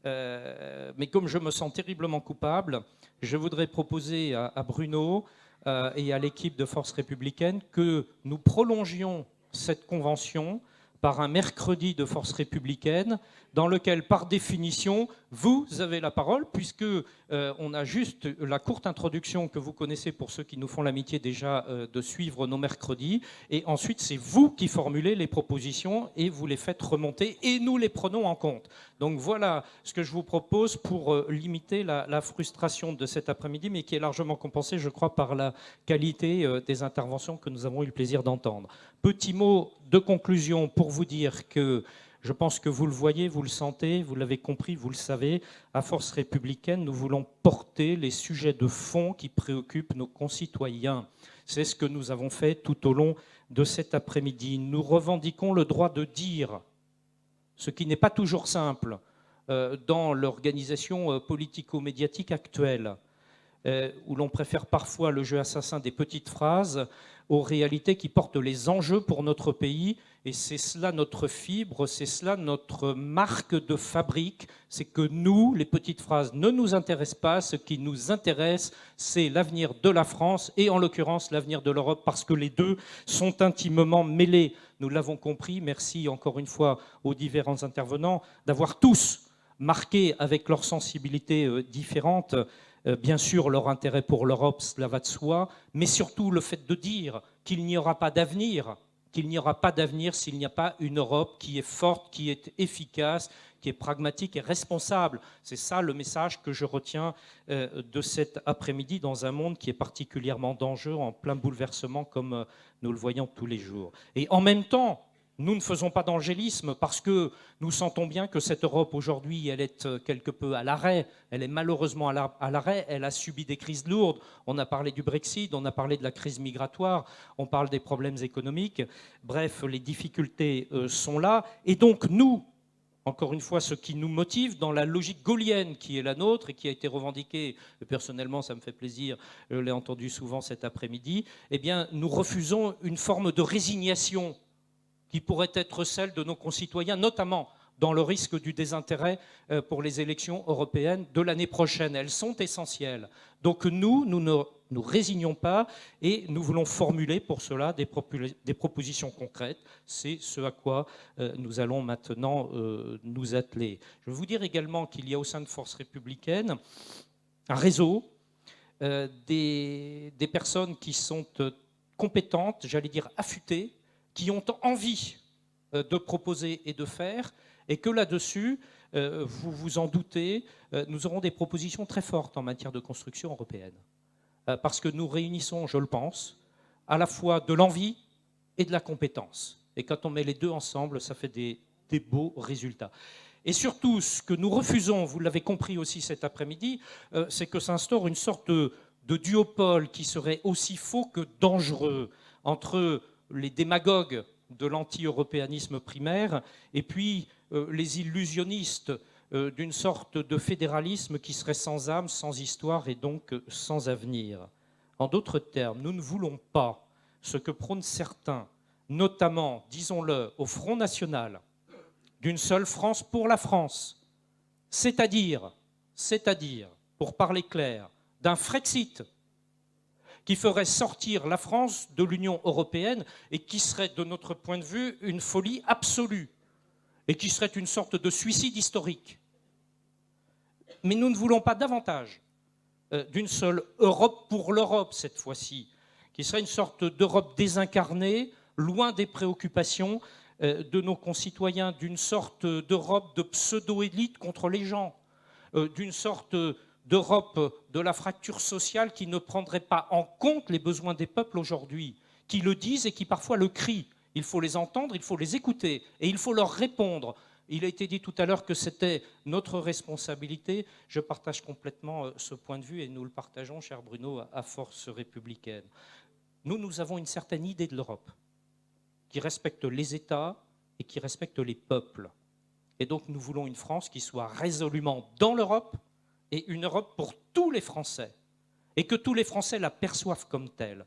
mais comme je me sens terriblement coupable, je voudrais proposer à Bruno et à l'équipe de Force républicaine que nous prolongions cette convention par un mercredi de Force républicaine dans lequel, par définition, vous avez la parole, puisque on a juste la courte introduction que vous connaissez pour ceux qui nous font l'amitié déjà de suivre nos mercredis, et ensuite c'est vous qui formulez les propositions et vous les faites remonter, et nous les prenons en compte. Donc voilà ce que je vous propose pour limiter la frustration de cet après-midi, mais qui est largement compensée, je crois, par la qualité des interventions que nous avons eu le plaisir d'entendre. Petit mot de conclusion pour vous dire que je pense que vous le voyez, vous le sentez, vous l'avez compris, vous le savez, à Force républicaine, nous voulons porter les sujets de fond qui préoccupent nos concitoyens. C'est ce que nous avons fait tout au long de cet après-midi. Nous revendiquons le droit de dire, ce qui n'est pas toujours simple dans l'organisation politico-médiatique actuelle, où l'on préfère parfois le jeu assassin des petites phrases aux réalités qui portent les enjeux pour notre pays. Et c'est cela notre fibre, c'est cela notre marque de fabrique. C'est que nous, les petites phrases ne nous intéressent pas. Ce qui nous intéresse, c'est l'avenir de la France et en l'occurrence l'avenir de l'Europe, parce que les deux sont intimement mêlés. Nous l'avons compris. Merci encore une fois aux différents intervenants d'avoir tous marqué avec leurs sensibilités différentes, bien sûr, leur intérêt pour l'Europe, cela va de soi, mais surtout le fait de dire qu'il n'y aura pas d'avenir, qu'il n'y aura pas d'avenir s'il n'y a pas une Europe qui est forte, qui est efficace, qui est pragmatique et responsable. C'est ça le message que je retiens de cet après-midi dans un monde qui est particulièrement dangereux, en plein bouleversement comme nous le voyons tous les jours. Et en même temps, nous ne faisons pas d'angélisme parce que nous sentons bien que cette Europe aujourd'hui, elle est quelque peu à l'arrêt. Elle est malheureusement à l'arrêt. Elle a subi des crises lourdes. On a parlé du Brexit, on a parlé de la crise migratoire, on parle des problèmes économiques. Bref, les difficultés sont là. Et donc nous, encore une fois, ce qui nous motive dans la logique gaullienne qui est la nôtre et qui a été revendiquée, et personnellement ça me fait plaisir, je l'ai entendu souvent cet après-midi, eh bien nous refusons une forme de résignation qui pourrait être celle de nos concitoyens, notamment dans le risque du désintérêt pour les élections européennes de l'année prochaine. Elles sont essentielles. Donc nous ne nous résignons pas et nous voulons formuler pour cela des propositions concrètes. C'est ce à quoi nous allons maintenant nous atteler. Je veux vous dire également qu'il y a au sein de Force républicaine un réseau des personnes qui sont compétentes, j'allais dire affûtées, qui ont envie de proposer et de faire, et que là-dessus, vous vous en doutez, nous aurons des propositions très fortes en matière de construction européenne. Parce que nous réunissons, je le pense, à la fois de l'envie et de la compétence. Et quand on met les deux ensemble, ça fait des beaux résultats. Et surtout, ce que nous refusons, vous l'avez compris aussi cet après-midi, c'est que s'instaure une sorte de duopole qui serait aussi faux que dangereux entre les démagogues de l'anti-européanisme primaire et puis les illusionnistes d'une sorte de fédéralisme qui serait sans âme, sans histoire et donc sans avenir. En d'autres termes, nous ne voulons pas ce que prônent certains, notamment, disons-le, au Front National, d'une seule France pour la France, c'est-à-dire, pour parler clair, d'un Frexit qui ferait sortir la France de l'Union européenne et qui serait, de notre point de vue, une folie absolue et qui serait une sorte de suicide historique. Mais nous ne voulons pas davantage d'une seule Europe pour l'Europe, cette fois-ci, qui serait une sorte d'Europe désincarnée, loin des préoccupations de nos concitoyens, d'une sorte d'Europe de pseudo-élite contre les gens, d'une sorte d'Europe de la fracture sociale qui ne prendrait pas en compte les besoins des peuples aujourd'hui, qui le disent et qui parfois le crient. Il faut les entendre, il faut les écouter et il faut leur répondre. Il a été dit tout à l'heure que c'était notre responsabilité. Je partage complètement ce point de vue et nous le partageons, cher Bruno, à Force républicaine. Nous avons une certaine idée de l'Europe qui respecte les États et qui respecte les peuples. Et donc nous voulons une France qui soit résolument dans l'Europe et une Europe pour tous les Français, et que tous les Français la perçoivent comme telle.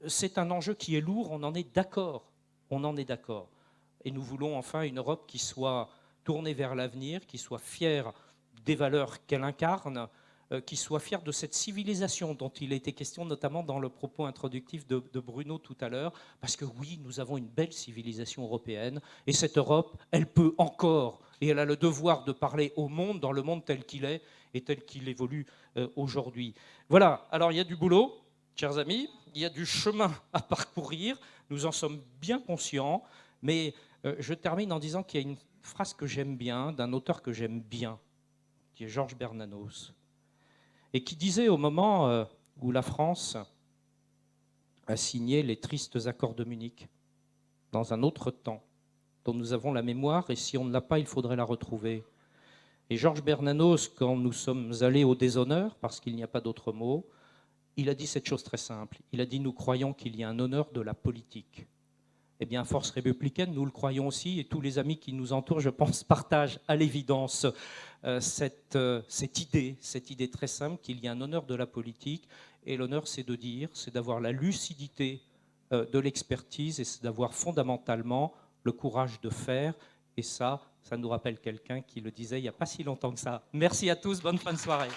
C'est un enjeu qui est lourd, on en est d'accord. Et nous voulons enfin une Europe qui soit tournée vers l'avenir, qui soit fière des valeurs qu'elle incarne, qui soit fier de cette civilisation dont il a été question, notamment dans le propos introductif de Bruno tout à l'heure, parce que oui, nous avons une belle civilisation européenne, et cette Europe, elle peut encore, et elle a le devoir de parler au monde, dans le monde tel qu'il est, et tel qu'il évolue aujourd'hui. Voilà, alors il y a du boulot, chers amis, il y a du chemin à parcourir, nous en sommes bien conscients, mais je termine en disant qu'il y a une phrase que j'aime bien, d'un auteur que j'aime bien, qui est Georges Bernanos, et qui disait au moment où la France a signé les tristes accords de Munich, dans un autre temps, dont nous avons la mémoire, et si on ne l'a pas, il faudrait la retrouver. Et Georges Bernanos, quand nous sommes allés au déshonneur, parce qu'il n'y a pas d'autre mot, il a dit cette chose très simple. Il a dit « Nous croyons qu'il y a un honneur de la politique ». Eh bien, Force républicaine, nous le croyons aussi, et tous les amis qui nous entourent, je pense, partagent à l'évidence cette idée très simple qu'il y a un honneur de la politique. Et l'honneur, c'est de dire, c'est d'avoir la lucidité de l'expertise, et c'est d'avoir fondamentalement le courage de faire. Et ça nous rappelle quelqu'un qui le disait il n'y a pas si longtemps que ça. Merci à tous, bonne fin de soirée.